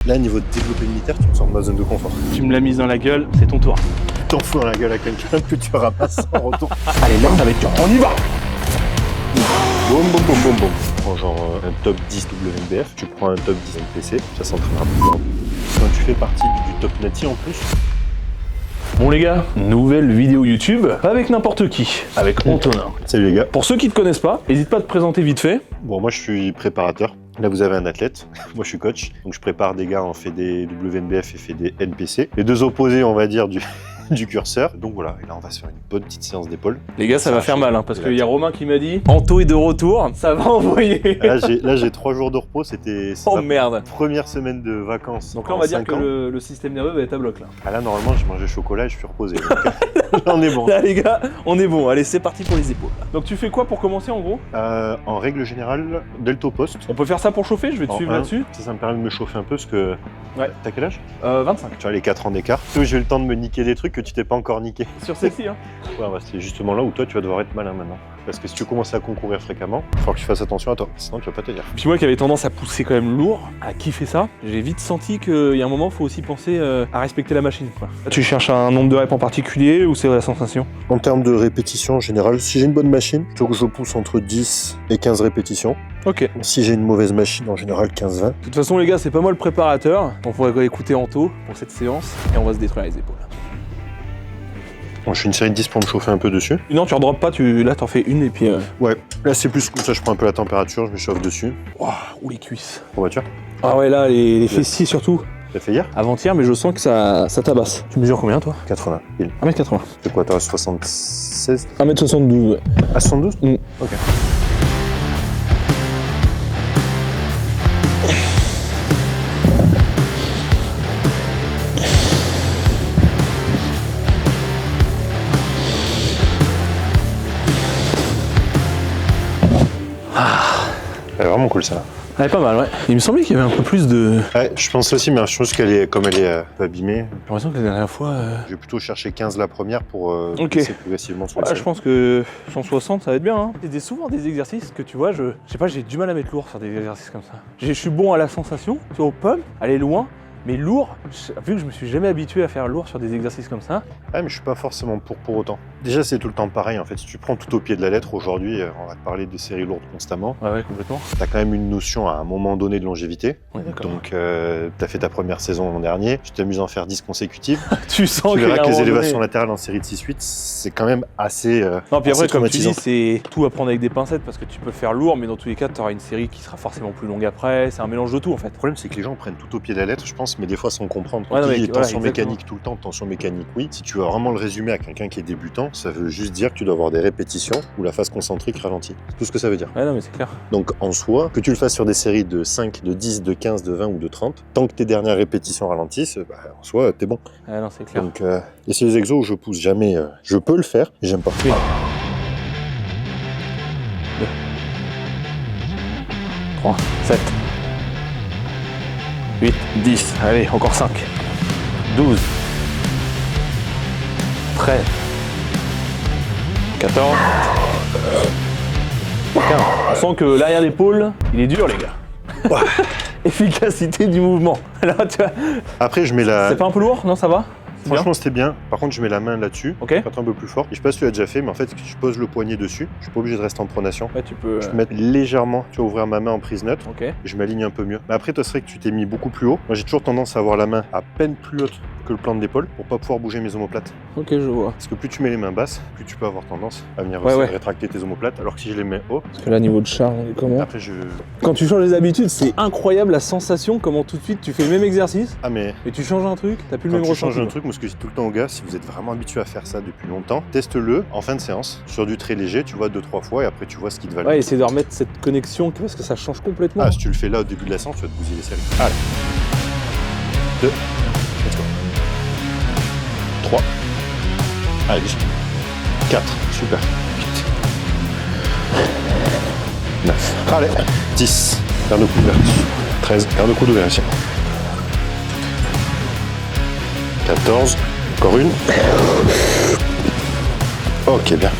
Là, niveau de développé militaire, tu me sors de ma zone de confort. Tu me l'as mise dans la gueule, c'est ton tour. T'en fous dans la gueule à quelqu'un que tu ramasses en retour. Allez, là, ça va être dur. On y va. Boum, boum, boum, boum, boum. Tu prends genre un top 10 WNBF, tu prends un top 10 NPC, ça s'entraînera plus. Quand tu fais partie du top Nati en plus. Bon les gars, nouvelle vidéo YouTube, pas avec n'importe qui, avec Antonin. Salut les gars. Pour ceux qui te connaissent pas, n'hésite pas à te présenter vite fait. Bon, moi je suis préparateur. Là vous avez un athlète, moi je suis coach. Donc je prépare des gars en FED WNBF et FED NPC. Les deux opposés on va dire du curseur. Donc voilà, et là on va se faire une bonne petite séance d'épaule. Les gars, ça va faire mal, hein, parce qu'il y a Romain qui m'a dit Anto est de retour, ça va envoyer. Là j'ai 3 jours de repos, c'était Oh merde. première semaine de vacances. Donc là on va dire que le système nerveux va être à bloc là. Ah là normalement je mangeais chocolat et je suis reposé. Donc, là on est bon. Là les gars, on est bon, allez c'est parti pour les épaules. Donc tu fais quoi pour commencer en gros? En règle générale, delto post. On peut faire ça pour chauffer, je vais te suivre là-dessus. Ça me permet de me chauffer un peu parce que... Ouais. T'as quel âge? 25. Tu vois les 4 ans d'écart. J'ai eu le temps de me niquer des trucs que tu t'es pas encore niqué. Sur celle-ci hein. Ouais, bah, c'est justement là où toi tu vas devoir être malin maintenant. Parce que si tu commences à concourir fréquemment, il va falloir que tu fasses attention à toi, sinon tu vas pas te dire. Puis moi qui avais tendance à pousser quand même lourd, à kiffer ça, j'ai vite senti qu'il y a un moment, il faut aussi penser à respecter la machine. Quoi. Tu cherches un nombre de reps en particulier ou c'est la sensation? En termes de répétition en général, si j'ai une bonne machine, il faut que je pousse entre 10 et 15 répétitions. Ok. Si j'ai une mauvaise machine, en général 15-20. De toute façon les gars, c'est pas moi le préparateur, on pourrait écouter Anto pour cette séance et on va se détruire les épaules. Bon, je fais une série de 10 pour me chauffer un peu dessus. Non, tu redroppes pas, là t'en fais une et puis... Ouais, là c'est plus comme ça, je prends un peu la température, je me chauffe dessus. Waouh, ou les cuisses. En voiture. Ah ouais, là, les fessiers surtout. T'as fait hier? Avant-hier, mais je sens que ça tabasse. Tu mesures combien toi? 80 pile. 1m80. C'est quoi, t'as 76? 1m72, ouais. À 72? Ok. Elle est vraiment cool ça. Elle est pas mal, ouais. Il me semblait qu'il y avait un peu plus de... Ouais, je pense aussi, mais je pense qu'elle est, comme elle est abîmée, J'ai l'impression que la dernière fois... je vais plutôt chercher 15 la première pour Ok. passer progressivement sur Ouais, je pense que 160, ça va être bien. Hein. C'est souvent des exercices que tu vois, je sais pas, j'ai du mal à mettre lourd sur des exercices comme ça. Je suis bon à la sensation, tu vois, au pump, aller loin, mais lourd, vu que je me suis jamais habitué à faire lourd sur des exercices comme ça. Ah, mais je suis pas forcément pour autant. Déjà, c'est tout le temps pareil en fait. Si tu prends tout au pied de la lettre, aujourd'hui, on va te parler des séries lourdes constamment. Ouais, complètement. T'as quand même une notion à un moment donné de longévité. Ouais, d'accord. Donc, t'as fait ta première saison l'an dernier, tu t'amuses à en faire 10 consécutives. Tu sens Tu qu'il y a verras un que les moment élévations donné. latérales en série de 6-8, c'est quand même assez. Non, puis après, assez comme tu dis, traumatisant. c'est tout à prendre avec des pincettes parce que tu peux faire lourd, mais dans tous les cas, tu auras une série qui sera forcément plus longue après. C'est un mélange de tout en fait. Le problème, c'est que les gens prennent tout au pied de la lettre, je pense, mais des fois sans comprendre. Ouais, non, mais tension voilà, exactement. mécanique tout le temps, tension mécanique, oui. Si tu veux vraiment le résumer à quelqu'un qui est débutant, ça veut juste dire que tu dois avoir des répétitions où la phase concentrique ralentit. C'est tout ce que ça veut dire. Ouais, non, mais c'est clair. Donc en soi, que tu le fasses sur des séries de 5, de 10, de 15, de 20 ou de 30, tant que tes dernières répétitions ralentissent, bah, en soi, t'es bon. Ouais, non, c'est clair. Donc, et c'est les exos où je pousse jamais. Je peux le faire, mais j'aime pas. Oui. 3, 7, 8, 10, allez, encore 5, 12, 13, 14, 15. On sent que l'arrière d'épaule, il est dur, les gars. Efficacité du mouvement. Là, tu vois, Après, je mets la. c'est pas un peu lourd? Non, ça va? C'est bien. Franchement, c'était bien. Par contre, je mets la main là-dessus, Ok. quand un peu plus fort. Et je sais pas si tu l'as déjà fait, mais en fait, je pose le poignet dessus. Je suis pas obligé de rester en pronation. Ouais, tu peux... Je peux mettre légèrement, tu vas ouvrir ma main en prise neutre. Ok. Et je m'aligne un peu mieux. Mais après, toi, c'est vrai que tu t'es mis beaucoup plus haut. Moi, j'ai toujours tendance à avoir la main à peine plus haute que le plan de l'épaule pour pas pouvoir bouger mes omoplates. Ok, je vois. Parce que plus tu mets les mains basses, plus tu peux avoir tendance à venir Ouais, ouais. rétracter tes omoplates. Alors que si je les mets haut, Parce que là, niveau de charge, on est comment? après je. Quand tu changes les habitudes, c'est incroyable la sensation, comment tout de suite tu fais le même exercice Ah, mais et tu changes un truc, t'as plus le quand même tu ressenti. changes un truc, moi, ce que je dis tout le temps aux gars, si vous êtes vraiment habitué à faire ça depuis longtemps, teste-le en fin de séance sur du très léger, tu vois 2-3 fois et après tu vois ce qui te va. Ouais, essayer de remettre cette connexion parce que ça change complètement. Ah, si tu le fais là au début de la séance, tu vas te bousiller les séries. Allez. 2. Let's go. 3. Allez, 4. Super. 8. 9. Allez. 10. Garde le coude ouvert. 13. Garde le coude ouvert ici. 14. Encore une. Ok, bien.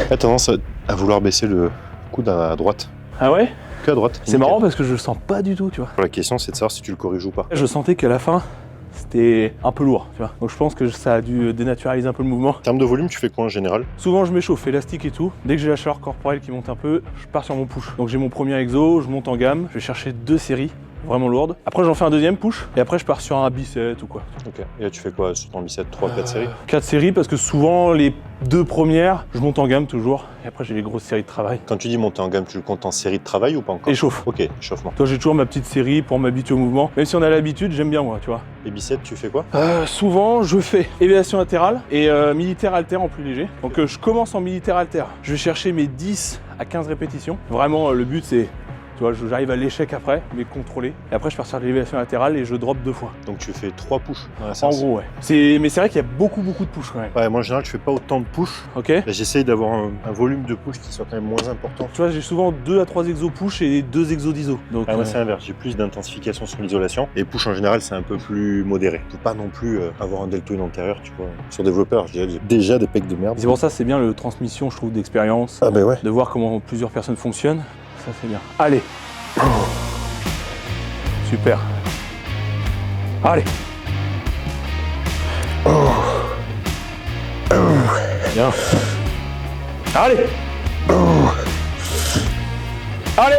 T'as tendance à vouloir baisser le coude à droite. Ah ouais? Que à droite. C'est marrant parce que je le sens pas du tout, tu vois. La question, c'est de savoir si tu le corriges ou pas. Je sentais qu'à la fin, c'était un peu lourd, tu vois. Donc je pense que ça a dû dénaturaliser un peu le mouvement. En termes de volume, tu fais quoi en général? Souvent je m'échauffe, élastique et tout. Dès que j'ai la chaleur corporelle qui monte un peu, je pars sur mon push. Donc j'ai mon premier exo, je monte en gamme, je vais chercher 2 séries vraiment lourdes. Après j'en fais un deuxième push et après je pars sur un bicep ou quoi. Ok. Et là, tu fais quoi sur ton bicep? 3-4 séries? 4 séries parce que souvent les 2 premières, je monte en gamme toujours. Et après j'ai les grosses séries de travail. Quand tu dis monter en gamme, tu le comptes en série de travail ou pas encore? Échauffe. Ok, échauffement. Toi j'ai toujours ma petite série pour m'habituer au mouvement. Même si on a l'habitude, j'aime bien moi, tu vois. Et biceps, tu fais quoi? Souvent je fais élévation latérale et militaire halter en plus léger. Donc je commence en militaire halter. Je vais chercher mes 10 à 15 répétitions. Vraiment le but c'est, tu vois, j'arrive à l'échec après, mais contrôlé. Et après je pars sur l'élévation latérale et je drop 2 fois. Donc tu fais 3 push dans la En séance. gros ouais. Mais c'est vrai qu'il y a beaucoup de push quand même. Ouais, moi en général, je fais pas autant de push. Ok. Là, j'essaye d'avoir un volume de push qui soit quand même moins important. Tu vois, j'ai souvent 2 à 3 exos push et 2 exos d'iso. Donc Ah, moi, c'est l'inverse. J'ai plus d'intensification sur l'isolation. Et push en général, c'est un peu plus modéré. Faut pas non plus avoir un deltoïde antérieur, tu vois. Sur développeur, j'ai déjà des pecs de merde. c'est pour ça c'est bien le transmission, je trouve, d'expérience. Ah, bah ouais. De voir comment plusieurs personnes fonctionnent. Ça c'est bien. Allez. Super. Allez. Bien. Allez. Allez.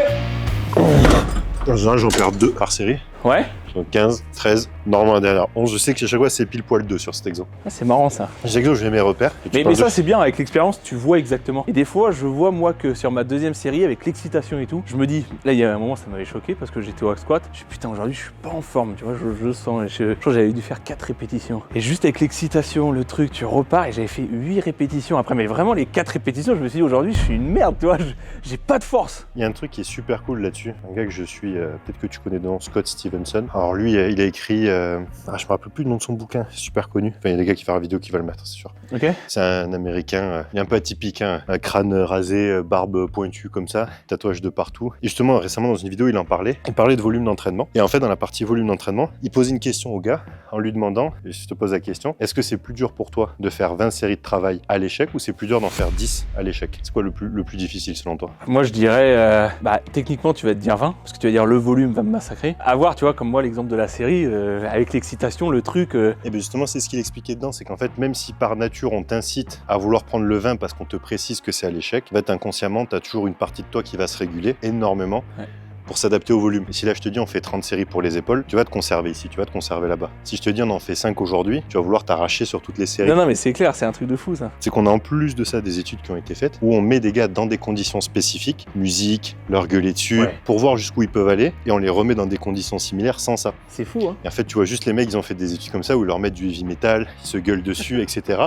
En général, j'en perds 2 par série. Ouais. Donc 15, 13, normalement la dernière 11. Je sais que à chaque fois, c'est pile poil 2 sur cet exo. Ah, c'est marrant ça. Cet exo, j'ai mes repères. Et tu Mais parles ça de- c'est bien, avec l'expérience tu vois exactement. Et des fois je vois moi que sur ma deuxième série avec l'excitation et tout, je me dis, là il y a un moment ça m'avait choqué parce que j'étais au hack squat, je suis putain aujourd'hui je suis pas en forme, tu vois, je sens, je crois que j'avais dû faire 4 répétitions. Et juste avec l'excitation, le truc, tu repars et j'avais fait 8 répétitions après, mais vraiment les 4 répétitions, je me suis dit aujourd'hui je suis une merde, tu vois, j'ai pas de force. Il y a un truc qui est super cool là-dessus. Un gars que je suis, peut-être que tu connais de nom, Scott Stevenson. Alors lui, il a écrit, je me rappelle plus le nom de son bouquin, c'est super connu. Enfin, il y a des gars qui font la vidéo qui va le mettre, c'est sûr. Ok. C'est un Américain, il est un peu atypique, hein, un crâne rasé, barbe pointue comme ça, tatouage de partout. Et justement, récemment dans une vidéo, il en parlait. Il parlait de volume d'entraînement. Et en fait, dans la partie volume d'entraînement, il posait une question au gars en lui demandant, et je te pose la question, est-ce que c'est plus dur pour toi de faire 20 séries de travail à l'échec ou c'est plus dur d'en faire 10 à l'échec? C'est quoi le plus difficile selon toi? Moi je dirais, techniquement tu vas te dire 20, parce que tu vas dire le volume va me massacrer. À voir, tu vois, comme moi l'exemple de la série, avec l'excitation, le truc... Et bien justement, c'est ce qu'il expliquait dedans, c'est qu'en fait, même si par nature on t'incite à vouloir prendre le 20 parce qu'on te précise que c'est à l'échec, en fait, inconsciemment, tu as toujours une partie de toi qui va se réguler énormément. Ouais. Pour s'adapter au volume. Et si là je te dis on fait 30 séries pour les épaules, tu vas te conserver ici, tu vas te conserver là-bas. Si je te dis on en fait 5 aujourd'hui, tu vas vouloir t'arracher sur toutes les séries. Non mais c'est clair, c'est un truc de fou ça. C'est qu'on a en plus de ça des études qui ont été faites où on met des gars dans des conditions spécifiques, musique, leur gueuler dessus, Ouais. pour voir jusqu'où ils peuvent aller, et on les remet dans des conditions similaires sans ça. C'est fou hein. Et en fait, tu vois juste les mecs, ils ont fait des études comme ça où ils leur mettent du heavy metal, ils se gueulent dessus, etc.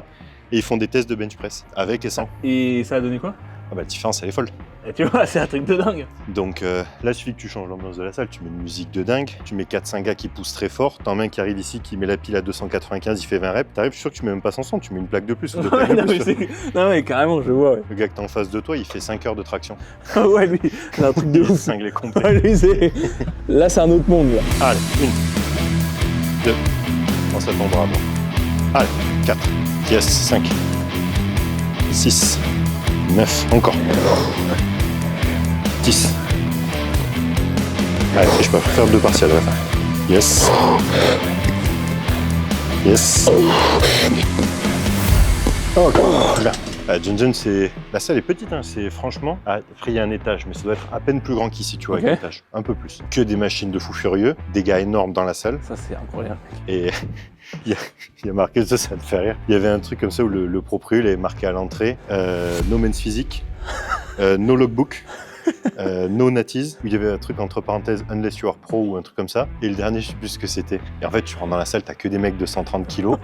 Et ils font des tests de bench press avec et sans. Et ça a donné quoi? Ah bah la différence, elle est folle. Et tu vois, c'est un truc de dingue. Donc là, il suffit que tu changes l'ambiance de la salle, tu mets une musique de dingue, tu mets 4-5 gars qui poussent très fort, t'en as un qui arrive ici, qui met la pile à 295, il fait 20 reps, t'arrives, je suis sûr que tu mets même pas 100, tu mets une plaque de plus ou deux plaques de non, plus. non mais carrément, je vois, ouais. Le gars que t'as en face de toi, il fait 5 heures de traction. Ouais, lui, c'est un truc de Il est ouf. cinglé complet. Ouais, lui, là, c'est un autre monde, là. Allez, 1, 2, pense à ton bras, bon. Allez, 4, yes, 5, 6, 9, encore. 10. Allez, je peux faire 2 partiels à la fin. Yes. Yes. Encore. Là. Junjun, c'est... La salle est petite, hein. C'est franchement... Après, il y a un étage, mais ça doit être à peine plus grand qu'ici, tu vois, Ok. avec l'étage. Un peu plus. Que des machines de fous furieux, des gars énormes dans la salle. Ça, c'est incroyable. Et il y a marqué, ça me fait rire. Il y avait un truc comme ça où le proprio, il avait marqué à l'entrée No Men's Physique, No Logbook, No Naties, où il y avait un truc entre parenthèses Unless You Are Pro ou un truc comme ça. Et le dernier, je sais plus ce que c'était. Et en fait, tu rentres dans la salle, t'as que des mecs de 130 kilos,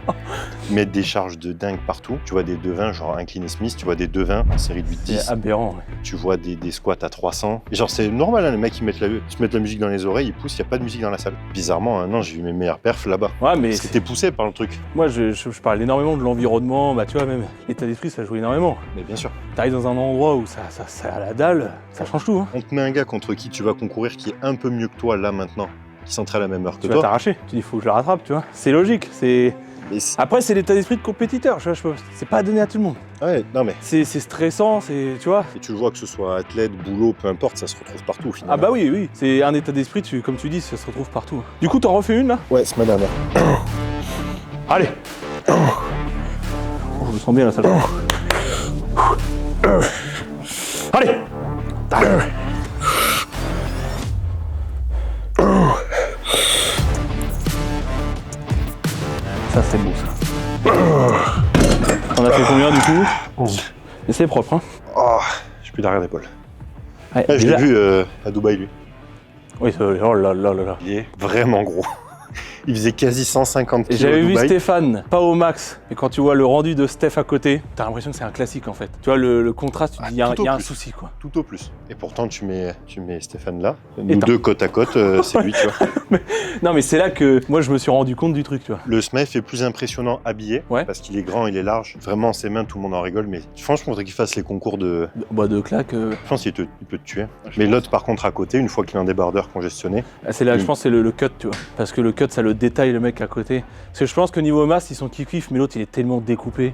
ils mettent des charges de dingue partout. Tu vois des 220, genre incliné Smith, tu vois des 220 en série de 8-10. C'est aberrant, ouais. Tu vois des squats à 300. Et genre, c'est normal, hein, les mecs, ils se mettent la musique dans les oreilles, ils poussent, il n'y a pas de musique dans la salle. Bizarrement, non, j'ai eu mes meilleurs perfs là-bas. Ouais, mais Parce que t'es poussé par le truc. moi, je parle énormément de l'environnement, bah tu vois, même l'état d'esprit, ça joue énormément. Mais bien sûr. T'arrives dans un endroit où ça a la dalle, ça change tout, hein. On te met un gars contre qui tu vas concourir qui est un peu mieux que toi là maintenant, qui s'entraîne à la même heure que Tu vas toi. t'arracher. Tu dis, faut que je le rattrape, tu vois. C'est logique, c'est... Mais Après, c'est l'état d'esprit de compétiteur, c'est pas donné à tout le monde. ouais, non mais. C'est stressant, tu vois. Et tu le vois que ce soit athlète, boulot, peu importe, ça se retrouve partout au final. Ah bah oui, c'est un état d'esprit, comme tu dis, ça se retrouve partout. Du coup, t'en refais une là? Ouais, c'est ma dernière. Allez. Oh, je me sens bien là, ça. Allez. Ça c'est beau ça. On a fait combien du coup? Et c'est propre hein. Oh, j'ai plus d'arrière d'épaule. Ouais, Je l'ai déjà... vu à Dubaï lui. Oui, oh là là là là. Il est vraiment gros. Il faisait quasi 150 kg. J'avais vu Stéphane, pas au max, mais quand tu vois le rendu de Steph à côté, t'as l'impression que c'est un classique en fait. Tu vois le contraste, tu te dis, il y a un souci quoi. Tout au plus. Et pourtant, tu mets Stéphane là, Et nous deux côte à côte, c'est lui, tu vois. Non, mais c'est là que moi je me suis rendu compte du truc, tu vois. Le Smith est plus impressionnant habillé, parce qu'il est grand, il est large. Vraiment, ses mains, tout le monde en rigole, mais franchement, il faudrait qu'il fasse les concours de. De claques. Je pense qu'il peut te tuer. Mais l'autre, par contre, à côté, une fois qu'il a un débardeur congestionné. C'est là, je pense, c'est le cut, tu vois. Parce que le cut, ça le détaille le mec à côté. Parce que je pense que niveau masse, ils sont kiff-kiff, mais l'autre, il est tellement découpé.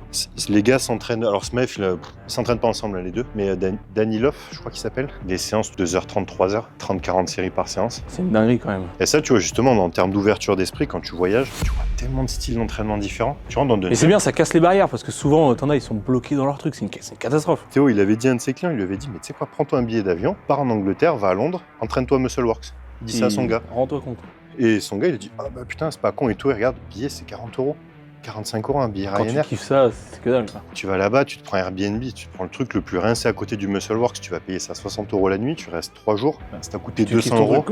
Les gars s'entraînent. Alors, Smith, ils s'entraînent pas ensemble, là, les deux. Mais Danilov, je crois qu'il s'appelle. Des séances 2h30, 3h, 30-40 séries par séance. C'est une dinguerie quand même. Et ça, tu vois, justement, en termes d'ouverture d'esprit, quand tu voyages, tu vois tellement de styles d'entraînement différents. Tu rentres dans Et c'est bien, ça casse les barrières, parce que souvent, t'en as, ils sont bloqués dans leur truc. C'est une catastrophe. Théo, il avait dit à un de ses clients, il lui avait dit, mais tu sais quoi, prends-toi un billet d'avion, pars en Angleterre, va à Londres, entraîne-toi à Muscleworks. Il dit ça à son gars. Rends-toi compte. Et son gars, il a dit, ah bah putain, c'est pas con et tout, et regarde, billet, c'est 40 €. 45 € un billet Quand Ryanair. tu kiffes ça, c'est que dalle. Quoi. Tu vas là-bas, tu te prends Airbnb, tu te prends le truc le plus rincé à côté du Muscleworks, tu vas payer ça 60 € la nuit, tu restes 3 jours, ça t'a coûté 200 €,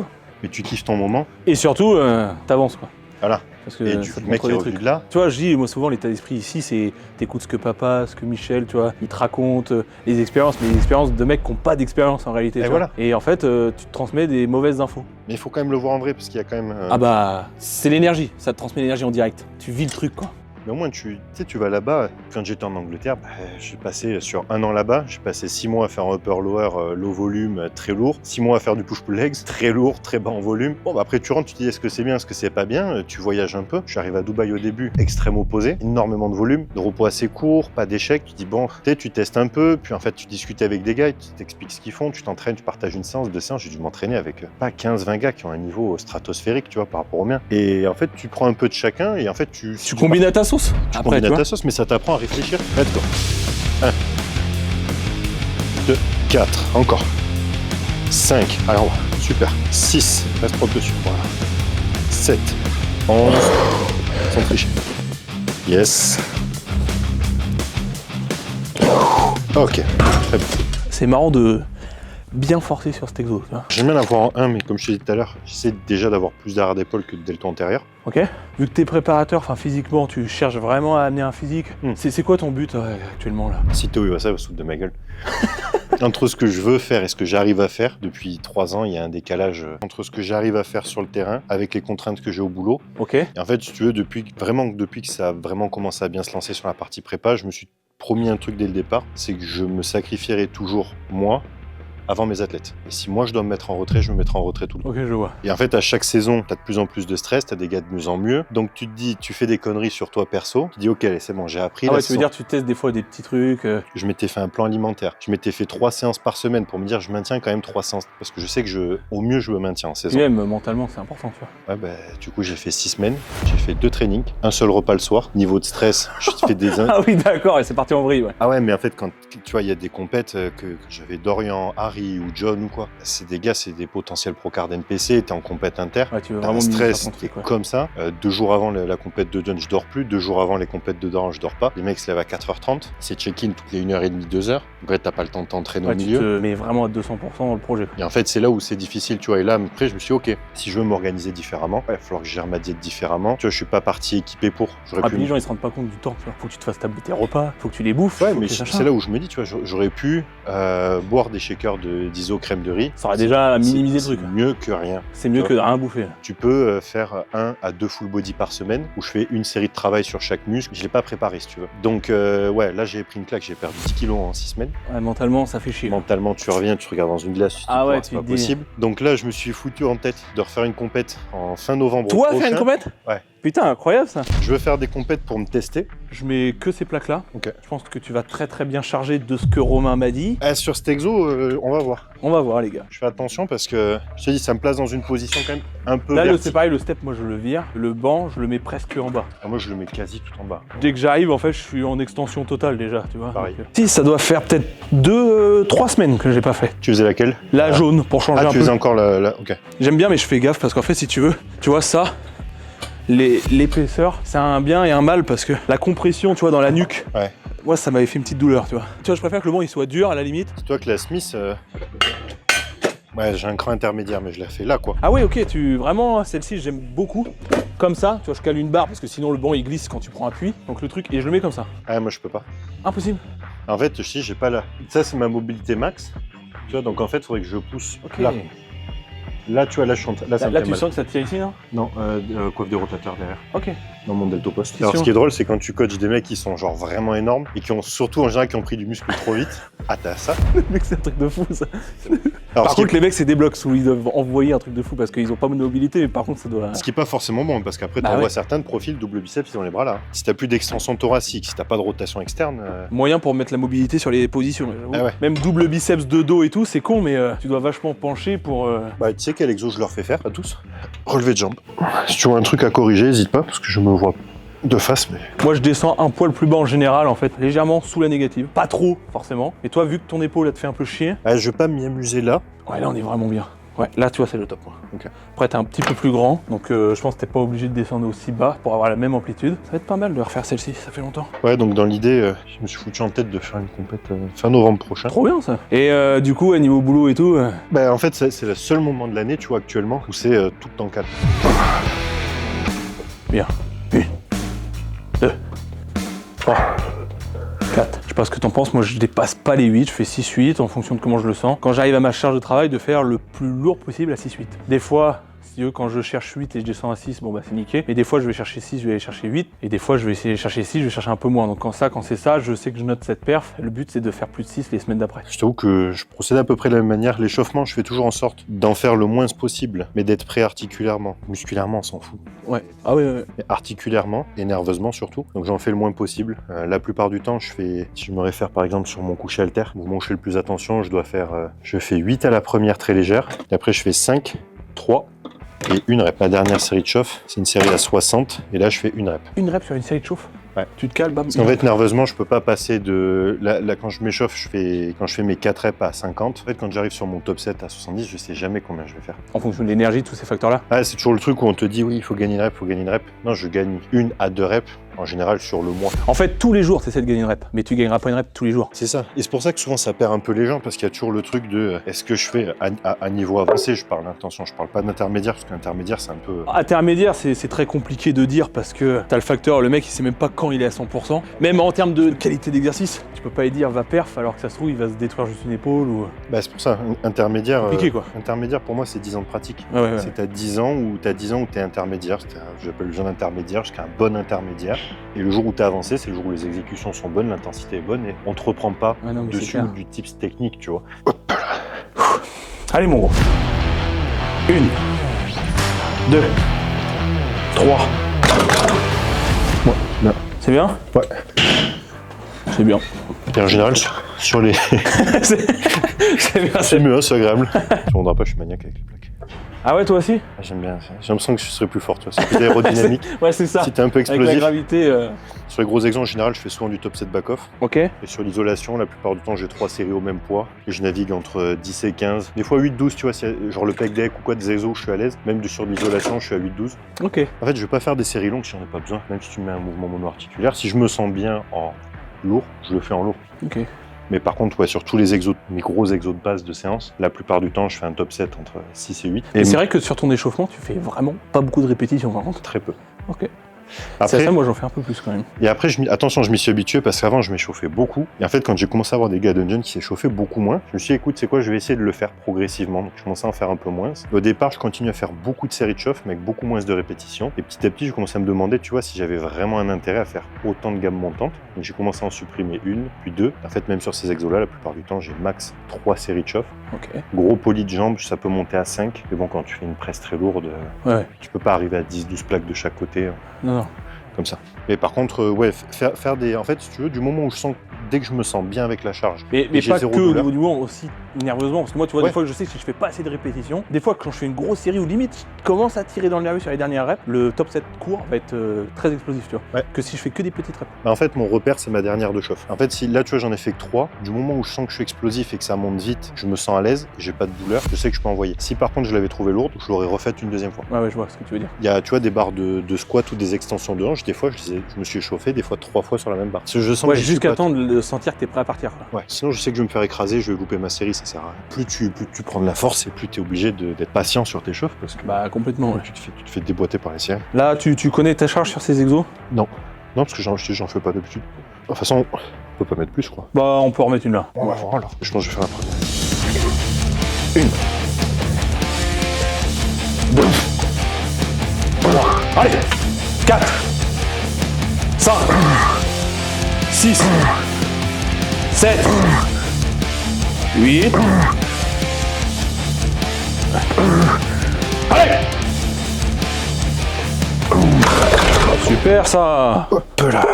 mais tu kiffes ton moment. Et surtout, t'avances quoi. Voilà. Parce que et ça du te le mec montre est des revenu trucs. de là. Tu vois, je dis, moi souvent, l'état d'esprit ici, c'est t'écoutes ce que papa, ce que Michel, tu vois, ils te racontent les expériences, mais les expériences de mecs qui n'ont pas d'expérience en réalité. Et tu voilà. vois. Et en fait, tu te transmets des mauvaises infos. Mais il faut quand même le voir en vrai, parce qu'il y a quand même. Ah bah, c'est l'énergie, ça te transmet l'énergie en direct. Tu vis le truc quoi. Mais au moins, tu vas là-bas. Quand j'étais en Angleterre, j'ai passé sur 1 an là-bas. J'ai passé 6 mois à faire un upper-lower, low volume, très lourd. 6 mois à faire du push-pull legs, très lourd, très bas en volume. Bon, bah, après, tu rentres, tu te dis est-ce que c'est bien, est-ce que c'est pas bien. Tu voyages un peu. Je suis arrivé à Dubaï au début, extrême opposé. Énormément de volume, de repos assez court, pas d'échec. Tu dis bon, tu testes un peu. Puis en fait, tu discutes avec des gars, tu t'expliques ce qu'ils font, tu t'entraînes, tu partages une séance, 2 séances. J'ai dû m'entraîner avec pas 15-20 gars qui ont un niveau stratosphérique, tu vois, par rapport au mien. Et en fait, tu prends un peu de chacun et en fait, tu combines à ta sauce. Après, ta sauce, mais ça t'apprend à réfléchir. Let's go. 1, 2, 4, encore. 5, allez, on va. Super. 6, reste propre dessus. Voilà. 7, 11, sans tricher. Yes. Ok, très bien. C'est marrant de bien forcer sur cet exo. J'aime bien l'avoir en 1, mais comme je t'ai dit tout à l'heure, j'essaie déjà d'avoir plus d'arrière d'épaule que de deltoid antérieur. Ok. Vu que t'es préparateur, enfin physiquement, tu cherches vraiment à amener un physique. C'est quoi ton but actuellement là? Si Théo il voit ça, il va se foutre de ma gueule. Entre ce que je veux faire et ce que j'arrive à faire, depuis 3 ans, il y a un décalage entre ce que j'arrive à faire sur le terrain avec les contraintes que j'ai au boulot. Ok. Et en fait, si tu veux, depuis que ça a vraiment commencé à bien se lancer sur la partie prépa, je me suis promis un truc dès le départ, c'est que je me sacrifierai toujours moi avant mes athlètes. Et si moi je dois me mettre en retrait, je me mettrai en retrait tout le temps. Ok, je vois. Et en fait, à chaque saison, t'as de plus en plus de stress, t'as des gars de mieux en mieux. Donc tu te dis, tu fais des conneries sur toi perso. Tu te dis, ok, allez, c'est bon, j'ai appris. Ah ouais, tu veux dire, tu testes des fois des petits trucs. Je m'étais fait un plan alimentaire. Je m'étais fait 3 séances par semaine pour me dire, je maintiens quand même 3 séances. Parce que je sais que au mieux, je me maintiens en saison. Et même mentalement, c'est important, tu vois. Ouais, bah, du coup, j'ai fait 6 semaines. J'ai fait 2 trainings, un seul repas le soir. Niveau de stress, je fais des... Ah oui, d'accord, et c'est parti en vrille, ouais. Ah ouais, mais en fait, quand tu vois, il y a des compètes que j'avais Dorian, Harry ou John ou quoi. C'est des gars, c'est des potentiels pro-card NPC, t'es en compète inter. Ouais, tu veux t'as vraiment un stress truc, ouais. comme ça. 2 jours avant la compète de John, je dors plus. 2 jours avant les compètes de Dorian, je dors pas. Les mecs se lèvent à 4h30. C'est check-in toutes les 1h30, 2h. Après, t'as pas le temps de t'entraîner au milieu. Tu te mets vraiment à 200% dans le projet. Et en fait, c'est là où c'est difficile, tu vois. Et là, après, je me suis dit, ok, si je veux m'organiser différemment, il va falloir que je gère ma diète différemment. Tu vois, je suis pas parti équipé pour. Puis les gens, ils se rendent pas compte du temps, tu vois. Faut que tu te fasses tes repas, faut que tu les bouffes. Ouais, mais c'est là où je me dis, tu vois, j'aurais pu boire des shakers d'ISO crème de riz. Ça aurait déjà minimisé le truc. C'est mieux que rien. C'est mieux que de rien bouffer. Tu peux faire 1 à 2 full body par semaine où je fais une série de travail sur chaque muscle. Je l'ai pas préparé, si tu veux. Donc, ouais, là, j'ai pris une claque. J'ai perdu 10 kilos en 6 semaines. Ouais, mentalement, ça fait chier. Mentalement, tu reviens, tu regardes dans une glace. Tu te dis, ah ouais, c'est pas possible. Donc là, je me suis foutu en tête de refaire une compète en fin novembre. Toi, faire une compète? Ouais. Putain, incroyable ça. Je veux faire des compètes pour me tester. Je mets que ces plaques-là. Ok. Je pense que tu vas très très bien charger de ce que Romain m'a dit. Sur cet exo, on va voir. On va voir les gars. Je fais attention parce que, je te dis, ça me place dans une position quand même un peu Là, verticale. c'est pareil, le step, moi je le vire. Le banc, je le mets presque en bas. Ah, moi, je le mets quasi tout en bas. Dès que j'arrive, en fait, je suis en extension totale déjà, tu vois. Pareil. Donc, si, ça doit faire peut-être 3 semaines que j'ai pas fait. Tu faisais laquelle? La jaune, pour changer Ah, un tu peu. faisais encore la... Ok. J'aime bien, mais je fais gaffe parce qu'en fait, si tu veux, tu vois ça, l'épaisseur, c'est un bien et un mal parce que la compression, tu vois, dans la nuque, Ouais. moi, ça m'avait fait une petite douleur, tu vois. Tu vois, je préfère que le banc il soit dur à la limite. Dis-toi que la Smith... Ouais, j'ai un cran intermédiaire, mais je la fais là, quoi. Ah oui, ok, vraiment, celle-ci, j'aime beaucoup. Comme ça, tu vois, je cale une barre parce que sinon le banc il glisse quand tu prends appui. Donc le truc, et je le mets comme ça. Ah, moi, je peux pas. Impossible. En fait, je sais, j'ai pas là. Ça, c'est ma mobilité max. Tu vois, donc en fait, il faudrait que je pousse Ok. là. Là, tu vois, là, je suis en... Là, ça me Là, fait tu mal. sens que ça tient ici, non? Non, coiffe des rotateurs derrière. Ok. Dans mon deltopost. Si, Alors, si, ce qui est drôle, c'est quand tu coaches des mecs qui sont genre vraiment énormes et qui ont surtout en général qui ont pris du muscle trop vite. Ah, t'as ça. Mec, c'est un truc de fou ça. Alors, Par ce qui est- contre, les mecs, c'est des blocs où ils doivent envoyer un truc de fou parce qu'ils ont pas de mobilité, mais par contre, ça doit. Ce qui est pas forcément bon, parce qu'après, Bah t'en vois ouais. certains de profil double biceps, ils ont les bras là. Si t'as plus d'extension thoracique, si t'as pas de rotation externe, Moyen pour mettre la mobilité sur les positions. J'avoue. Ah ouais. Même double biceps de dos et tout, c'est con, mais tu dois vachement pencher pour. bah, tu sais quel exo je leur fais faire à tous? Relevé de jambes. Si tu vois un truc à corriger, hésite pas, parce que je me vois de face, mais. Moi, je descends un poil plus bas en général, en fait, légèrement sous la négative. Pas trop, forcément. Et toi, vu que ton épaule, elle te fait un peu chier. Ah, je vais pas m'y amuser là. Ouais, là, on est vraiment bien. Ouais, là, tu vois, c'est le top. Quoi. Ok. Après, t'es un petit peu plus grand, donc je pense que t'es pas obligé de descendre aussi bas pour avoir la même amplitude. Ça va être pas mal de refaire celle-ci, ça fait longtemps. Ouais, donc dans l'idée, je me suis foutu en tête de faire une compète fin novembre prochain. Trop bien ça. Et du coup, à niveau boulot et tout. Bah, en fait, c'est le seul moment de l'année, tu vois, actuellement, où c'est tout le temps calme. Bien. 1, 2, 3, 4. Je sais pas ce que t'en penses, moi je dépasse pas les 8, je fais 6-8 en fonction de comment je le sens. Quand j'arrive à ma charge de travail, de faire le plus lourd possible à 6-8. Des fois, si tu veux, quand je cherche 8 et je descends à 6, bon bah c'est niqué. Mais des fois je vais chercher 6, je vais aller chercher 8. Et des fois je vais essayer de chercher 6, je vais chercher un peu moins. Donc quand c'est ça, je sais que je note cette perf. Le but c'est de faire plus de 6 les semaines d'après. Je t'avoue que je procède à peu près de la même manière. L'échauffement, je fais toujours en sorte d'en faire le moins possible, mais d'être prêt articulairement. Musculairement, on s'en fout. Ouais. Ah ouais. Mais articulairement et nerveusement surtout. Donc j'en fais le moins possible. La plupart du temps, si je me réfère par exemple sur mon coucher haltère, mouvement où je fais le plus attention, je fais 8 à la première très légère. Et après, je fais 5, 3 et une rep. La dernière série de chauffe, c'est une série à 60 et là, je fais une rep. Une rep sur une série de chauffe. Ouais. Tu te cales, bam. Parce qu'en fait, nerveusement, je peux pas passer de... Là, quand je m'échauffe, quand je fais mes 4 reps à 50. En fait, quand j'arrive sur mon top 7 à 70, je sais jamais combien je vais faire. En fonction de l'énergie, tous ces facteurs-là. Ah, c'est toujours le truc où on te dit, oui, il faut gagner une rep, il faut gagner une rep. Non, je gagne 1 à 2 reps, en général, sur le mois. En fait, tous les jours, tu essaies de gagner une rep. Mais tu gagneras pas une rep tous les jours. C'est ça. Et c'est pour ça que souvent, ça perd un peu les gens, parce qu'il y a toujours le truc de, est-ce que je fais à niveau avancé, je parle d'intention, je parle pas d'intermédiaire, parce qu'intermédiaire, c'est un peu... Intermédiaire, c'est très compliqué de dire parce que t'as le facteur, le mec il sait même pas quand il est à 100%. Même en termes de qualité d'exercice, tu peux pas lui dire va perf alors que ça se trouve il va se détruire juste une épaule ou. Bah, c'est pour ça, intermédiaire... Compliqué quoi. Intermédiaire, pour moi, c'est 10 ans de pratique. Ouais. C'est à 10 ans où t'es intermédiaire, j'appelle le jeune intermédiaire jusqu'à un bon intermédiaire. Et le jour où t'es avancé, c'est le jour où les exécutions sont bonnes, l'intensité est bonne et on te reprend pas Ouais, non, mais c'est dessus clair. du tips technique, tu vois. Allez mon gros. 1, 2, 3. Ouais, là. C'est bien? Ouais. C'est bien. Et en général, sur les... C'est bien. c'est mieux, hein, c'est agréable. Tu ne pas, je suis maniaque avec les plaques. Ah ouais, toi aussi? Ah, j'aime bien ça. J'ai l'impression que je serais plus fort, toi. C'est plus aérodynamique. Ouais, c'est ça. Si t'es un peu Avec la explosif. gravité. Sur les gros exemples, en général, je fais souvent du top 7 back-off. Ok. Et sur l'isolation, la plupart du temps, j'ai 3 séries au même poids. Et je navigue entre 10 et 15. Des fois 8-12, tu vois, genre le pec deck ou quoi, des exos, je suis à l'aise. Même sur l'isolation, je suis à 8-12. Ok. En fait, je vais pas faire des séries longues si j'en ai pas besoin. Même si tu mets un mouvement mono-articulaire. Si je me sens bien en lourd, je le fais en lourd. Ok. Mais par contre, ouais, sur tous les exos, mes gros exos de base de séance, la plupart du temps, je fais un top 7 entre 6 et 8. Et c'est vrai que sur ton échauffement, tu fais vraiment pas beaucoup de répétitions par contre. Très peu. Ok. C'est Après, ça, moi j'en fais un peu plus quand même. et après, attention, je m'y suis habitué parce qu'avant, je m'échauffais beaucoup. Et en fait, quand j'ai commencé à avoir des gars dungeon qui s'échauffaient beaucoup moins, je me suis dit, écoute, c'est quoi, je vais essayer de le faire progressivement. Donc, je commençais à en faire un peu moins. Au départ, je continue à faire beaucoup de séries de chauffe, mais avec beaucoup moins de répétitions. Et petit à petit, je commençais à me demander, tu vois, si j'avais vraiment un intérêt à faire autant de gammes montantes. Donc, j'ai commencé à en supprimer une, puis deux. En fait, même sur ces exos-là, la plupart du temps, j'ai max 3 séries de chauffe. Ok. Gros poli de jambes, ça peut monter à 5. Mais bon, quand tu fais une presse très lourde, Ouais. tu peux pas arriver à 10-12 plaques de chaque côté. Non, non. Comme ça. Mais par contre, ouais, faire des... En fait, si tu veux, du moment où je sens... Dès que je me sens bien avec la charge, Mais j'ai pas zéro que au douleur. niveau du moment, aussi nerveusement. Parce que moi, tu vois, Ouais. des fois que je sais que si je fais pas assez de répétitions, des fois quand je fais une grosse série ou limite je commence à tirer dans le nerveux sur les dernières reps, le top 7 court va être très explosif, tu vois. Ouais. Que si je fais que des petites reps. Bah, en fait, mon repère, c'est ma dernière de chauffe. En fait, si là, tu vois, j'en ai fait que 3, du moment où je sens que je suis explosif et que ça monte vite, je me sens à l'aise et j'ai pas de douleur, je sais que je peux envoyer. Si par contre je l'avais trouvé lourde, je l'aurais refaite une deuxième fois. Ouais, je vois ce que tu veux dire. Il y a, tu vois, des barres de squat ou des extensions de hanche, des fois, je me suis échauffé, des fois 3 fois sur la même barre. Parce que je sens Ouais, que j'y suis jusqu'à pas. temps de sentir que t'es prêt à partir, quoi. Ouais, sinon je sais que je vais me faire écraser, je vais louper ma série, ça sert à rien. Plus tu prends de la force et plus tu es obligé d'être patient sur tes chauffes parce que Bah, complètement, ouais. tu te fais déboîter par les séries. Là, tu connais ta charge sur ces exos? Non, parce que j'en fais pas d'habitude. De toute façon, on peut pas mettre plus, quoi. Bah, on peut en remettre une là. On va voir alors. Je pense que je vais faire un premier. 1. 2. 3. Allez 4 5 6 7 8 Allez Super ça. Hop là.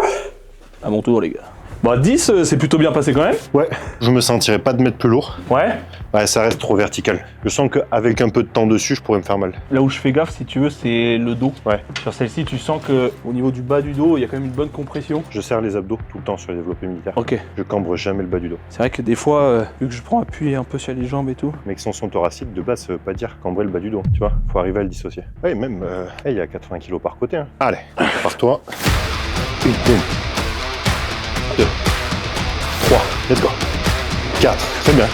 À mon tour les gars. Bah 10 c'est plutôt bien passé quand même. Ouais, je me sentirais pas de mettre plus lourd. Ouais. Ouais, ça reste trop vertical. Je sens qu'avec un peu de temps dessus, je pourrais me faire mal. Là où je fais gaffe si tu veux c'est le dos. Ouais. Sur celle-ci tu sens que au niveau du bas du dos il y a quand même une bonne compression. Je serre les abdos tout le temps sur les développés militaires. Ok. Je cambre jamais le bas du dos. C'est vrai que des fois vu que je prends appui un peu sur les jambes et tout. Mais extension thoracique, de base, ça veut pas dire cambrer le bas du dos, tu vois. Faut arriver à le dissocier. Ouais, même, il y a 80 kg par côté. Hein. Allez, par toi. 1, 2, 3, let's go. 4, très bien.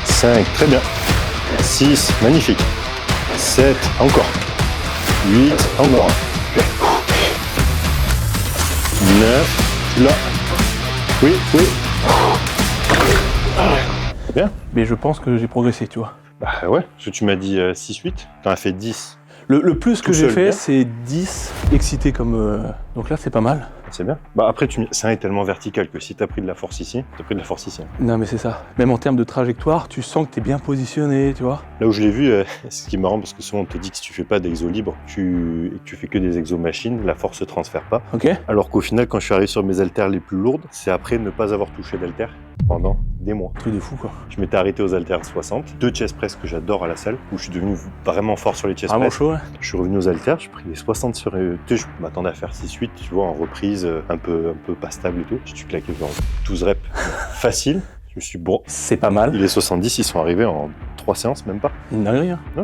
5, très bien. 6, magnifique. 7, encore. 8, encore. 9, là. Oui. Bien. Mais je pense que j'ai progressé tu vois. Bah ouais, parce que tu m'as dit 6-8, t'en as fait 10. Le plus que Tout j'ai seul, fait, bien. c'est 10 excité comme. Donc là, c'est pas mal. C'est bien. Bah après, c'est un tellement vertical que si t'as pris de la force ici, t'as pris de la force ici. Non, mais c'est ça. Même en termes de trajectoire, tu sens que t'es bien positionné, tu vois. Là où je l'ai vu, ce qui est marrant, parce que souvent on te dit que si tu fais pas d'exo libre, et que tu fais que des exos machines, la force se transfère pas. Ok. Alors qu'au final, quand je suis arrivé sur mes haltères les plus lourdes, c'est après ne pas avoir touché d'haltères pendant des mois. Truc de fou, quoi. Je m'étais arrêté aux haltères 60, 2 chest press que j'adore à la salle, où je suis devenu vraiment fort sur les chest Vraiment press. chaud, ouais. Je suis revenu aux haltères, j'ai pris les 60 sur... Tu sais, je m'attendais à faire 6-8, tu vois, en reprise, un peu pas stable et tout. J'ai dû claquer genre 12 reps facile. Je me suis dit, bon, C'est pas mal. les 70, ils sont arrivés en 3 séances, même pas. Une dinguerie, hein. Non,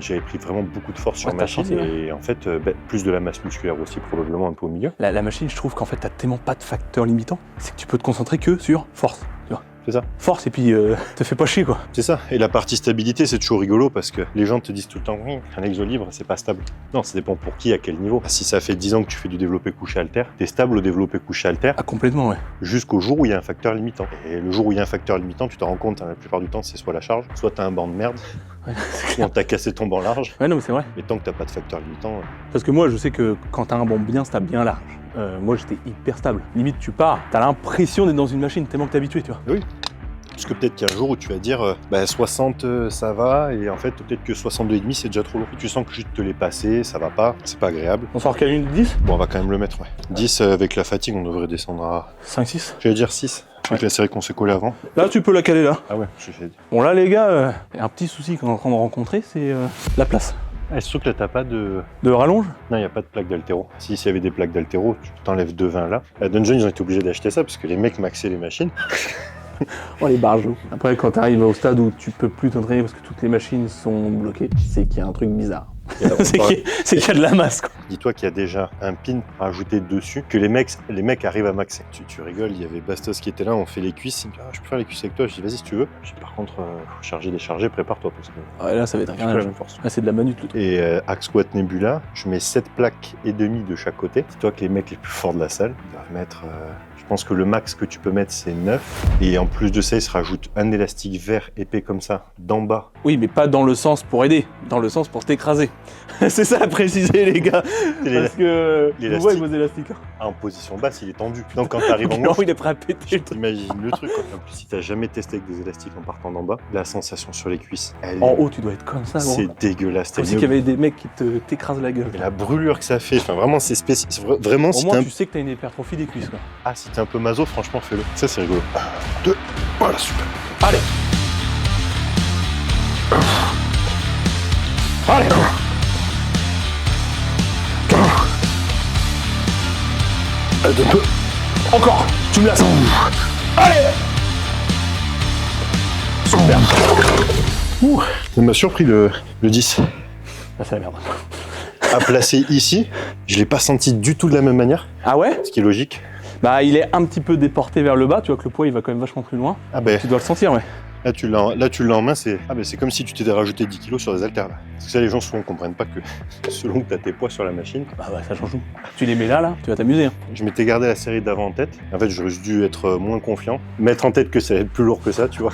j'avais pris vraiment beaucoup de force sur Ouais, t'as machine senti, ouais. et en fait, plus de la masse musculaire aussi, probablement un peu au milieu. La machine, je trouve qu'en fait, t'as tellement pas de facteur limitant. C'est que tu peux te concentrer que sur force, tu vois. C'est ça. Force et puis te fais pas chier, quoi. C'est ça. Et la partie stabilité, c'est toujours rigolo parce que les gens te disent tout le temps, oui, un exo libre, c'est pas stable. Non, ça dépend pour qui, à quel niveau. Si ça fait 10 ans que tu fais du développé couché haltère, t'es stable au développé couché haltère Ah, complètement, ouais. jusqu'au jour où il y a un facteur limitant. Et le jour où il y a un facteur limitant, tu te rends compte, hein, la plupart du temps, c'est soit la charge, soit t'as un banc de merde, Ouais, soit t'as cassé ton banc large. Ouais, non, mais c'est vrai. Mais tant que t'as pas de facteur limitant, Parce que moi, je sais que quand t'as un bon bien, c'est bien large. Moi, j'étais hyper stable. Limite, tu pars, t'as l'impression d'être dans une machine tellement que t'es habitué, tu vois. parce que peut-être qu'il y a un jour où tu vas dire 60 ça va, et en fait peut-être que 62,5 c'est déjà trop lourd. Et tu sens que juste te l'es passé, ça va pas, c'est pas agréable. On sort qu'à une 10 Bon, on va quand même le mettre, ouais. 10 avec la fatigue, on devrait descendre à... 5-6 J'allais dire 6, avec la série qu'on s'est collée avant. Là, tu peux la caler là. Ah ouais, j'ai fait... Bon, là, les gars, un petit souci qu'on est en train de rencontrer, c'est la place. Ah, c'est sûr que là t'as pas de... De rallonge. Non, il n'y a pas de plaque d'altéro. S'il y avait des plaques d'altéro, tu t'enlèves 2,20 là. À Dungeon, ils ont été obligés d'acheter ça parce que les mecs maxaient les machines. Oh, les barjots. Après, quand t'arrives au stade où tu peux plus t'entraîner parce que toutes les machines sont bloquées, tu sais qu'il y a un truc bizarre. c'est qu'il y a de la masse, quoi. Dis-toi qu'il y a déjà un pin rajouté dessus, que les mecs arrivent à maxer. Tu rigoles, il y avait Bastos qui était là, on fait les cuisses. Il me dit, je peux faire les cuisses avec toi. Je dis, vas-y si tu veux. Je dis, par contre, faut charger, décharger, prépare-toi. Parce que Ouais, là, ça va être un j'ai pas carnage. la même force. Là, c'est de la manute, le truc. Et Axe Squat Nebula, je mets 7 plaques et demi de chaque côté. Dis-toi que les mecs les plus forts de la salle doivent mettre... je pense que le max que tu peux mettre, c'est 9. Et en plus de ça, il se rajoute un élastique vert épais comme ça, d'en bas. Oui, mais pas dans le sens pour aider, dans le sens pour t'écraser. C'est ça à préciser, les gars. Parce que... l'élastique. Vous voyez vos élastiques, là. En position basse, il est tendu. Donc quand tu arrives en Non, haut, il est prêt à péter, le truc. t'imagines le truc. En plus, si t'as jamais testé avec des élastiques en partant d'en bas, la sensation sur les cuisses, elle En est... haut, tu dois être comme ça, gros. c'est dégueulasse. C'est T'as aussi une- qu'il y avait des mecs qui t'écrasent la gueule. Et la brûlure que ça fait, enfin vraiment c'est spécial. Vraiment, Au si t'es moins, un... tu sais que t'as une hypertrophie des cuisses, quoi. Ah, si t'es un peu maso, franchement, fais-le. Ça, c'est rigolo. 1, 2, voilà, super. Allez. Allez. Un peu. Encore. Tu me la sens. Allez. Super. Ça m'a surpris le 10. Ah, c'est la merde. À placer ici, je l'ai pas senti du tout de la même manière, Ah ouais? ce qui est logique. Bah, il est un petit peu déporté vers le bas. Tu vois que le poids, il va quand même vachement plus loin. Ah ben, Tu dois le sentir, ouais. là tu l'as en main, c'est c'est comme si tu t'étais rajouté 10 kilos sur des haltères. Là. Parce que ça, les gens souvent comprennent pas que selon que tu as tes poids sur la machine. Bah ouais, ça change tout. Tu les mets là, tu vas t'amuser. Hein. Je m'étais gardé la série d'avant en tête. En fait, j'aurais dû être moins confiant. Mettre en tête que ça va être plus lourd que ça, tu vois.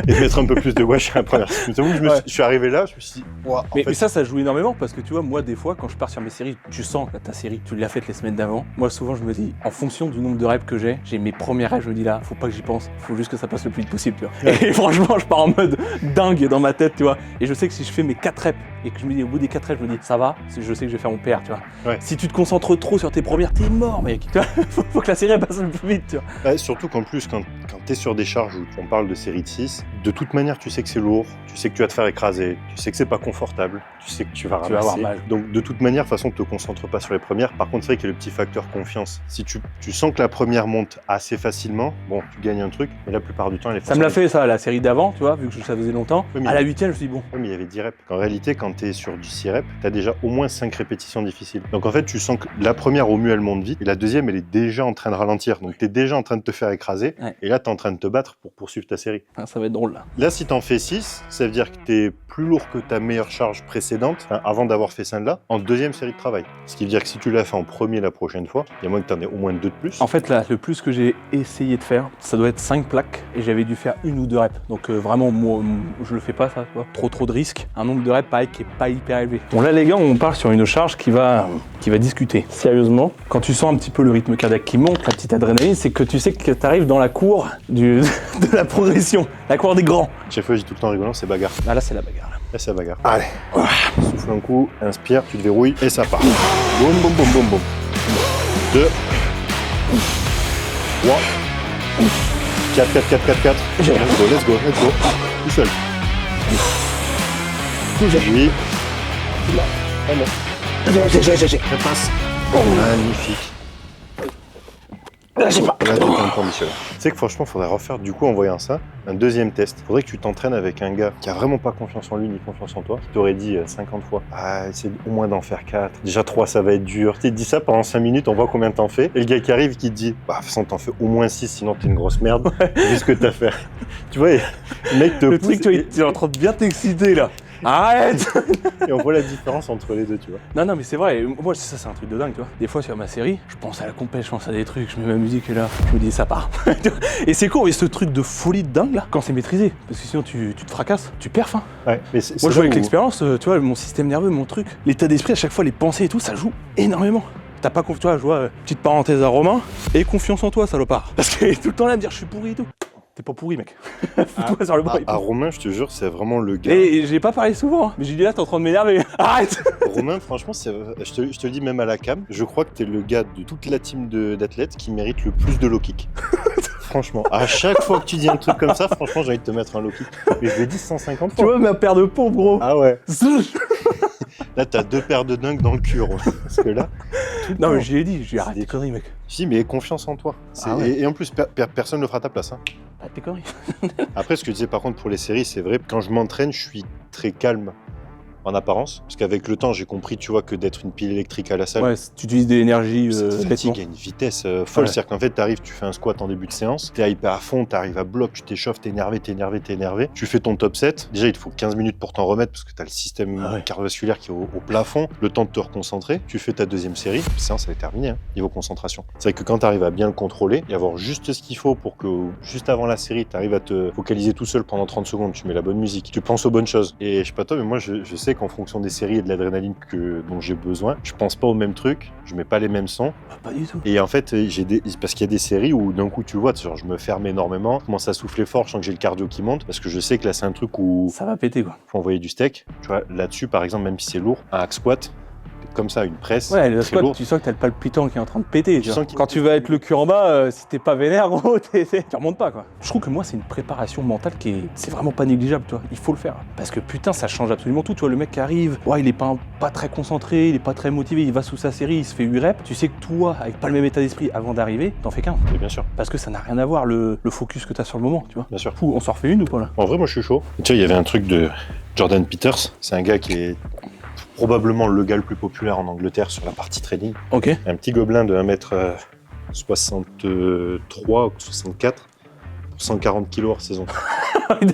Et mettre un peu plus de wash à la première. Je t'avoue que Ouais. je suis arrivé là, je me suis dit, ouah, en Mais fait, ça joue énormément parce que tu vois, moi, des fois, quand je pars sur mes séries, tu sens que ta série, tu l'as faite les semaines d'avant. Moi, souvent, je me dis, en fonction du nombre de reps que j'ai mes premières reps, je me dis là, faut pas que j'y pense, faut juste que ça passe le plus vite possible, tu vois. Et franchement, je pars en mode dingue dans ma tête, tu vois. Et je sais que si je fais mes 4 reps et que je me dis, au bout des 4 reps, je me dis, ça va, je sais que je vais faire mon PR, tu vois. Ouais. Si tu te concentres trop sur tes premières, t'es mort, mec. Tu vois, faut que la série elle passe le plus vite, tu vois. ouais, surtout qu'en plus, quand t'es sur des charges où on parle de série de 6, de toute manière, tu sais que c'est lourd, tu sais que tu vas te faire écraser, tu sais que c'est pas confortable, tu sais que tu vas ramasser. Tu vas avoir mal. Donc, de toute manière, de toute façon, te concentre pas sur les premières. Par contre, c'est vrai qu'il y a le petit facteur confiance. Si tu sens que la première monte assez facilement, bon, tu gagnes un truc, mais la plupart du temps, elle est Ça me l'a fait, ça, la série d'avant, tu vois, vu que ça faisait longtemps. Oui, mais- À la 8ème, je me suis dit, bon, Oui, mais il y avait 10 reps. En réalité, quand tu es sur du 6 reps, tu as déjà au moins 5 répétitions difficiles. Donc en fait, tu sens que la première, au mieux, elle monte vite, et la deuxième, elle est déjà en train de ralentir. Donc tu es déjà en train de te faire écraser, Ouais. et là, tu es en train de te battre pour poursuivre ta série. ça va être drôle, là. Là, si tu en fais 6, ça veut dire que tu es plus lourd que ta meilleure charge précédente, enfin, avant d'avoir fait celle-là, en deuxième série de travail. Ce qui veut dire que si tu l'as fait en premier la prochaine fois, il y a moins que tu en aies au moins 2 de plus. En fait, là, le plus que j'ai essayé de faire, ça doit être 5 plaques et j'avais dû faire 1 ou 2 reps. Donc vraiment, moi, je le fais pas, ça, tu vois. Trop de risques. Un nombre de reps, pareil, qui est pas hyper élevé. Bon, là, les gars, on part sur une charge qui va discuter. Sérieusement, quand tu sens un petit peu le rythme cardiaque qui monte, la petite adrénaline, c'est que tu sais que tu arrives dans la cour de la progression, la cour des grands. Chaque fois, je dis tout le temps en rigolant, c'est bagarre. Ah, là, c'est la bagarre. Là. Là, c'est la bagarre. Allez, souffle un coup, inspire, tu te verrouilles, et ça part. Boum, boum, boum, boum, boum. 2, 3, 4, 4, 4, 4, 4. Let's go, let's go, let's go. Tout seul. Oui. Ça passe. Magnifique. Là, tout est un temps, Michel. Tu sais que franchement, faudrait refaire, du coup, en voyant ça, un deuxième test. Faudrait que tu t'entraînes avec un gars qui a vraiment pas confiance en lui ni confiance en toi, qui t'aurait dit 50 fois, essaie au moins d'en faire 4. Déjà 3, ça va être dur. Tu t'es dit ça pendant 5 minutes, on voit combien t'en fais. Et le gars qui arrive, qui te dit, bah, de toute façon, t'en fais au moins 6, sinon t'es une grosse merde. Vu ce que t'as fait. Tu vois, le mec te Le pousse truc, tu vois, il est en train de bien t'exciter, là. Arrête. et on voit la différence entre les deux, tu vois. Non, mais c'est vrai, moi, ça, c'est un truc de dingue, tu vois. Des fois, sur ma série, je pense à la compète, je pense à des trucs, je mets ma musique et là, je me dis, ça part. Et c'est cool, mais ce truc de folie de dingue, là, quand c'est maîtrisé. Parce que sinon, tu te fracasses, tu perfs, hein. Ouais, mais Moi, je vois avec l'expérience, tu vois, mon système nerveux, mon truc, l'état d'esprit, à chaque fois, les pensées et tout, ça joue énormément. T'as pas confiance, tu vois, je vois, petite parenthèse à Romain, et confiance en toi, salopard. Parce qu'il est tout le temps là à me dire, je suis pourri et tout. T'es pas pourri, mec. Fous-toi sur le banc. À Romain, je te jure, c'est vraiment le gars. Et j'ai pas parlé souvent, hein. Mais j'ai dit là, t'es en train de m'énerver. Arrête. Romain, franchement, je te le dis même à la cam, je crois que t'es le gars de toute la team d'athlètes qui mérite le plus de low kick. Franchement, à chaque fois que tu dis un truc comme ça, franchement, j'ai envie de te mettre un low kick. Mais je l'ai dit 150 fois. Tu vois ma paire de pompes, gros. Ah ouais. Là, t'as 2 paires de dingues dans le cul, Romain. Parce que là. Non, mais je lui ai dit, arrête des tes conneries, mec. Si, mais confiance en toi. Ah ouais. Et en plus, personne ne le fera à ta place. Hein. Arrête tes conneries. Après, ce que je disais par contre pour les séries, c'est vrai, quand je m'entraîne, je suis très calme. en apparence. Parce qu'avec le temps, j'ai compris, tu vois, que d'être une pile électrique à la salle, Ouais, tu utilises de l'énergie ça te bêtement. fatigue à une vitesse folle. Ouais. C'est-à-dire qu'en fait, t'arrives, tu fais un squat en début de séance, t'es hyper à fond, t'arrives à bloc, tu t'échauffes, t'es énervé. Tu fais ton top 7. Déjà, il te faut 15 minutes pour t'en remettre parce que t'as le système cardiovasculaire qui est au plafond. Le temps de te reconcentrer. Tu fais ta deuxième série. La séance, elle est terminée, hein, niveau concentration. C'est vrai que quand t'arrives à bien le contrôler et avoir juste ce qu'il faut pour que, juste avant la série, t'arrives à te focaliser tout seul pendant 30 secondes, tu mets la bonne musique, tu penses aux bonnes choses. Et je sais pas toi, mais moi, je sais qu'en fonction des séries et de l'adrénaline dont j'ai besoin, je pense pas aux mêmes trucs, je mets pas les mêmes sons. Pas du tout. Et en fait, parce qu'il y a des séries où d'un coup, tu vois, genre, je me ferme énormément, je commence à souffler fort, je sens que j'ai le cardio qui monte, parce que je sais que là, c'est un truc où Ça va péter, quoi. faut envoyer du steak. Tu vois, là-dessus, par exemple, même si c'est lourd, un hack squat, comme ça, une presse, Ouais, le très squat, lourde. tu sens que t'as le palpitant qui est en train de péter. Tu sens qu'il- Quand tu vas être le cul en bas, si t'es pas vénère, gros, tu remontes pas, quoi. Je trouve que moi, c'est une préparation mentale c'est vraiment pas négligeable, tu vois. Il faut le faire. Parce que putain, ça change absolument tout. Tu vois, le mec qui arrive, ouais, il est pas très concentré, il est pas très motivé, il va sous sa série, il se fait 8 reps. Tu sais que toi, avec pas le même état d'esprit avant d'arriver, t'en fais 15. Et bien sûr, Parce que ça n'a rien à voir, le focus que t'as sur le moment, tu vois. bien sûr. Fou, on s'en refait une ou pas, là? En vrai, moi, je suis chaud. Tu sais, il y avait un truc de Jordan Peters. C'est un gars qui est probablement le gars le plus populaire en Angleterre sur la partie trading. Ok. Un petit gobelin de 1m63 ou 64 pour 140 kg hors saison.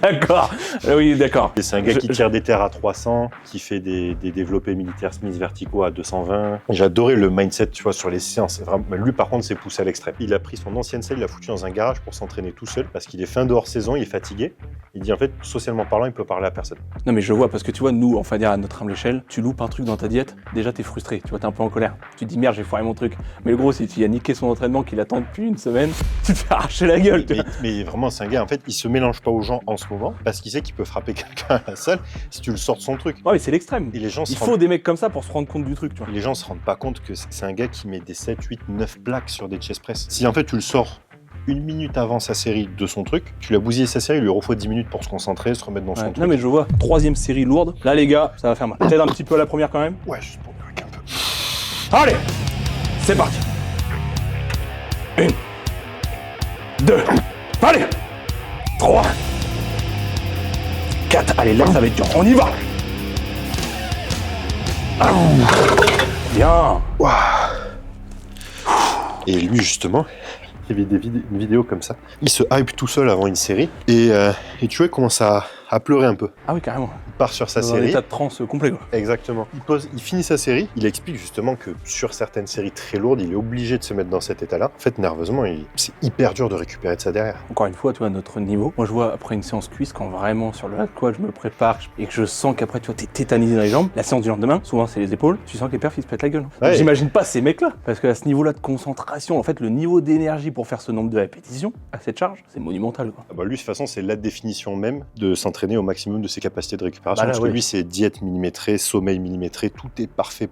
D'accord. Oui, d'accord. Et c'est un gars qui tire des terres à 300, qui fait des développés militaires Smith verticaux à 220. J'ai adoré le mindset, tu vois, sur les séances. C'est vraiment... Lui, par contre, c'est poussé à l'extrême. Il a pris son ancienne selle, il l'a foutu dans un garage pour s'entraîner tout seul parce qu'il est fin de hors saison, il est fatigué. Il dit en fait, socialement parlant, il peut parler à personne. Non mais je vois, parce que tu vois, nous, enfin dire à notre humble échelle, tu loupes un truc dans ta diète, déjà t'es frustré, tu vois, t'es un peu en colère. Tu te dis merde, j'ai foiré mon truc. Mais le gros, si tu as niqué son entraînement qu'il attend depuis une semaine, tu te fais arracher la gueule, tu vois. Mais vraiment, c'est un gars, en fait, il se mélange pas aux gens en ce moment parce qu'il sait qu'il peut frapper quelqu'un à la salle si tu le sors de son truc. Ouais, mais c'est l'extrême. Et les gens Il faut des mecs comme ça pour se rendre compte du truc, tu vois. les gens se rendent pas compte que c'est un gars qui met des 7, 8, 9 plaques sur des chest press. Si en fait tu le sors une minute avant sa série de son truc, tu l'as bousillé sa série, il lui refaut 10 minutes pour se concentrer, se remettre dans son Ouais. truc. Non mais je vois, troisième série lourde. Là les gars, ça va faire mal. T'aides un petit peu à la première quand même. Ouais, juste pour avec un peu. Allez, c'est parti. 1, 2, allez, 3, 4, allez là ça va être dur, on y va. Bien. Et lui justement, il y avait une vidéo comme ça. Il se hype tout seul avant une série et tu vois, il commence à pleurer un peu. Ah oui carrément. Il part sur sa Dans un série. état de transe complet quoi. Exactement. Il finit sa série, il explique justement que sur certaines séries très lourdes, il est obligé de se mettre dans cet état-là. En fait, nerveusement, c'est hyper dur de récupérer de ça derrière. Encore une fois, tu vois, à notre niveau, moi je vois après une séance cuisse, quand vraiment sur le squat je me prépare et que je sens qu'après tu vois, t'es tétanisé dans les jambes, la séance du lendemain, souvent c'est les épaules, tu sens que les perfs ils se pètent la gueule. Ouais. J'imagine pas ces mecs-là, parce qu'à ce niveau-là de concentration, en fait, le niveau d'énergie pour faire ce nombre de répétitions à cette charge, c'est monumental quoi. Ah bah lui, de toute façon, c'est la définition même de s'entraîner au maximum de ses capacités de récupération. Bah là, parce oui. que lui, c'est diète millimétrée, sommeil millimétré, tout est parfait.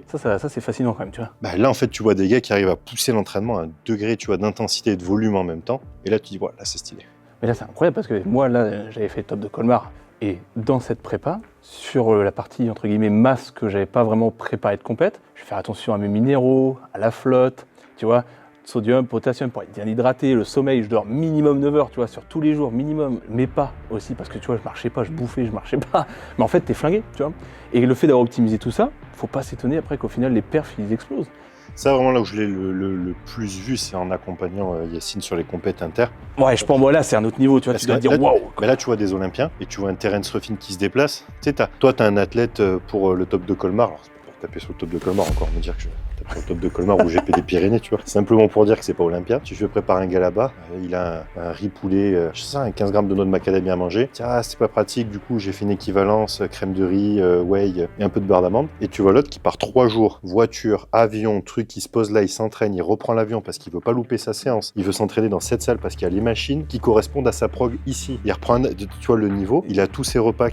Ça c'est fascinant quand même, tu vois. Bah là, en fait, tu vois des gars qui arrivent à pousser l'entraînement à un degré, tu vois, d'intensité et de volume en même temps. Et là, tu dis, voilà, là, c'est stylé. Mais là c'est incroyable parce que moi là j'avais fait le top de Colmar et dans cette prépa, sur la partie entre guillemets masse que j'avais pas vraiment préparé de compète, je vais faire attention à mes minéraux, à la flotte, tu vois, sodium, potassium pour être bien hydraté, le sommeil, je dors minimum 9 heures, tu vois, sur tous les jours, minimum, mais pas aussi parce que tu vois, je marchais pas, je bouffais, je marchais pas, mais en fait t'es flingué, tu vois. Et le fait d'avoir optimisé tout ça, faut pas s'étonner après qu'au final les perfs ils explosent. Ça, vraiment, là où je l'ai le plus vu, c'est en accompagnant Yacine sur les compètes inter. Ouais, je pense, voilà, c'est un autre niveau, tu vois, Parce tu dois que te dire là, waouh. Mais là, tu vois des Olympiens et tu vois un Terence Ruffin qui se déplace. Tu sais, toi, t'as un athlète pour le top de Colmar. Alors, c'est pas pour taper sur le top de Colmar, encore me dire que je tape sur le top de Colmar ou GP des Pyrénées, tu vois. Simplement pour dire que c'est pas Olympia. Tu fais préparer un gars là-bas, il a un riz poulet, je sais ça, un 15 grammes de noix de macadamia à manger. Tiens, ah, c'est pas pratique, du coup, j'ai fait une équivalence, crème de riz, whey et un peu de beurre d'amande. Et tu vois l'autre qui part 3 jours, voiture, avion, truc, il se pose là, il s'entraîne, il reprend l'avion parce qu'il veut pas louper sa séance. Il veut s'entraîner dans cette salle parce qu'il y a les machines qui correspondent à sa prog ici. Il reprend, tu vois, le niveau. Il a tous ses repas,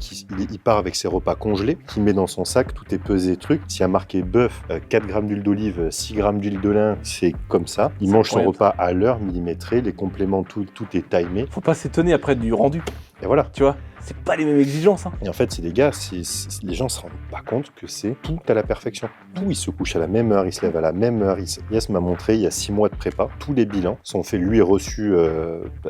il part avec ses repas congelés, qu'il met dans son sac, tout est pesé, truc. S'il y a marqué bœuf, 4 grammes d'huile d'olive, 6 grammes d'huile de lin, c'est comme ça. Il mange son repas à l'heure, millimétré, les compléments, tout est timé. Faut pas s'étonner après du rendu, Et voilà. tu vois. C'est pas les mêmes exigences, hein. Et en fait, c'est des gars, les gens se rendent pas compte que c'est tout à la perfection. tout, il se couche à la même heure, il se lève à la même heure. Yes m'a montré, il y a 6 mois de prépa, tous les bilans sont faits, lui, reçus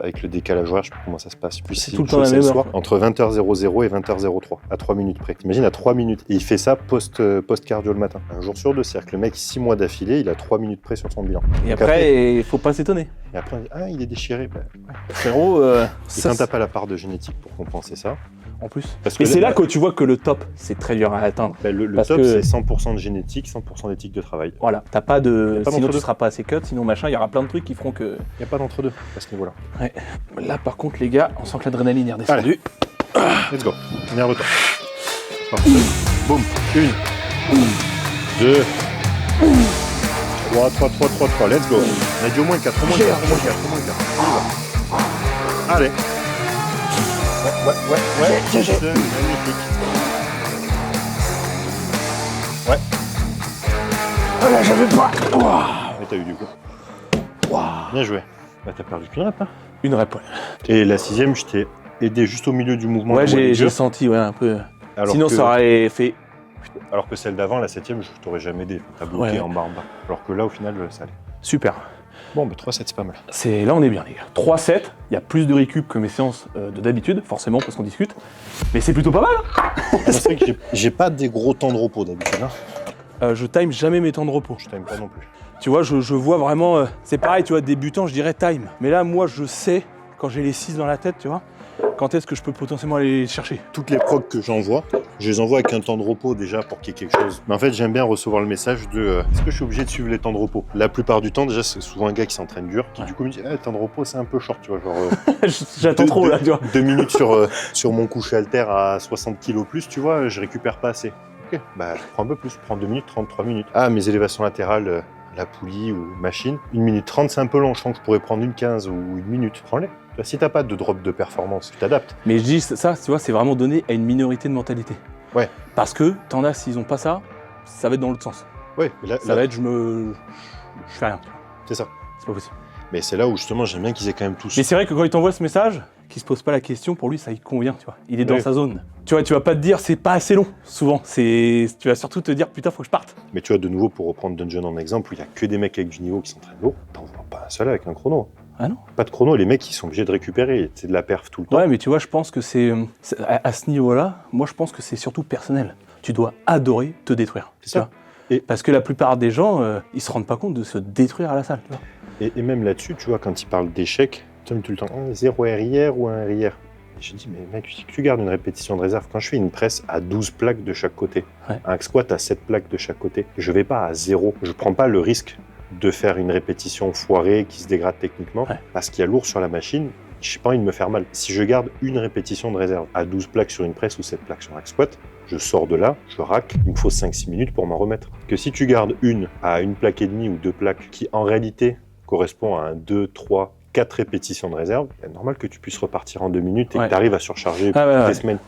avec le décalage horaire, je sais pas comment ça se passe. Puis C'est tout le temps la même heure. Entre 20h00 et 20h03, à 3 minutes près. T'imagines, à 3 minutes. Et il fait ça post-cardio le matin. Un jour sur deux, c'est-à-dire que le mec, 6 mois d'affilée, il a 3 minutes près sur son bilan. Et après, il faut pas s'étonner. Et après, on dit, ah, il est déchiré. Bah, Frérot, et quand t'as pas la part de génétique pour compenser ça, en plus. parce que Mais c'est là que tu vois que le top, c'est très dur à atteindre. bah, le Parce top, que- c'est 100% de génétique, 100% d'éthique de travail. Voilà, t'as pas de. pas Sinon, tu d'entre-deux. seras pas assez cut, sinon machin, il y aura plein de trucs qui feront que. Il n'y a pas d'entre-deux à ce niveau-là. Là, par contre, les gars, on sent que l'adrénaline est redescendue. Let's go. Énerve-toi. Parfait. Boum. 1, 2, 3. Let's go. On a dit au moins 4. Au moins 4. Allez. Ouais. C'est magnifique. Ouais. Ah là, j'avais pas. Mais t'as eu du coup. Bien joué. Bah, t'as perdu qu'une rep, hein. Une rep, ouais. Et la 6ème, je t'ai aidé juste au milieu du mouvement. Ouais, de moelle j'ai dure. senti, ouais, un peu. Alors Sinon, que- ça aurait fait. Alors que celle d'avant, la 7ème, je t'aurais jamais aidé. T'as bloqué Ouais. en bas. Alors que là, au final, ça allait. Super. Bon, bah 3-7, c'est pas mal. Là, on est bien, les gars. 3-7, il y a plus de récup que mes séances de d'habitude, forcément, parce qu'on discute. Mais c'est plutôt pas mal. C'est vrai que j'ai pas des gros temps de repos d'habitude. Hein. Je time jamais mes temps de repos. Je t'aime pas non plus. Tu vois, je vois vraiment. C'est pareil, tu vois, débutant, je dirais time. Mais là, moi, je sais, quand j'ai les 6 dans la tête, tu vois, quand est-ce que je peux potentiellement aller les chercher. Toutes les procs que j'envoie, je les envoie avec un temps de repos déjà pour qu'il y ait quelque chose. Mais en fait, j'aime bien recevoir le message de est-ce que je suis obligé de suivre les temps de repos? La plupart du temps, déjà, c'est souvent un gars qui s'entraîne dur, qui du coup me dit temps de repos, c'est un peu short, tu vois. Genre, J'attends trop, là, tu vois. 2 minutes sur mon coucher halter à 60 kg plus, tu vois, je récupère pas assez. Ok, bah, je prends un peu plus, je prends 2 minutes 30, 3 minutes. Ah, mes élévations latérales, la poulie ou machine, 1 minute 30, c'est un peu long, je sens que je pourrais prendre une 15 ou une minute. Prends-les. Si t'as pas de drop de performance, tu t'adaptes. Mais je dis ça, tu vois, c'est vraiment donné à une minorité de mentalité. Ouais. Parce que t'en as, s'ils ont pas ça, ça va être dans l'autre sens. Ouais, mais là, Ça va être, je fais rien. c'est ça. C'est pas possible. Mais c'est là où justement j'aime bien qu'ils aient quand même tous. Mais c'est vrai que quand il t'envoie ce message, qu'il se pose pas la question, pour lui, ça y convient, tu vois. Il est dans Oui. sa zone. Tu vois, tu vas pas te dire, c'est pas assez long, souvent. Tu vas surtout te dire, putain, faut que je parte. Mais tu vois, de nouveau, pour reprendre Dungeon en exemple, où il y a que des mecs avec du niveau qui s'entraînent lourd, t'en vois pas un seul avec un chrono. Ah non. Pas de chrono, les mecs ils sont obligés de récupérer, c'est de la perf tout le temps. Ouais, mais tu vois, je pense que à ce niveau-là, moi, je pense que c'est surtout personnel. Tu dois adorer te détruire. C'est tu ça. vois. Et- Parce que la plupart des gens, ils se rendent pas compte de se détruire à la salle. Tu vois. Et même là-dessus, tu vois, quand ils parlent d'échecs, tu me tout le temps 0 RIR ou 1 RIR. Et je dis, mais mec, tu gardes une répétition de réserve. Quand je fais une presse à 12 plaques de chaque côté, Ouais. un squat à 7 plaques de chaque côté, je vais pas à 0. Je prends pas le risque de faire une répétition foirée qui se dégrade techniquement, Ouais. parce qu'il y a lourd sur la machine. J'ai pas envie de me faire mal. Si je garde une répétition de réserve à 12 plaques sur une presse ou 7 plaques sur un squat, je sors de là, je rack, il me faut 5-6 minutes pour m'en remettre. Que si tu gardes une à 1 plaque et demie ou 2 plaques, qui en réalité correspond à un 2, 3, 4 répétitions de réserve, c'est normal que tu puisses repartir en 2 minutes et Ouais. que tu arrives à surcharger Ah ouais, des ouais. semaines.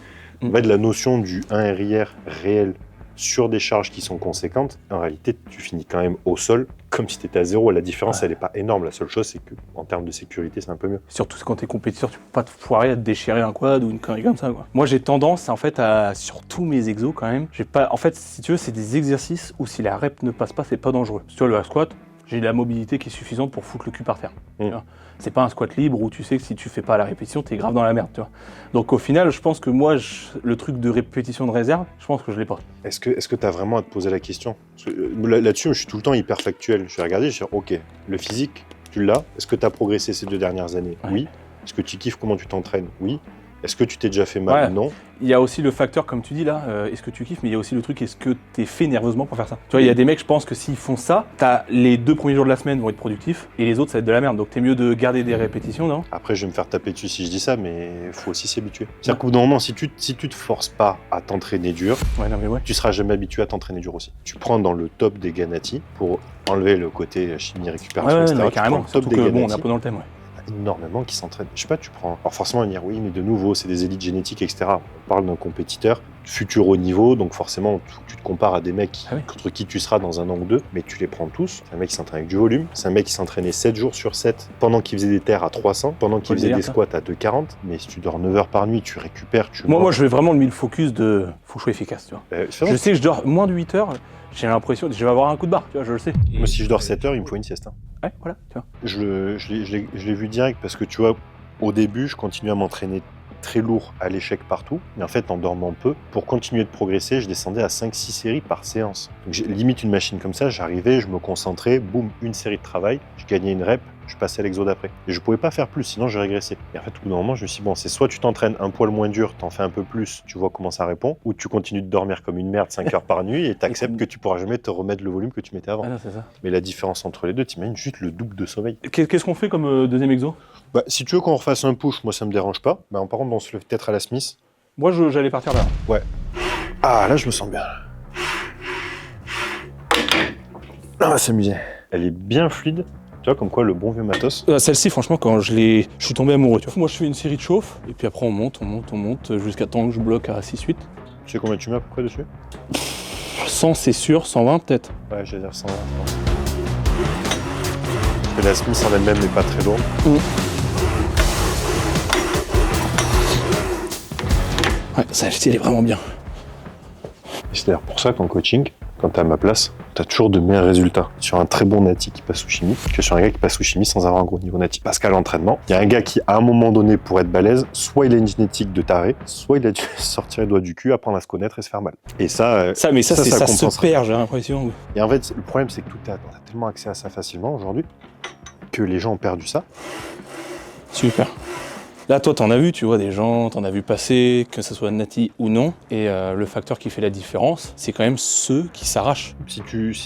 Mm. En fait, la notion du 1 RIR réel sur des charges qui sont conséquentes, en réalité, tu finis quand même au sol comme si tu étais à 0. La différence, Ouais. elle n'est pas énorme. La seule chose, c'est qu'en termes de sécurité, c'est un peu mieux. Surtout quand t'es compétiteur, tu peux pas te foirer à te déchirer un quad ou une connerie comme ça. Quoi. Moi, j'ai tendance, en fait, sur tous mes exos quand même, en fait, si tu veux, c'est des exercices où si la rep ne passe pas, c'est pas dangereux. Si tu vois, le squat, j'ai la mobilité qui est suffisante pour foutre le cul par terre. Tu vois. C'est pas un squat libre où tu sais que si tu fais pas la répétition, t'es grave dans la merde, tu vois. Donc au final, je pense que moi, le truc de répétition de réserve, je pense que je l'ai pas. Est-ce que tu as vraiment à te poser la question? Parce que, là-dessus, je suis tout le temps hyper factuel. Je vais regarder, je vais dire, ok, le physique, tu l'as. Est-ce que tu as progressé ces 2 dernières années? Ouais. Oui. Est-ce que tu kiffes comment tu t'entraînes? Oui. Est-ce que tu t'es déjà fait mal? Ouais. Non. Il y a aussi le facteur, comme tu dis là, est-ce que tu kiffes, mais il y a aussi le truc, est-ce que t'es fait nerveusement pour faire ça? Tu vois, il y a des mecs, je pense que s'ils font ça, les 2 premiers jours de la semaine vont être productifs, et les autres, ça va être de la merde. Donc t'es mieux de garder des répétitions, non? Après, je vais me faire taper dessus si je dis ça, mais il faut aussi s'y habituer. C'est-à-dire qu'au bout d'un moment, si tu te forces pas à t'entraîner dur, Ouais, non mais ouais. tu seras jamais habitué à t'entraîner dur aussi. Tu prends dans le top des Ganati, pour enlever le côté chimie récupération, Ouais, etc. mais tu prends carrément, le top surtout des que bon, on est Ganati. un peu dans le thème, ouais. énormément qui s'entraînent. Je sais pas, tu prends... Alors forcément, on va dire, oui, mais de nouveau, c'est des élites génétiques, etc. On parle d'un compétiteur futur haut niveau, donc forcément, tu te compares à des mecs contre qui tu seras dans un an ou deux, mais tu les prends tous. C'est un mec qui s'entraîne avec du volume, c'est un mec qui s'entraînait 7 jours sur 7 pendant qu'il faisait des terres à 300, pendant qu'il faisait des squats à 240, mais si tu dors 9 heures par nuit, tu récupères, Moi, je vais vraiment le mis le focus de... Faut que je sois efficace, tu vois. Je sais que je dors moins de 8 heures, j'ai l'impression que je vais avoir un coup de barre, tu vois, je le sais. Moi, si je dors 7 heures, il me faut une sieste. Hein. Ouais, voilà, tu vois. Je l'ai vu direct parce que, tu vois, au début, je continuais à m'entraîner très lourd à l'échec partout, mais en fait en dormant peu, pour continuer de progresser, je descendais à 5-6 séries par séance. Donc j'ai limite une machine comme ça, j'arrivais, je me concentrais, boum, une série de travail, je gagnais une rep, je passais à l'exo d'après. Et je pouvais pas faire plus, sinon je régressais. Et en fait, au bout d'un moment, je me suis dit, bon, c'est soit tu t'entraînes un poil moins dur, t'en fais un peu plus, tu vois comment ça répond, ou tu continues de dormir comme une merde 5 heures par nuit et t'acceptes que tu pourras jamais te remettre le volume que tu mettais avant. Ah non, c'est ça. Mais la différence entre les deux, t'imagines juste le double de sommeil. Qu'est-ce qu'on fait comme deuxième exo? Bah, si tu veux qu'on refasse un push, moi ça me dérange pas. Bah, par contre, on se lève peut-être à la Smith. Moi, j'allais partir là. Ouais. Ah, là, je me sens bien. On va s'amuser. Elle est bien fluide. Tu vois, comme quoi, le bon vieux matos. Celle-ci, franchement, quand je suis tombé amoureux. Tu vois. Moi, je fais une série de chauffe, et puis après, on monte, jusqu'à temps que je bloque à 6-8. Tu sais combien tu mets à peu près dessus? 100, c'est sûr, 120 peut-être. Ouais, j'allais dire 120. Et la Smith en elle-même n'est pas très lourde. Ouais, celle-ci, elle est vraiment bien. C'est d'ailleurs pour ça qu'en coaching, quand t'es à ma place, t'as toujours de meilleurs résultats sur un très bon nati qui passe sous chimie que sur un gars qui passe sous chimie sans avoir un gros niveau nati. Parce qu'à l'entraînement, il y a un gars qui, à un moment donné, pour être balèze, soit il a une génétique de taré, soit il a dû sortir les doigts du cul, apprendre à se connaître et se faire mal. Et ça, ça se perd, j'ai l'impression. Et en fait, le problème, c'est que on a tellement accès à ça facilement aujourd'hui que les gens ont perdu ça. Super. Là, toi, t'en as vu, tu vois, des gens, t'en as vu passer, que ce soit nati ou non. Et le facteur qui fait la différence, c'est quand même ceux qui s'arrachent. Si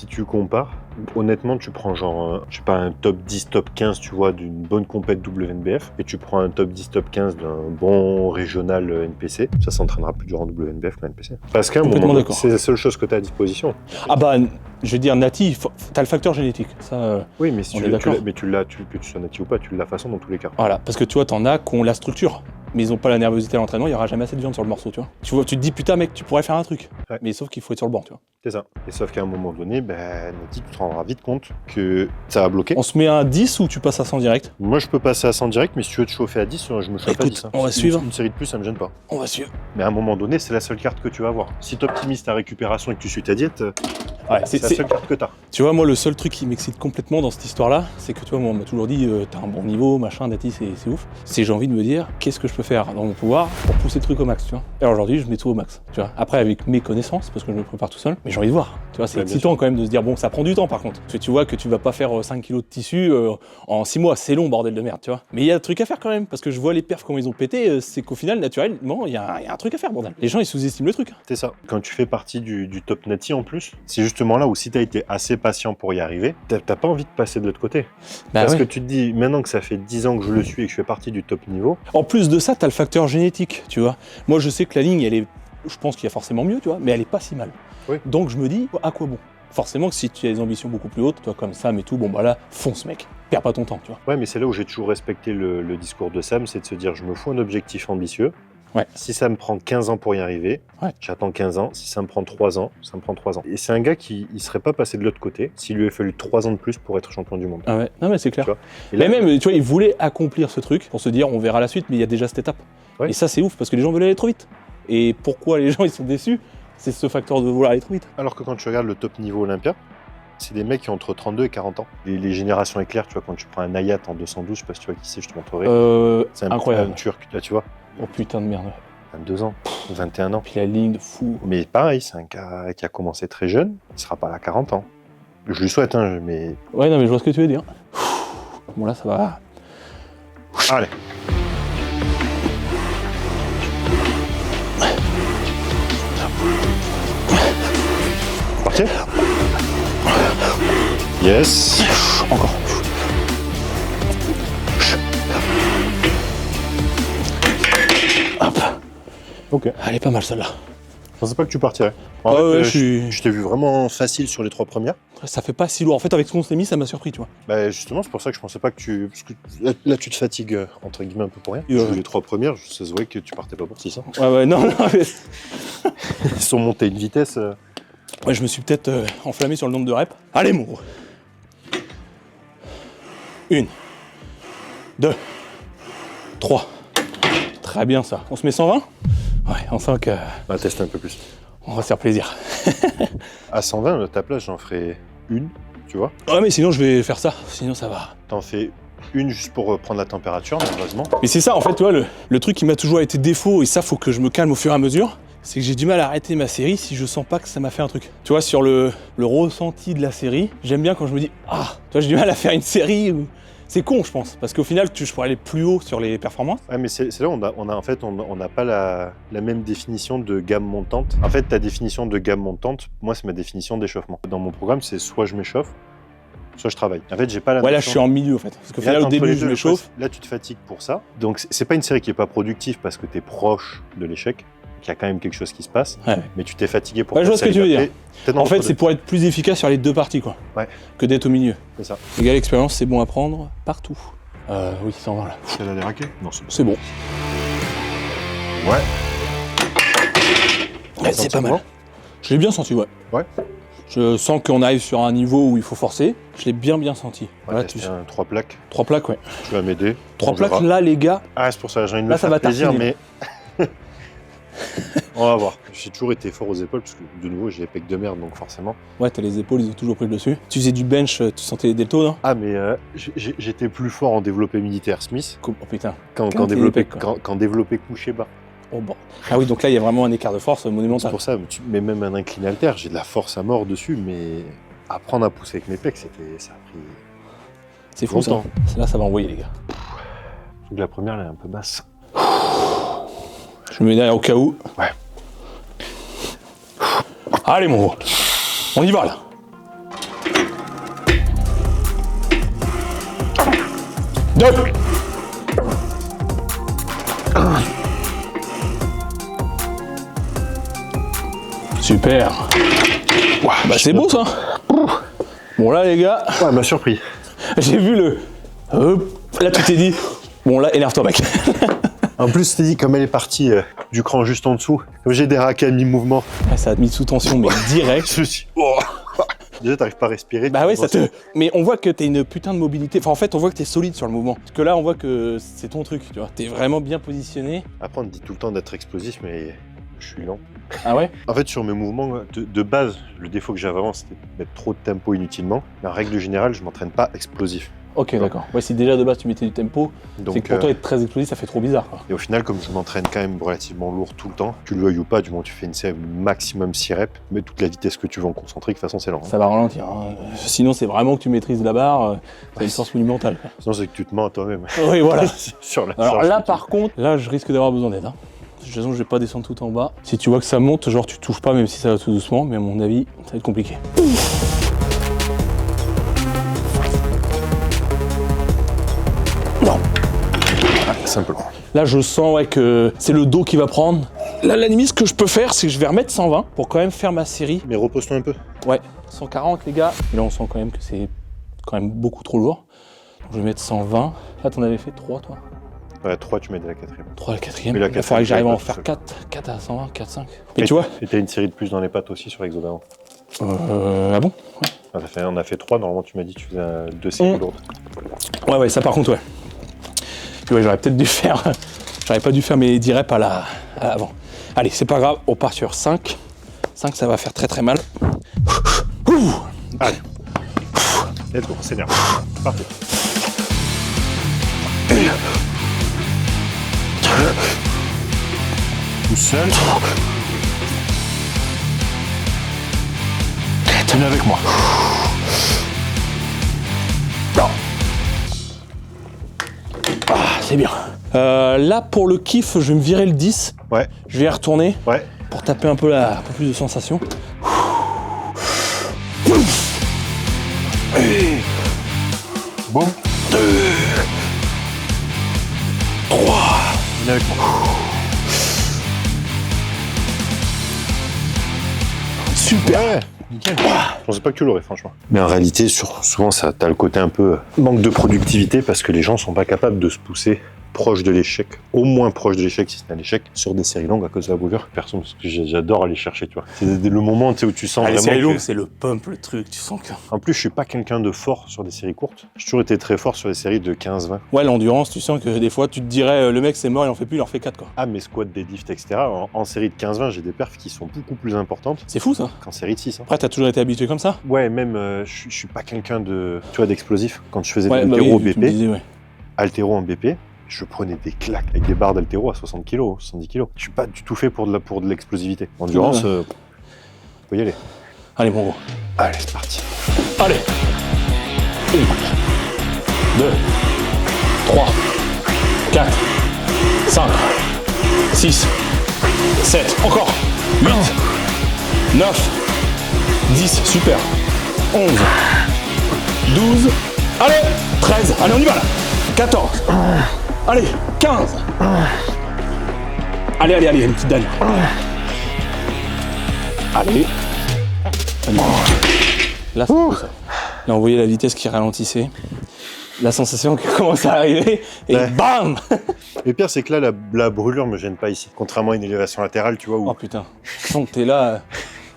tu compares, honnêtement, tu prends genre, je sais pas, un top 10, top 15, tu vois, d'une bonne compète WNBF, et tu prends un top 10, top 15 d'un bon régional NPC, ça s'entraînera plus dur en WNBF qu'en NPC. Parce qu'à un moment, c'est la seule chose que tu as à disposition. Ah bah, je veux dire, nati, t'as le facteur génétique. Ça, oui, mais si tu l'as, que tu sois nati ou pas, tu l'as de façon dans tous les cas. Voilà, parce que tu vois, t'en as qui ont la structure, mais ils ont pas la nervosité à l'entraînement, il y aura jamais assez de viande sur le morceau, tu vois. Tu te dis, putain, mec, tu pourrais faire un truc. Ouais. Mais sauf qu'il faut être sur le banc, tu vois. C'est ça. Et sauf qu'à un moment donné, nati, tu te rendras vite compte que ça va bloquer. On se met à un 10 ou tu passes à 100 direct? Moi, je peux passer à 100 direct, mais si tu veux te chauffer à 10, je me chauffe à 10. Hein. On va suivre. Une série de plus, ça me gêne pas. On va suivre. Mais à un moment donné, c'est la seule carte que tu vas avoir. Si tu optimises ta récupération et que tu suis ta diète, c'est la seule carte que tu as. Tu vois, moi, le seul truc qui m'excite complètement dans cette histoire-là, c'est que tu vois, moi, on m'a toujours dit, t'as un bon niveau, machin, nati, c'est ouf. C'est j'ai envie de me dire, qu'est-ce que je peux faire dans mon pouvoir pour pousser le truc au max, tu vois. Et aujourd'hui, je mets tout au max, tu vois. Après, avec mes connaissances, parce que je me prépare tout seul, mais j'ai envie de voir. Tu vois, c'est excitant quand même de se dire, bon, ça prend du temps par contre. Parce que tu vois que tu vas pas faire 5 kilos de tissu en 6 mois, c'est long, bordel de merde, tu vois. Mais il y a un truc à faire quand même, parce que je vois les perfs, comment ils ont pété, c'est qu'au final, naturellement, il y a un truc à faire, bordel. Les gens, ils sous-estiment le truc. C'est ça. Quand tu fais partie du top nati en plus, c'est justement là où si t'as été assez patient pour y arriver, t'as pas envie de passer de l'autre côté. Parce que tu te dis, maintenant que ça fait 10 ans que je le suis et que je fais partie du top niveau. En plus de ça, t'as le facteur génétique, tu vois. Moi, je sais que la ligne, je pense qu'il y a forcément mieux, tu vois, mais elle est pas si mal. Oui. Donc je me dis, à quoi bon? Forcément que si tu as des ambitions beaucoup plus hautes, toi comme Sam et tout, bon bah là, fonce mec, perds pas ton temps, tu vois. Ouais, mais c'est là où j'ai toujours respecté le discours de Sam, c'est de se dire, je me fous un objectif ambitieux. Ouais. Si ça me prend 15 ans pour y arriver, j'attends 15 ans. Si ça me prend 3 ans, ça me prend 3 ans. Et c'est un gars qui ne serait pas passé de l'autre côté s'il lui avait fallu 3 ans de plus pour être champion du monde. Ah ouais, non mais c'est clair. Mais même, tu vois, il voulait accomplir ce truc pour se dire, on verra la suite, mais il y a déjà cette étape. Ouais. Et ça, c'est ouf, parce que les gens veulent aller trop vite. Et pourquoi les gens, ils sont déçus? C'est ce facteur de vouloir aller trop vite. Alors que quand tu regardes le top niveau Olympia, c'est des mecs qui ont entre 32 et 40 ans. Les générations éclair, tu vois, quand tu prends un Ayat en 212, je sais pas si tu vois qui c'est, je te montrerai. C'est incroyable. Un turc, là, tu vois. Oh putain de merde. 22 ans, 21 ans. Puis la ligne de fou. Mais pareil, c'est un gars qui a commencé très jeune, il sera pas là à 40 ans. Je lui souhaite, hein, mais... Ouais, non, mais je vois ce que tu veux dire. Bon, là, ça va. Allez. Parti. Yes. Encore. Hop. Ok. Elle est pas mal celle-là. pensais pas que tu partirais. En Ah fait, ouais, je t'ai vu vraiment facile sur les 3 premières. Ça fait pas si lourd. En fait, avec ce qu'on s'est mis, ça m'a surpris, tu vois. Bah justement, c'est pour ça que je pensais pas que tu... Parce que là, tu te fatigues, entre guillemets, un peu pour rien. Ouais. J'ai vu les 3 premières, ça se voyait que tu partais pas pour 6. Ouais, non, mais... Ils sont montés une vitesse... Ouais, je me suis peut-être enflammé sur le nombre de reps. Allez, mon gros. 1, 2, 3. Très bien, ça. On se met 120 ? Ouais, on sent que... On va tester un peu plus. On va se faire plaisir. À 120, ta place, j'en ferai une, tu vois. Ouais, mais sinon, je vais faire ça. Sinon, ça va. T'en fais une juste pour prendre la température, malheureusement. Mais c'est ça, en fait, tu vois, le truc qui m'a toujours été défaut, et ça, faut que je me calme au fur et à mesure, c'est que j'ai du mal à arrêter ma série si je sens pas que ça m'a fait un truc. Tu vois, sur le ressenti de la série, j'aime bien quand je me dis « Ah !» Tu vois, j'ai du mal à faire une série où... C'est con, je pense, parce qu'au final, je pourrais aller plus haut sur les performances. Ouais, mais c'est là où on n'a pas la même définition de gamme montante. En fait, ta définition de gamme montante, moi, c'est ma définition d'échauffement. Dans mon programme, c'est soit je m'échauffe, soit je travaille. En fait, j'ai pas la Ouais, là, notion- je suis en milieu, en fait. Parce qu'au Et là, final, au entre les début, deux, je m'échauffe. Là, tu te fatigues pour ça. Donc, c'est pas une série qui est pas productive parce que tu es proche de l'échec, qu'il y a quand même quelque chose qui se passe, Ouais. mais tu t'es fatigué pour Ouais, je ta vois ce que série tu veux d'après. T'es dans En fait, l'entre-deux. c'est pour être plus efficace sur les deux parties, quoi. Ouais. Que d'être au milieu. C'est ça. Les gars, l'expérience, c'est bon à prendre partout. Oui, 120 là. Elle a des raquets? Non, c'est bon. C'est bon. Ouais. Ouais, c'est pas mal. Je l'ai bien senti, ouais. Ouais. Je sens qu'on arrive sur un niveau où il faut forcer. Je l'ai bien senti. Ouais, Voilà, tester 3 plaques. 3 plaques, ouais. Tu vas m'aider. 3 On plaques, verra. là, les gars. Ah, c'est pour ça, j'ai envie de Là, me ça faire va plaisir, tartiner. mais... On va voir. J'ai toujours été fort aux épaules, parce que, de nouveau, j'ai les pecs de merde, donc forcément. Ouais, t'as les épaules, ils ont toujours pris le dessus. Tu faisais du bench, tu sentais les deltos, non? Ah, mais j'étais plus fort en développé militaire Smith Oh putain. qu'en Quand t'es développé, épais, quoi. qu'en développé couché bas. Oh bon. Ah oui, donc là, il y a vraiment un écart de force C'est monumental. pour ça, mais même un incliné haltère, j'ai de la force à mort dessus, mais apprendre à pousser avec mes pecs, ça a pris... C'est fou, ça. longtemps. Là, ça va envoyer, les gars. Donc la première, elle est un peu basse. Je me mets derrière au cas où. Ouais. Allez, mon gros. On y va, là. Deux. Super. Bah, c'est beau, ça. Bon, là, les gars, Ouais, elle m'a surpris. j'ai vu le... Là, tu t'es dit... Bon, là, énerve-toi, mec. En plus, je t'ai dit, comme elle est partie du cran juste en dessous, comme j'ai des raquets à mi-mouvement, Ouais, ça a mis sous tension, mais direct. je me suis... Oh. Déjà, t'arrives pas à respirer. Bah tu ouais, commences ça te... Mais on voit que t'as une putain de mobilité. Enfin, en fait, on voit que t'es solide sur le mouvement. Parce que là, on voit que c'est ton truc, tu vois. T'es vraiment bien positionné. Après, on te dit tout le temps d'être explosif, mais je suis lent. Ah ouais? En fait, sur mes mouvements, de base, le défaut que j'avais avant, c'était de mettre trop de tempo inutilement. Mais en règle générale, je m'entraîne pas explosif. Ok, d'accord. Ouais, si déjà de base tu mettais du tempo, Donc, c'est que pour toi être très explosif, ça fait trop bizarre, quoi. et au final, comme je m'entraîne quand même relativement lourd tout le temps, tu le veuilles ou pas, du moment où tu fais une série maximum 6 reps, mais toute la vitesse que tu veux en concentrique, de toute façon, c'est lent. Ça va ralentir. Hein. Sinon, c'est vraiment que tu maîtrises la barre. C'est une force monumentale, quoi. Sinon, c'est que tu te mens à toi-même. Oui, voilà. Sur la Alors charge là, que tu- par contre, là, je risque d'avoir besoin d'aide. Hein. De toute façon, je vais pas descendre tout en bas. Si tu vois que ça monte, genre tu touches pas, même si ça va tout doucement, mais à mon avis, ça va être compliqué. Non. Simplement. Là, je sens ouais, que c'est le dos qui va prendre. Là, la limite, ce que je peux faire, c'est que je vais remettre 120 pour quand même faire ma série. Mais repose-toi un peu. Ouais, 140, les gars. Et là, on sent quand même que c'est quand même beaucoup trop lourd. Donc, je vais mettre 120. Là, t'en avais fait 3, toi? Ouais, 3, tu mets de la 4e. 3 à la 4e. Mais la Il va falloir que j'arrive à en quatrième, faire 4. 4 à 120, 4, 5. Mais Et tu vois Et t'as une série de plus dans les pattes aussi sur l'exo d'avant. Ah bon? On a fait 3, normalement tu m'as dit que tu faisais 2 séries lourdes. Ouais, ça par contre, ouais. Puis ouais, j'aurais peut-être dû faire... J'aurais pas dû faire mes 10 reps à l'avant. Allez, c'est pas grave, on part sur 5. 5, ça va faire très très mal. Allez. Let's go, c'est nerveux. Parfait. Tout seul. Viens avec moi. Ah, c'est bien. Là, pour le kiff, je vais me virer le 10. Ouais, Je vais y retourner ouais. pour taper un peu, un peu plus de sensations. Boum. 2. 3. Viens avec moi. Super. Ouais, nickel. Je pensais pas que tu l'aurais, franchement. Mais en réalité, souvent, t'as le côté un peu manque de productivité parce que les gens sont pas capables de se pousser proche de l'échec, au moins proche de l'échec si c'est un échec, sur des séries longues à cause de la brûlure. Personne, parce que j'adore aller chercher, tu vois. C'est le moment où tu sens Les vraiment séries longues, que... c'est le pump, le truc, tu sens que... En plus, je suis pas quelqu'un de fort sur des séries courtes. J'ai toujours été très fort sur les séries de 15-20. Ouais, l'endurance, tu sens que des fois, tu te dirais, le mec c'est mort, il en fait plus, il en fait 4 quoi. Ah, mes squats, deadlift, etc. En série de 15-20, j'ai des perfs qui sont beaucoup plus importantes C'est fou ça. qu'en série de 6. Après, t'as toujours été habitué comme ça? Ouais, même, je suis pas quelqu'un de, tu vois, d'explosif. Quand je faisais Ouais, de bah l'haltéro oui, tu me disais, ouais. altéro en BP, je prenais des claques avec des barres d'haltéro à 60 kg, 70 kg. Je suis pas du tout fait pour de l'explosivité. Endurance, faut y aller. Allez, mon gros. Allez, c'est parti. Allez. 1, 2, 3, 4, 5, 6, 7, encore. 8, 9, 10, super. 11, 12, allez, 13, allez, on y va là. 14, allez, 15. Allez, une petite dernière. Allez. Là, c'est cool, ça. Là, on voyait la vitesse qui ralentissait, la sensation qui commence à arriver, et Ouais. bam. Le pire, c'est que là, la brûlure me gêne pas ici. Contrairement à une élévation latérale, tu vois, où Oh putain, tu sens que t'es là,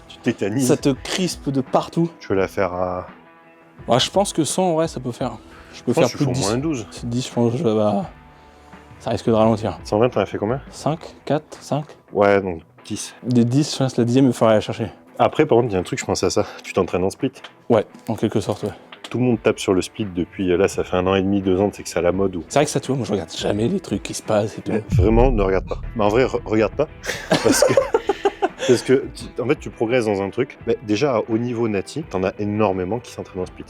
tu tétanises. ça te crispe de partout. Je vais la faire à... Ouais, je pense que 100, en vrai, ça peut faire. Je peux Je pense faire qu'il plus de faut 10. moins 12. 10, je pense que ça risque de ralentir. 120, t'en as fait combien? 5, 4, 5. Ouais, donc 10. Des 10, je pense la 10e, il faudrait la chercher. Après, par contre, il y a un truc, je pense à ça. Tu t'entraînes en split. Ouais, en quelque sorte, ouais. Tout le monde tape sur le split depuis, là, ça fait 1 an et demi, 2 ans, c'est que c'est à la mode. Ou... C'est vrai que ça, tu vois, moi je regarde jamais les trucs qui se passent et tout. Vraiment, ne regarde pas. Mais en vrai, regarde pas. Parce que... Parce que, en fait, tu progresses dans un truc. Mais déjà, à haut niveau nati, t'en as énormément qui s'entraînent en split.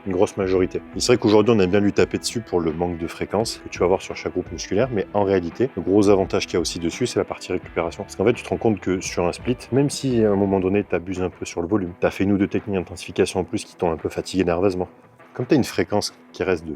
Une grosse majorité. Et c'est vrai qu'aujourd'hui, on aime bien lui taper dessus pour le manque de fréquence que tu vas avoir sur chaque groupe musculaire. Mais en réalité, le gros avantage qu'il y a aussi dessus, c'est la partie récupération. Parce qu'en fait, tu te rends compte que sur un split, même si à un moment donné, tu abuses un peu sur le volume, tu as fait une ou deux techniques d'intensification en plus qui t'ont un peu fatigué nerveusement. Comme tu as une fréquence qui reste de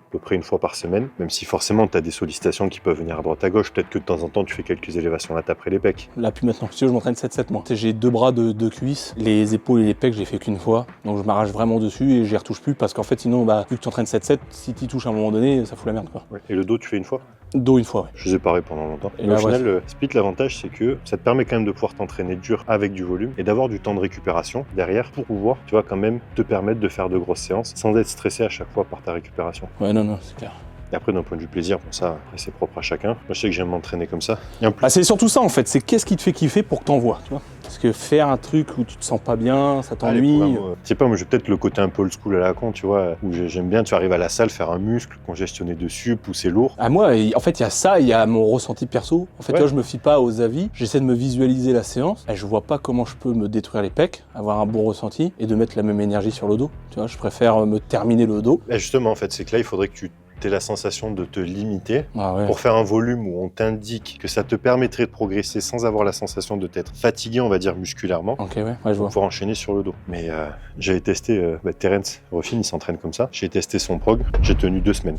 à peu près 1 fois par semaine, même si forcément tu as des sollicitations qui peuvent venir à droite à gauche, peut-être que de temps en temps tu fais quelques élévations là après les pecs. Là, plus maintenant. Si tu veux, je m'entraîne 7-7 mois. J'ai 2 bras de cuisses, les épaules et les pecs, j'ai fait qu'une fois. Donc je m'arrache vraiment dessus et j'y retouche plus parce qu'en fait, sinon, vu que tu entraînes 7-7, si tu touches à un moment donné, ça fout la merde quoi. Ouais. Et le dos, tu fais 1 fois? Dos 1 fois, ouais. Je les ai parés pendant longtemps. Et Mais là, au final, ouais. le split, l'avantage, c'est que ça te permet quand même de pouvoir t'entraîner dur avec du volume et d'avoir du temps de récupération derrière pour pouvoir, tu vois, quand même te permettre de faire de grosses séances sans être stressé à chaque fois par ta récupération. Ouais, non, c'est clair. Et après, d'un point de vue plaisir, bon, ça, après, c'est propre à chacun. Moi, je sais que j'aime m'entraîner comme ça. Et en plus, Ah, c'est surtout ça en fait, c'est qu'est-ce qui te fait kiffer pour que t'envoies, tu vois. Parce que faire un truc où tu te sens pas bien, ça t'ennuie. je sais pas, moi, j'ai peut-être le côté un peu old school à la con, tu vois, où j'aime bien, tu arrives à la salle, faire un muscle, congestionner dessus, pousser lourd. Ah, moi, en fait, il y a ça, il y a mon ressenti perso. En fait, Ouais. là, je me fie pas aux avis, j'essaie de me visualiser la séance. Et je vois pas comment je peux me détruire les pecs, avoir un bon ressenti et de mettre la même énergie sur le dos. Tu vois, je préfère me terminer le dos. Et justement, en fait, c'est que là, il faudrait que tu aies la sensation de te limiter Ah ouais. pour faire un volume où on t'indique que ça te permettrait de progresser sans avoir la sensation de t'être fatigué, on va dire, musculairement. Ok, ouais, je Pour vois. pouvoir enchaîner sur le dos. Mais j'avais testé, Terence Ruffin, il s'entraîne comme ça. J'ai testé son prog, j'ai tenu 2 semaines.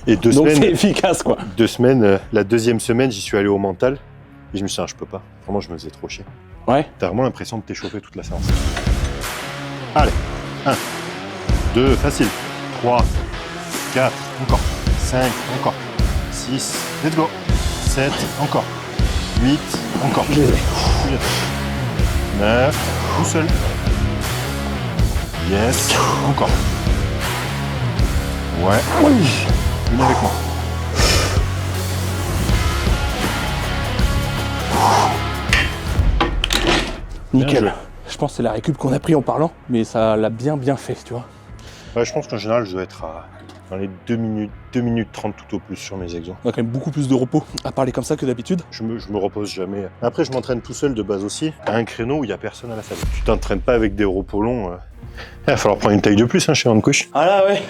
Et 2 Donc c'est semaines, efficace, quoi. 2 semaines, la 2e semaine, j'y suis allé au mental. Et je me suis dit, ah, je peux pas. Vraiment, je me faisais trop chier. Ouais. T'as vraiment l'impression de t'échauffer toute la séance. Allez, 1, 2, facile. 3, 4, encore. 5, encore. 6, let's go. 7, encore. 8, encore. Je les ai. 9, tout seul. Yes, encore. Ouais. Une avec moi. Nickel. joué. Je pense que c'est la récup qu'on a pris en parlant, mais ça l'a bien fait, tu vois. Ouais, je pense qu'en général, je dois être dans les 2 minutes 30 tout au plus sur mes exos. On a quand même beaucoup plus de repos à parler comme ça que d'habitude. Je me repose jamais. Après, je m'entraîne tout seul de base aussi, à un créneau où il n'y a personne à la salle. Tu t'entraînes pas avec des repos longs. Il va falloir prendre une taille de plus chez Handkush. Ah là, ouais.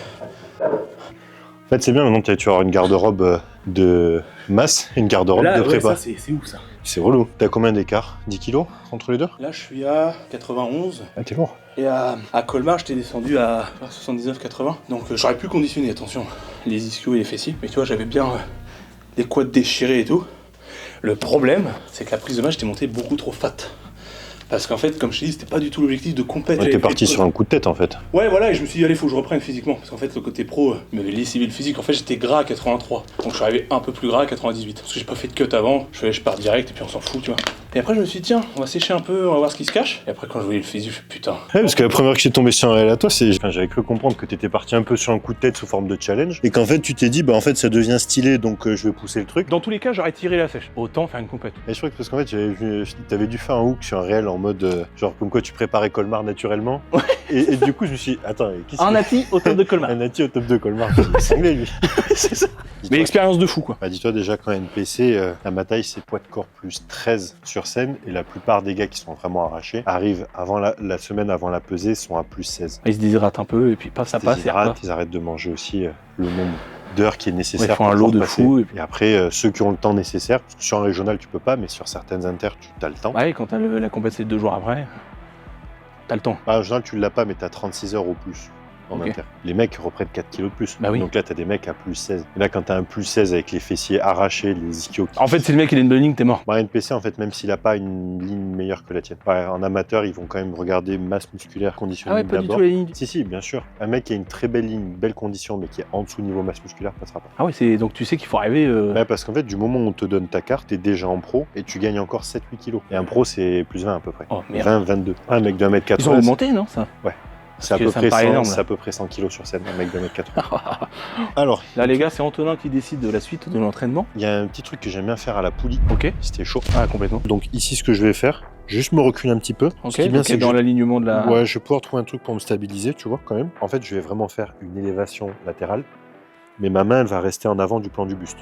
En fait, c'est bien, maintenant, tu vas avoir une garde-robe de masse et une garde-robe de prépa. c'est où ça? C'est relou. T'as combien d'écart? 10 kilos entre les deux? Là, je suis à 91. Ah, t'es lourd. Et à Colmar, j'étais descendu à 79-80. Donc j'aurais pu conditionner, attention, les ischios et les fessiers. Mais tu vois, j'avais bien les quads déchirés et tout. Le problème, c'est que la prise de masse, j'étais monté beaucoup trop fat. Parce qu'en fait, comme je t'ai dit, c'était pas du tout l'objectif de compète. Ouais, t'es parti sur un coup de tête en fait. Ouais, voilà, et je me suis dit, allez, faut que je reprenne physiquement. Parce qu'en fait, le côté pro m'avait lessivé le physique. En fait, j'étais gras à 83. Donc, je suis arrivé un peu plus gras à 98. Parce que j'ai pas fait de cut avant. Je pars direct et puis on s'en fout, tu vois. Et après, je me suis dit, tiens, on va sécher un peu, on va voir ce qui se cache. Et après, quand je voyais le physique, je me suis dit, putain. Ouais, parce que la première fois que j'ai tombé sur un réel à toi, c'est. Enfin, j'avais cru comprendre que t'étais parti un peu sur un coup de tête sous forme de challenge. Et qu'en fait, tu t'es dit, bah en fait, ça devient stylé, donc je vais pousser le truc. Dans tous les cas, j'aurais tiré la sèche. Autant faire une compète. Et je crois que parce qu'en fait, j'avais vu, t'avais dû faire un hook sur un réel en mode genre comme quoi tu préparais Colmar naturellement. Ouais. Et du coup, je me suis dit, attends, qu'est-ce Un nati au top de Colmar. Un nati au top de Colmar. Il cinglé, lui. C'est ça. Mais l'expérience de fou, quoi. Bah, dis-toi déjà qu'en NPC, la bataille c'est poids de corps plus 13 sur scène et la plupart des gars qui sont vraiment arrachés arrivent avant la semaine avant la pesée sont à plus 16. Ils se déshydratent un peu et puis ça passe. Ils arrêtent de manger aussi le nombre d'heures qui est nécessaire. Ouais, ils font un lot de fou. Et après, ceux qui ont le temps nécessaire, parce que sur un régional tu peux pas, mais sur certaines inter tu as le temps. Ouais, quand t'as la compète, c'est 2 jours après, t'as le temps. En régional tu l'as pas, mais t'as 36 heures au plus. En Ok. inter. Les mecs reprennent 4 kilos de plus. Bah oui. Donc là, t'as des mecs à plus 16. Et là, quand t'as un plus 16 avec les fessiers arrachés, les ischios qui... En fait, c'est le mec, il a une bonne ligne, t'es mort. Bah, NPC, en fait, même s'il a pas une ligne meilleure que la tienne. En amateur, ils vont quand même regarder masse musculaire, Ah conditioning ouais, pas du d'abord. tout la ligne. Si, bien sûr. Un mec qui a une très belle ligne, une belle condition, mais qui est en dessous niveau masse musculaire, passera pas. Ah ouais, donc tu sais qu'il faut arriver. Bah, parce qu'en fait, du moment où on te donne ta carte, t'es déjà en pro et tu gagnes encore 7-8 kilos. Et un pro, c'est plus 20 à peu près. Oh merde. 20-22. Un mec d'un mètre 80. Ils ont augmenté, non, ça? C'est à, que peu ça me près paraît 100, énorme, là. c'est à peu près 100 kilos sur scène, un mec d'un mètre 80. Alors, Là, les gars, c'est Antonin qui décide de la suite de l'entraînement. il y a un petit truc que j'aime bien faire à la poulie. Ok. C'était chaud. Ah, complètement. Donc ici, ce que je vais faire, juste me reculer un petit peu. Ok, Ce qui est bien, donc c'est que dans l'alignement de la. Ouais, je vais pouvoir trouver un truc pour me stabiliser, tu vois, quand même. En fait, je vais vraiment faire une élévation latérale, mais ma main, elle va rester en avant du plan du buste.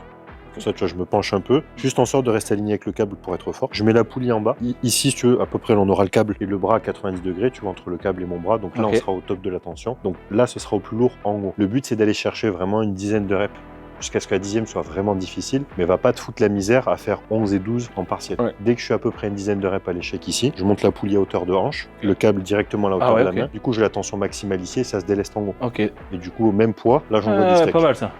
Ça, tu vois, je me penche un peu, juste en sorte de rester aligné avec le câble pour être fort. Je mets la poulie en bas. Ici, si tu veux, à peu près, on aura le câble et le bras à 90 degrés, tu vois, entre le câble et mon bras. Donc là, Ok. on sera au top de la tension. Donc là, ce sera au plus lourd en haut. Le but, c'est d'aller chercher vraiment une dizaine de reps jusqu'à ce que la 10e soit vraiment difficile, mais va pas te foutre la misère à faire 11 et 12 en partiel. Ouais. Dès que je suis à peu près une dizaine de reps à l'échec ici, je monte la poulie à hauteur de hanche, le câble directement à la hauteur Ah ouais, de la ok. main. Du coup, j'ai la tension maximale ici et ça se déleste en haut. Ok. Et du coup, au même poids, là, j'envoie du Ah, stretch. pas mal ça.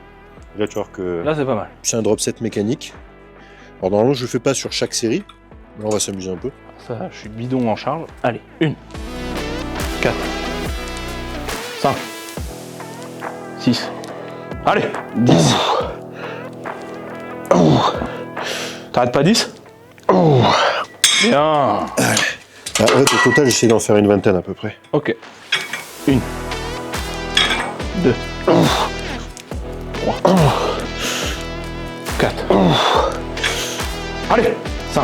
Et là, tu vois que Là, c'est pas mal. c'est un drop set mécanique. Alors, normalement, je le fais pas sur chaque série, mais on va s'amuser un peu. Ça, je suis bidon en charge. Allez, 1, 4, 5, 6, allez, 10. T'arrêtes pas 10? Bien. En fait, au total, j'essaie d'en faire une vingtaine à peu près. Ok. 1, 2, 3, 4. Allez, 5.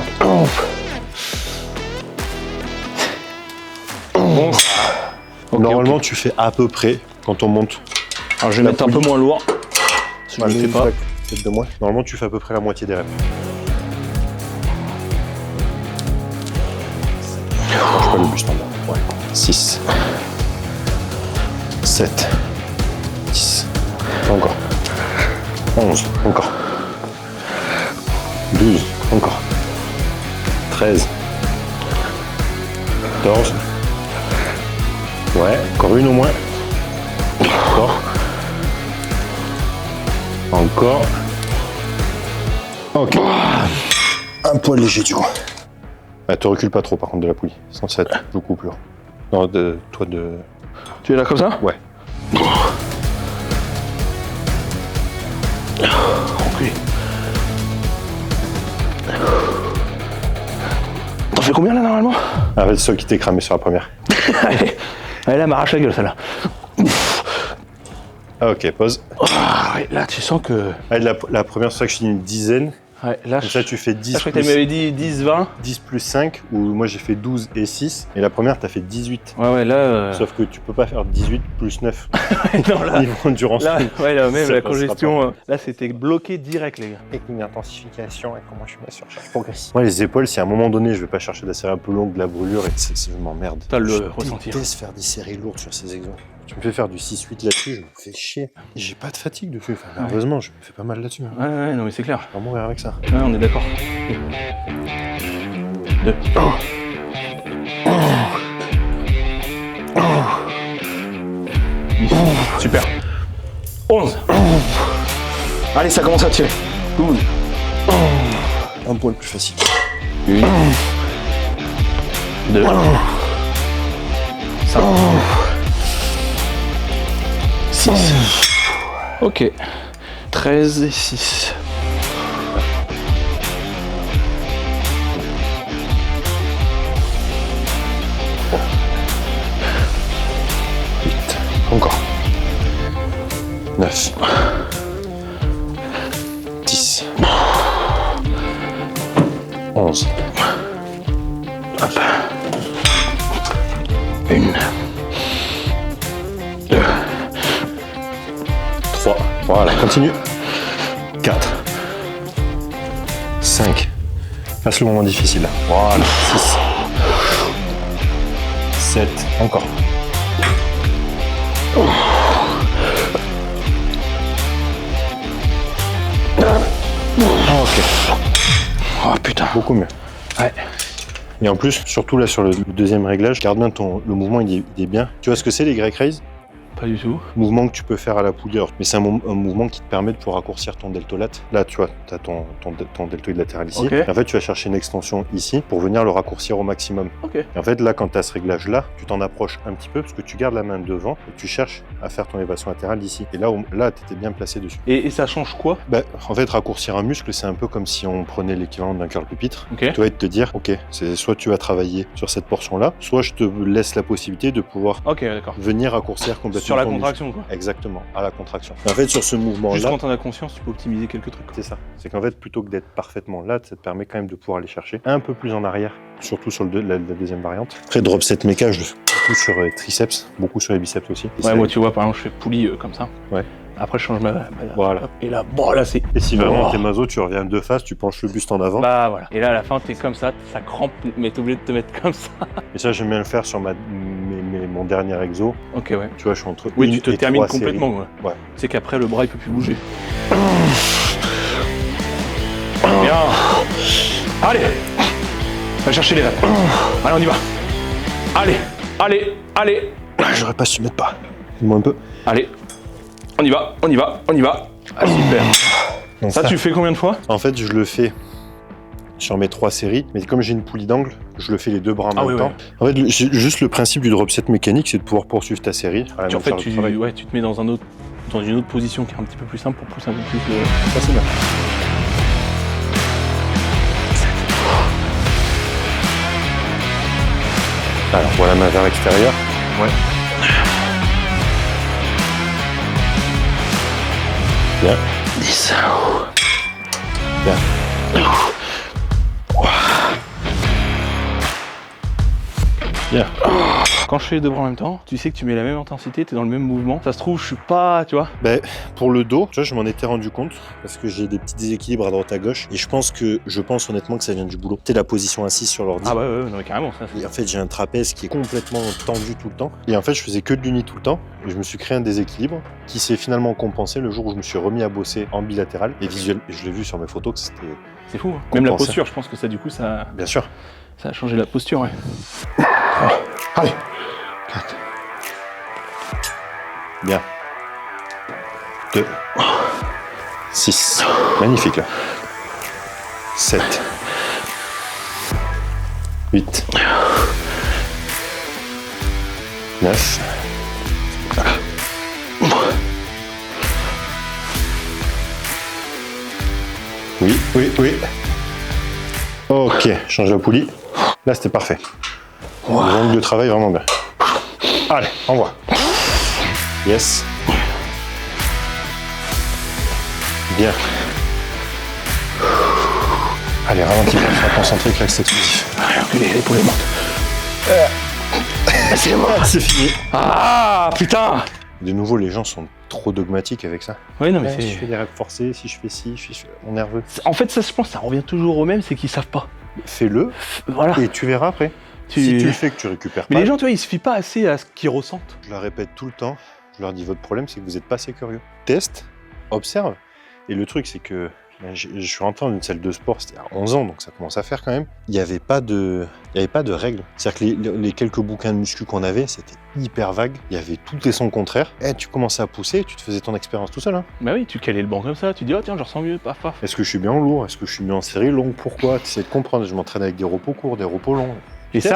Bon, ça. Ok, Normalement, ok. tu fais à peu près quand on monte. Alors, je vais mettre un peu moins lourd. Si je Ouais, ne le mais fais pas. peut-être de moins. Normalement, tu fais à peu près la moitié des reps. Je pas le buste en bas. Ouais. 6, 7, 10, encore. 11, encore. 12, encore. 13, 14. Ouais, encore une au moins. Encore. Encore. Ok. Un poil léger du coup. Ah, te recule pas trop par contre de la poulie. Sinon ça va être beaucoup plus lourd. Non, toi de. Tu es là comme ça? Ouais. Reculé. T'en fais combien là normalement? Ah, c'est celle qui t'est cramé sur la première. Allez, allez, là, m'arrache la gueule celle-là. Ah, ok, pause. Ah, ouais, là, tu sens que. Allez, la première, c'est ça que je finis une dizaine. Ouais, là, Comme ça, tu fais 10 je crois que tu plus, m'avais dit 10, 20. 10 plus 5, ou moi j'ai fait 12 et 6. Et la première, t'as fait 18. Ouais, ouais, là. Sauf que tu peux pas faire 18 plus 9. non, là. Niveau endurance. Là, ouais, là, même Ça la passera congestion. Là, c'était bloqué direct, les gars. Avec une intensification et comment je fais ma surcharge progressive. Moi, les épaules, si à un moment donné, je vais pas chercher des séries un peu longues, de la brûlure, et je m'emmerde. T'as le Je ressentir. déteste faire des séries lourdes sur ces exos. Tu me fais faire du 6-8 là-dessus, je me fais chier. J'ai pas de fatigue dessus. Enfin, nerveusement, je me fais pas mal là-dessus. Hein. Ouais, ouais, non, mais c'est clair. Je vais mourir avec ça. Ouais, on est d'accord. 2. Super. 11. Allez, ça commence à tirer. 12. Un poil plus facile. 1. 2, 5, 6. Ok. 13 et 6. Encore. 9. 10. 11. Hop. 1, 2, 3. Voilà, continue. 4. 5. Passe le moment difficile là. Voilà. 6. 7. Encore. Ok. Oh putain. Beaucoup mieux. Ouais. Et en plus, surtout là sur le deuxième réglage, garde bien le mouvement, il est bien. Tu vois ce que c'est les Grec Raise? Pas du tout. Mouvement que tu peux faire à la poulie, mais c'est un mouvement qui te permet de pouvoir raccourcir ton deltoïde. Là, tu vois, tu as ton deltoïde latéral ici. Ok. Et en fait, tu vas chercher une extension ici pour venir le raccourcir au maximum. Ok. Et en fait, là, quand tu as ce réglage-là, tu t'en approches un petit peu parce que tu gardes la main devant et tu cherches à faire ton élévation latérale ici. Et là tu étais bien placé dessus. Et ça change quoi? Bah, en fait, raccourcir un muscle, c'est un peu comme si on prenait l'équivalent d'un curl pupitre. Ok. Tu vas te dire, ok, c'est soit tu vas travailler sur cette portion-là, soit je te laisse la possibilité de pouvoir Ok, d'accord. venir raccourcir complètement Sur la ton contraction, muscle. quoi. Exactement, à la contraction. En fait, sur ce mouvement-là, Juste quand t'en as conscience, tu peux optimiser quelques trucs. c'est ça. C'est qu'en fait, plutôt que d'être parfaitement là, ça te permet quand même de pouvoir aller chercher un peu plus en arrière, surtout sur la deuxième variante. Après, drop set mecha, je le fais beaucoup sur les triceps, beaucoup sur les biceps aussi. Ouais, moi, tu vois, par exemple, je fais poulie comme ça. Ouais. Après, je change ma Voilà. Et là, bon, là, c'est. Et si vraiment Oh. t'es maso, tu reviens de face, tu penches le buste en avant. Bah voilà. Et là, à la fin, t'es comme ça, ça crampe, mais t'es obligé de te mettre comme ça. Et ça, j'aime bien le faire sur mon dernier exo. Ok, ouais. Tu vois, je suis entre Oui, une tu te et termines 3 complètement, séries. ouais. Ouais. C'est qu'après, le bras, il peut plus bouger. Bien. Allez. Va chercher les reps. Allez, on y va. Allez. Allez. Allez. J'aurais pas su mettre pas. Dis-moi un peu. Allez. On y va. On y va. On y va. Ah, super. Donc Ça, tu fais combien de fois? En fait, je le fais sur mes 3 séries, mais comme j'ai une poulie d'angle, je le fais les deux bras en même temps. En fait, juste le principe du drop set mécanique, c'est de pouvoir poursuivre ta série. En fait, tu te mets dans une autre position qui est un petit peu plus simple pour pousser un peu plus. Ça, c'est bien. Alors, voilà ma vers extérieure. Ouais. Bien. 10. Bien. Bien. Quand je fais les deux bras en même temps, tu sais que tu mets la même intensité, t'es dans le même mouvement. Ça se trouve, je suis pas, tu vois. Ben, pour le dos, tu vois, je m'en étais rendu compte parce que j'ai des petits déséquilibres à droite à gauche et je pense honnêtement que ça vient du boulot. Tu sais, la position assise sur l'ordi. Ah bah ouais, non, mais carrément ça. Et en fait, j'ai un trapèze qui est complètement tendu tout le temps. Et en fait, je faisais que de l'uni tout le temps. Et je me suis créé un déséquilibre qui s'est finalement compensé le jour où je me suis remis à bosser en bilatéral. Et visuel, je l'ai vu sur mes photos que c'était... C'est fou. Hein. Même la Compensé. posture, je pense que ça, du coup, ça Bien sûr. a changé la posture, ouais. Allez. 4. Bien. 2. 6. Magnifique là. 7. 8. 9. Oui, oui, oui. Ok, change la poulie. Là, c'était parfait. L'angle de travail, vraiment bien. Allez, envoie. Yes. Bien. Allez, ralentis, on va concentrer avec l'axe explosif. Allez, reculez, l'épaule est morte. C'est mort. C'est fini. Ah, putain. De nouveau, les gens sont trop dogmatiques avec ça. Oui, non, mais Si je c'est... fais des reps forcés, si je fais ci, si je fais... On est nerveux. En fait, ça, je pense, ça revient toujours au même, c'est qu'ils savent pas. Fais-le Voilà. et tu verras après. Si tu le fais que tu récupères Mais pas, les gens, tu vois, ils se fient pas assez à ce qu'ils ressentent. je leur répète tout le temps, je leur dis votre problème c'est que vous n'êtes pas assez curieux. Teste, observe. Et le truc c'est que je suis rentré dans une salle de sport, c'était à 11 ans, donc ça commence à faire quand même. Il n'y avait pas de règles. C'est-à-dire que les quelques bouquins de muscu qu'on avait, c'était hyper vague. Il y avait tout et son contraire. Et tu commençais à pousser, tu te faisais ton expérience tout seul. Hein. Bah oui, tu calais le banc comme ça, tu dis, oh tiens, je ressens mieux, paf, paf. Est-ce que je suis bien en lourd? Est-ce que je suis bien en série longue? Pourquoi? Tu essaies de comprendre. Je m'entraîne avec des repos courts, des repos longs. Et Teste.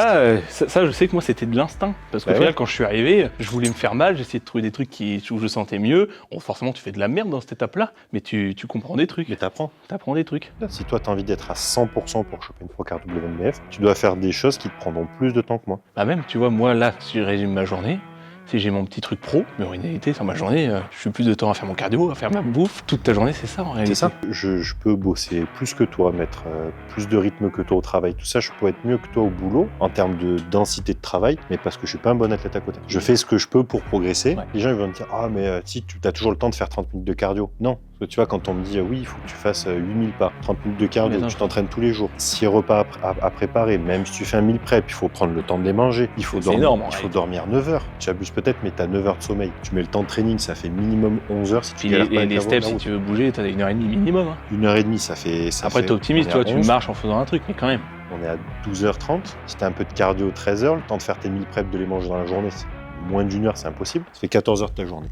ça, je sais que moi, c'était de l'instinct. Parce qu'au Bah final, ouais. quand je suis arrivé, je voulais me faire mal, j'essayais de trouver des trucs où je sentais mieux. Bon, forcément, tu fais de la merde dans cette étape-là, mais tu comprends des trucs. Mais t'apprends. T'apprends des trucs. Si toi, tu as envie d'être à 100% pour choper une Procard WNBF, tu dois faire des choses qui te prendront plus de temps que moi. Bah même, tu vois, moi, là, si je résume ma journée, si j'ai mon petit truc pro, mais en réalité, sur ma journée, je suis plus de temps à faire mon cardio, à faire ma bouffe. Toute ta journée, c'est ça, en réalité. C'est ça. Je peux bosser plus que toi, mettre plus de rythme que toi au travail. Tout ça, je peux être mieux que toi au boulot en termes de densité de travail, mais parce que je suis pas un bon athlète à côté. Je fais ce que je peux pour progresser. Ouais. Les gens ils vont me dire ah mais si tu as toujours le temps de faire 30 minutes de cardio. Non. Parce que tu vois, quand on me dit oui, il faut que tu fasses 8000 pas, 30 minutes de cardio, Mais non. tu t'entraînes tous les jours. 6 repas à préparer, même si tu fais un 1000 prep, il faut prendre le temps de les manger. Il faut C'est dormir, énorme, en il faut réalité. dormir 9 heures. Tu abuses peut-être, mais tu as 9 heures de sommeil. Tu mets le temps de training, ça fait minimum 11 heures si tu Puis galères pas les, avec les la steps, la si route. tu veux bouger, t'as 1h30 minimum. Hein. 1h30, ça fait. Après, t'es optimiste, tu vois, tu marches en faisant un truc, mais quand même. On est à 12h30. Si t'as un peu de cardio, 13h, le temps de faire tes 1000 preps, de les manger dans la journée, c'est moins d'une heure, c'est impossible. Ça fait 14 heures de ta journée.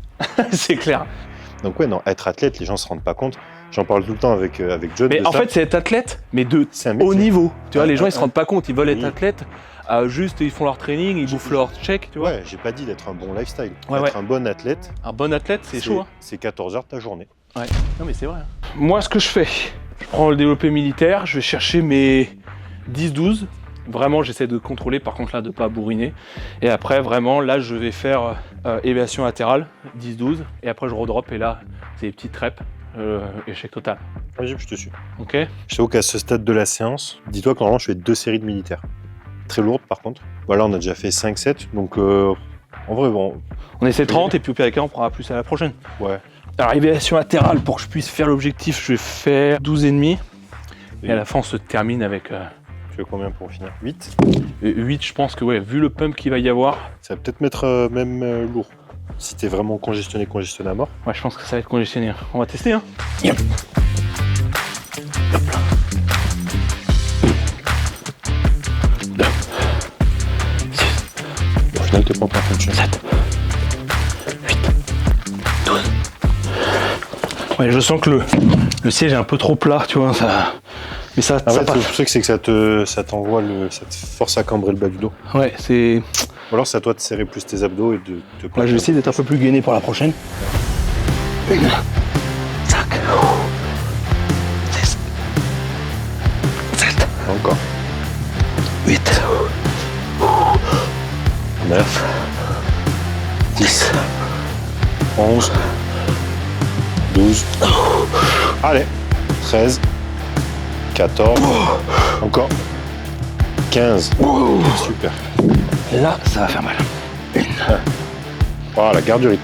C'est clair. Donc ouais, non, être athlète, les gens se rendent pas compte. J'en parle tout le temps avec John. Mais de en ça. fait, c'est être athlète, mais de C'est un haut métier. niveau. Tu vois, Ouais, les gens, ouais, ils se rendent pas compte, ils veulent être Oui. athlètes, juste ils font leur training, ils bouffent leur check, tu vois. Ouais, j'ai pas dit d'être un bon lifestyle. Ouais, être ouais. un bon athlète, Un bon athlète, c'est chaud. Hein. c'est 14 heures de ta journée. Ouais. Non, mais c'est vrai. hein. Moi, ce que je fais, je prends le développé militaire, je vais chercher mes 10-12. Vraiment, j'essaie de contrôler, par contre, là, de pas bourriner. Et après, vraiment, là, je vais faire élévation latérale, 10-12. Et après, je redrop, et là, c'est des petites reps, échec total. Vas-y, je te suis. Ok. Je t'avoue qu'à ce stade de la séance, dis-toi qu'en je fais 2 séries de militaires. Très lourdes, par contre. Voilà, on a déjà fait 5-7, donc en vrai, bon, On essaie 30, et puis au pire des cas, on prendra plus à la prochaine. ouais. Alors, élévation latérale, pour que je puisse faire l'objectif, je vais faire 12,5. Et à la fin, on se termine avec Tu veux combien pour finir 8. 8, je pense que, ouais, vu le pump qu'il va y avoir, Ça va peut-être mettre même lourd. Si t'es vraiment congestionné à mort. ouais, je pense que ça va être congestionné. On va tester, hein. Au final, t'es pas encore en train de tuer. 7, 8, 12. Ouais, je sens que le siège est un peu trop plat, tu vois, ça. Mais ça, En ça fait, passe. le truc, c'est que ça t'envoie ça te force à cambrer le bas du dos. Ouais, c'est. Ou alors, c'est à toi de serrer plus tes abdos et de te. Là, je vais essayer d'être un peu plus gainé pour la prochaine. 1, 5, 6, 7, Encore. 8, 9, 10, 11, 12. Allez. 13, 14. Encore. 15. Super. Là, ça va faire mal. Voilà, garde du rythme.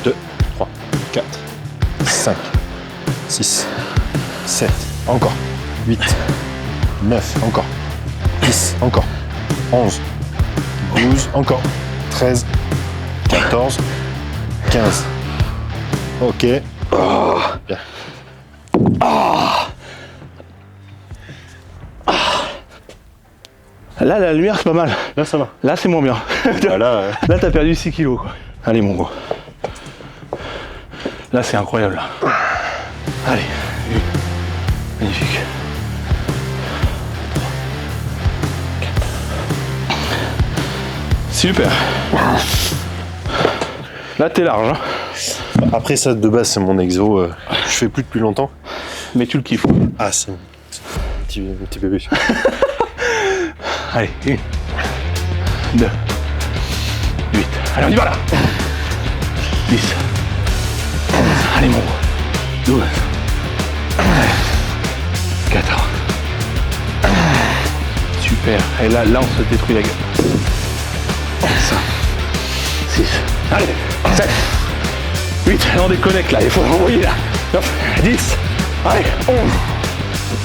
2, 3, 4, 5, 6, 7, encore. 8, 9, encore. 10, encore. 11, 12, encore. 13, 14, 15. Ok. Bien. Là, la lumière, c'est pas mal. Là, ça va. Là, c'est moins bien. Voilà. Là, t'as perdu 6 kilos, quoi. Allez, mon gros. Là, c'est incroyable, là. Allez. Magnifique. 4. Super. Là, t'es large, hein. Après, ça, de base, c'est mon exo. Je fais plus depuis longtemps. Mais tu le kiffes. Ah, c'est un petit bébé. Allez, 1, 2, 8. Allez, on y va là. 10. 11. Allez, mon gros. 12. 14. Super. Et là, on se détruit la gueule. 5. 6. Allez, 7. 8. Allez, on déconnecte là. Il faut envoyer là. 9. 10. Allez, 11.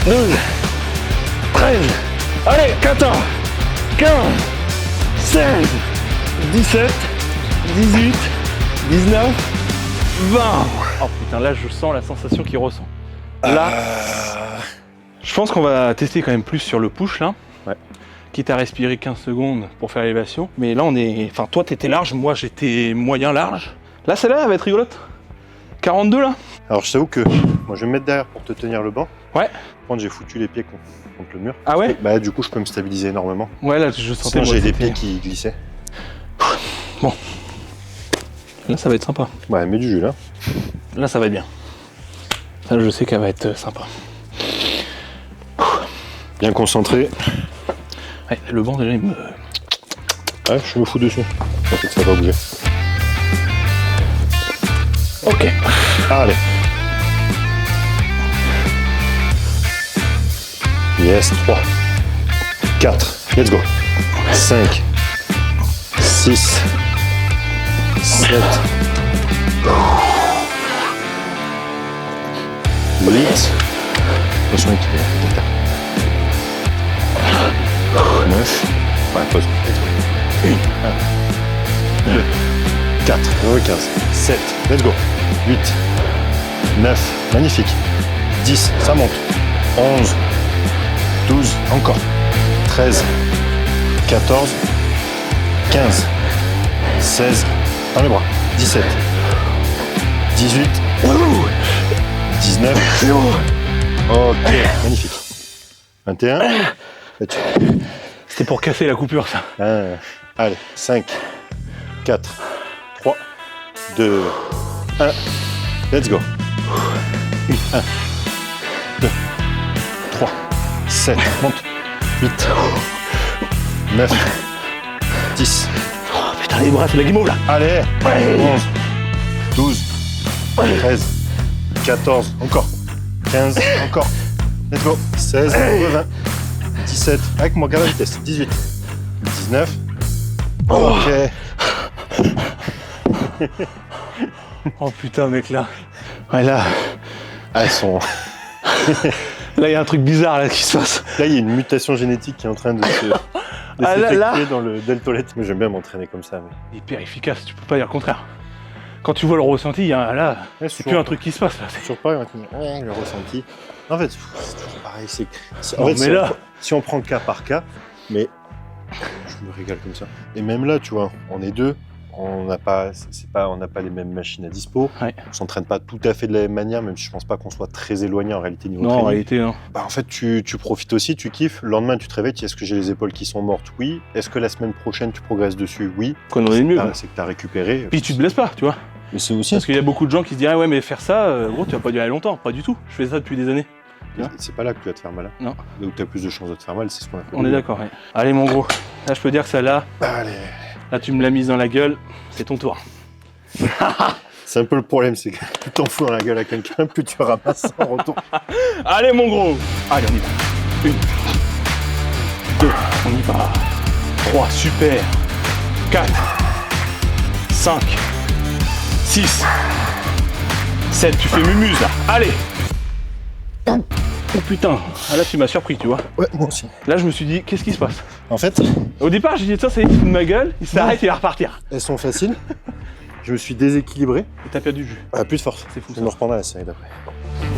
12. 13. Allez, 14. 15, 16, 17, 18, 19, 20. Oh putain, là je sens la sensation qu'il ressent. Là, je pense qu'on va tester quand même plus sur le push là. Ouais. Quitte à respirer 15 secondes pour faire l'élévation. Mais là on est. Enfin, toi t'étais large, moi j'étais moyen large. Là celle-là elle va être rigolote. 42 là. Alors je t'avoue que moi je vais me mettre derrière pour te tenir le banc. Ouais. Par contre j'ai foutu les pieds contre le mur. Ah ouais? Bah du coup je peux me stabiliser énormément. Ouais, là je sentais. Sinon moi, j'ai les c'était- pieds qui glissaient. Bon. Là ça va être sympa. Ouais, mets du jus là. Là ça va être bien. Ça je sais qu'elle va être sympa. Bien concentré. Ouais, le banc déjà il me... Ouais, je me fous dessus. T'inquiète, ça va pas bouger. Ok. Allez. Yes, 3, 4, let's go. 5, 6, 7, 8. Attention, équilibre. 9. Ouais, pause. 1, 2, 4, 15, 7, let's go. 8, 9, magnifique. 10, ça monte. 11, 12, encore. 13, 14, 15, 16, dans les bras. 17, 18, 19. Ok, magnifique. 21. C'était pour casser la coupure ça. Allez, 5, 4, 3, 2, 1. Let's go. 1, 2, 3, 7, monte. 8, 9, 10. Oh putain les bras c'est la guimauve là. Allez, Ouais. 11, 12, 13, 14, encore. 15, encore. Let's go. 16, 20, 17, avec moi, garde la vitesse. 18, 19. Ok. Oh putain mec là. Ouais là. Ah, elles sont... Là il y a un truc bizarre là qui se passe. Là, il y a une mutation génétique qui est en train de Ah, s'effectuer là. dans le deltoïde. Mais j'aime bien m'entraîner comme ça. Mais... Hyper efficace, tu peux pas dire le contraire. Quand tu vois le ressenti, il y a, là, Ouais, c'est plus un truc qui se passe là. C'est toujours pareil, le ressenti. En fait, c'est toujours pareil. Non, En fait, mais là- si on prend cas par cas, mais je me régale comme ça. Et même là, tu vois, on est deux. On n'a pas les mêmes machines à dispo. Ouais. On s'entraîne pas tout à fait de la même manière, même si je pense pas qu'on soit très éloigné en réalité niveau Non, en training. réalité, non. Bah, en fait, tu profites aussi, tu kiffes. Le lendemain, tu te réveilles, est-ce que j'ai les épaules qui sont mortes? Oui. Est-ce que la semaine prochaine, tu progresses dessus? Oui. Qu'on en est mieux. quoi. C'est que tu as récupéré. Puis tu te blesses pas, tu vois. Mais c'est aussi. Parce qu'il y a beaucoup de gens qui se disent ah ouais mais faire ça, gros tu vas pas durer longtemps. Pas du tout. Je fais ça depuis des années. C'est pas là que tu vas te faire mal. Non. Là où tu as plus de chances de te faire mal, c'est ce qu'on appelle. On est d'accord. Ouais. Allez mon gros. Là je peux dire que ça là, Allez. là tu me l'as mise dans la gueule. C'est ton tour. C'est un peu le problème, c'est que plus t'en fous dans la gueule à quelqu'un, plus tu ramasses en retour. Allez mon gros. Allez on y va. 1, 2, on y va. 3, super. 4, 5, 6, 7, tu fais mumuse là. Allez. Oh putain, ah, là tu m'as surpris, tu vois. Ouais, moi aussi. Là je me suis dit, qu'est-ce qui se passe? En fait, Au départ j'ai dit, ça c'est de ma gueule, il s'arrête et il va repartir. elles sont faciles. Je me suis déséquilibré. Et t'as perdu du jus. Ah, plus de force. C'est fou, On ça. en reprendra la série d'après.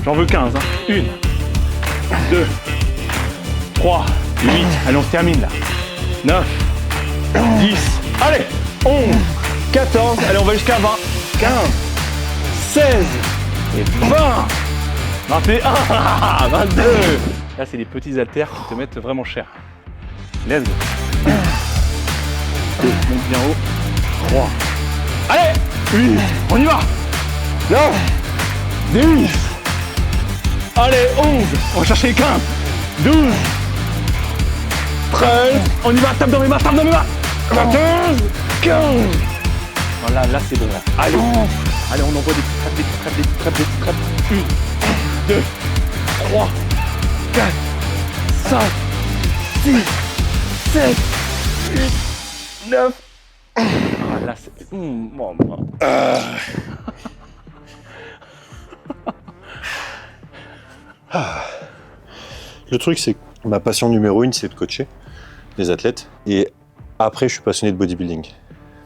J'en veux 15, hein. 1, 2, 3, 8, allez on se termine là. 9, 10, allez, 11, 14, allez on va jusqu'à 20, 15, 16, et 20, 21, 22. Là c'est les petits haltères qui te mettent vraiment cher. Let's go. 2, monte bien haut. 3, allez, 8, on y va. 9, 10, allez, 11, on va chercher les 15, 12, 13, on y va, tape dans mes mains, 14, 15. Voilà, là c'est bon là. Allez, allez, on envoie des petites trappes. 1, 2, 3, 4, 5, 6, 7, 8, 9. Ah, là c'est... bon. Le truc, c'est que ma passion numéro 1, c'est de coacher des athlètes. Et après, je suis passionné de bodybuilding.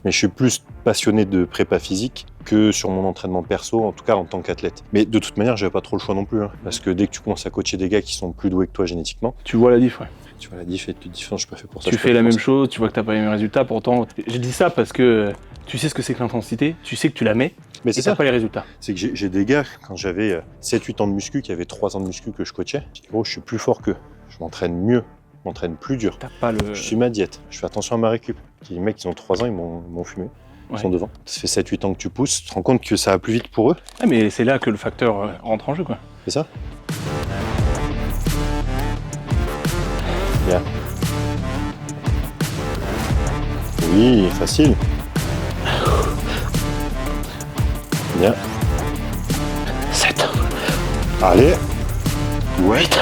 Mais je suis plus passionné de prépa physique que sur mon entraînement perso, en tout cas en tant qu'athlète. Mais de toute manière, j'avais pas trop le choix non plus. Hein, parce que dès que tu commences à coacher des gars qui sont plus doués que toi génétiquement, Tu vois la diff, ouais. tu vois la diff et tu te dis, je suis pas fait pour ça. Tu je suis fais pas la fait même pour ça. chose, tu vois que t'as pas les mêmes résultats, pourtant j'ai dit ça parce que tu sais ce que c'est que l'intensité, tu sais que tu la mets, Mais et c'est t'as ça. pas les résultats. C'est que j'ai des gars, quand j'avais 7-8 ans de muscu, qui avaient 3 ans de muscu que je coachais, je dis, gros, je suis plus fort qu'eux. Je m'entraîne mieux, je m'entraîne plus dur. T'as pas le... Je suis ma diète, je fais attention à ma récup. Les mecs qui ont 3 ans, ils m'ont fumé. Ils Ouais. sont devant. Ça fait 7-8 ans que tu pousses, tu te rends compte que ça va plus vite pour eux. Ah, mais c'est là que le facteur rentre en jeu, quoi. C'est ça? Bien. Oui, facile. Bien. 7, Allez. Ouais. 8,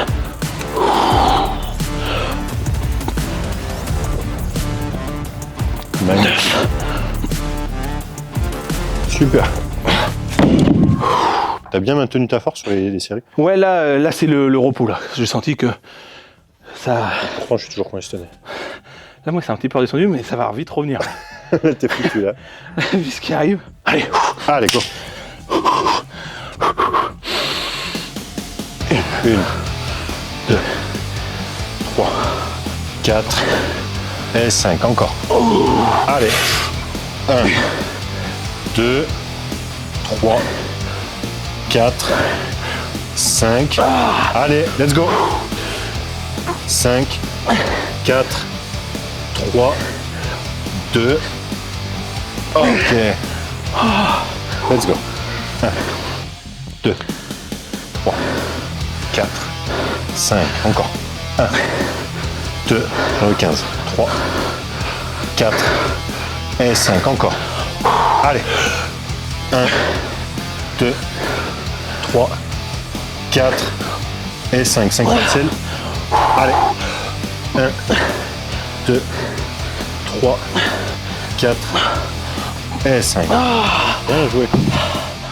Magnifique. Super. T'as bien maintenu ta force sur les séries? Ouais, là c'est le repos, là. J'ai senti que ça... Pourtant, je suis toujours congestionné. Là, moi, c'est un petit peu redescendu, mais ça va vite revenir. T'es foutu là. Vu ce qui arrive. Allez. Allez, go. 1, 2, 3, 4 et 5. Encore. Allez. 1, 2, 3, 4, 5. Allez, let's go. 5, 4, 3, 2. Ok. Let's go. 1, 2, 3, 4, 5. Encore. 1, 2, 15. 3, 4 et 5. Encore. Allez. 1, 2, 3, 4 et 5. 5 parcelles. Allez. 1, 2, 3, 4 et 5. Bien joué.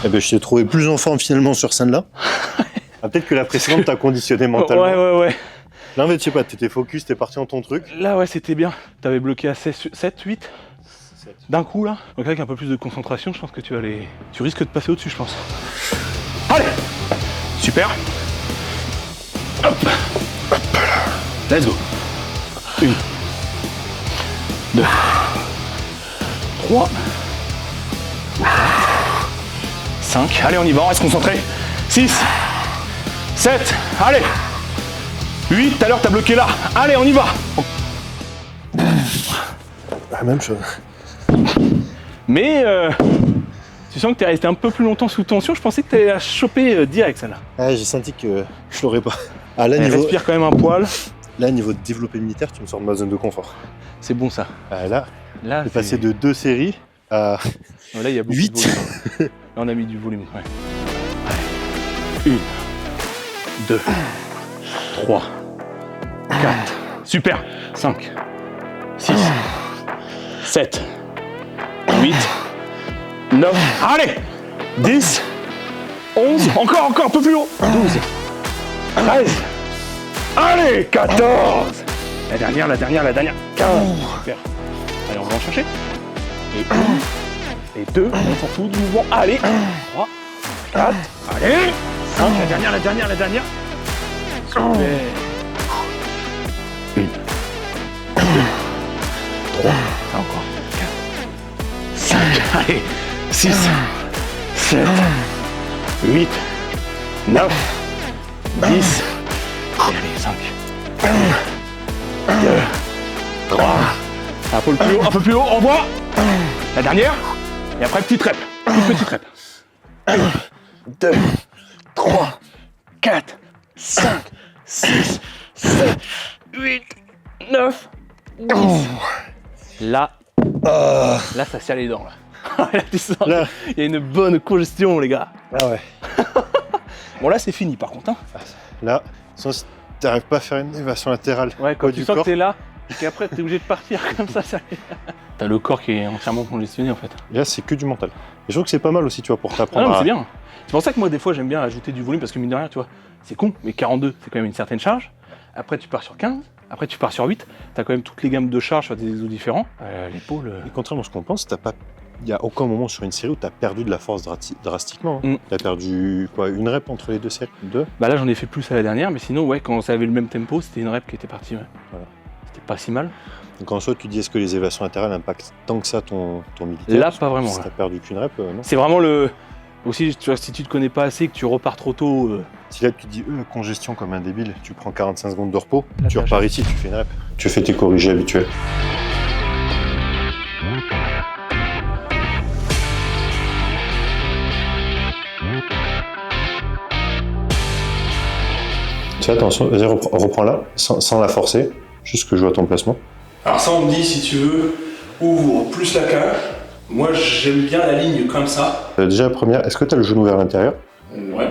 Eh ben, je t'ai trouvé plus en forme finalement sur scène-là. Ah, peut-être que la précédente t'a conditionné mentalement. Ouais. Là, en fait, je sais pas, t'étais focus, t'es parti dans ton truc. Là, ouais, c'était bien. T'avais bloqué à 7, 8 d'un coup, là. Donc avec un peu plus de concentration, je pense que tu risques de passer au-dessus, je pense. Allez. Super. Hop. Let's go. 1, 2, 3, 5. Allez, on y va, on reste concentré. 6, 7, allez. 8, tout à l'heure, t'as bloqué là. Allez, on y va. La même chose. Mais tu sens que t'es resté un peu plus longtemps sous tension. Je pensais que t'allais la choper direct, celle-là. Ah, j'ai senti que je l'aurais pas. Ah, là, Elle respire quand même un poil. là, niveau de développé militaire, tu me sors de ma zone de confort. C'est bon, ça. Ah, là, Là, j'ai passé de 2 séries à Là, il y a beaucoup 8. de volume. Là, on a mis du volume, ouais. Allez. 1, 2, 3, 4. Super. 5, 6, 7, 8, 9. Allez. 10, 11. Encore, un peu plus haut. 12, 13. Allez, 14. La dernière. 15. Super. Allez, on va en chercher. Et 1, et 2, on s'en fout du mouvement. Allez, 3, 4, allez, 5, la dernière. Super. 1, 2, 3, encore, 4, 5, allez, 6, 7, 8, 9, 10, et allez, 5, 1, 2, 3, un peu plus haut, on voit. La dernière, et après petite rep, petite rep. 1, 2, 3, 4, 5, 6, 7, 8, 9, 10. Là, ça serre les dents, là. Là, tu sens, Là. il y a une bonne congestion, les gars. Ah ouais. Bon, là, c'est fini, par contre. Hein. Là, sinon, si t'arrives pas à faire une élévation latérale Ouais, quand haut tu du sens corps, que t'es là, et qu'après, t'es obligé de partir comme ça. T'as le corps qui est entièrement congestionné, en fait. et là, c'est que du mental. Et je trouve que c'est pas mal aussi, tu vois, pour Ah t'apprendre non, mais à... c'est bien. C'est pour ça que moi, des fois, j'aime bien ajouter du volume parce que mine de rien, tu vois, c'est con, mais 42, c'est quand même une certaine charge. Après, tu pars sur 15. Après, tu pars sur 8. T'as quand même toutes les gammes de charge sur des exos différents. L'épaule. Et contrairement à ce qu'on pense, t'as pas... Il n'y a aucun moment sur une série où tu as perdu de la force drastiquement. Hein. Mm. Tu as perdu quoi, une rep entre les deux séries? 2? Bah là, j'en ai fait plus à la dernière, mais sinon, ouais, quand ça avait le même tempo, c'était une rep qui était partie. Ouais. Voilà. c'était pas si mal. Donc en soi, tu dis est-ce que les élévations latérales impactent tant que ça ton militaire? Là, pas vraiment. Si Là. t'as perdu qu'une rep, non. C'est vraiment le... Aussi, tu vois, si tu te connais pas assez, que tu repars trop tôt... Si là tu te dis congestion comme un débile, tu prends 45 secondes de repos, Là, tu repars ici, tu fais une rep. Tu fais tes corrigés habituels. Tu sais, attention, vas-y, reprends là, sans la forcer, juste que je vois ton placement. Alors ça, on me dit, si tu veux, ouvre plus la cage. Moi, j'aime bien la ligne comme ça. Déjà, la première, est-ce que tu as le genou vers l'intérieur? Ouais.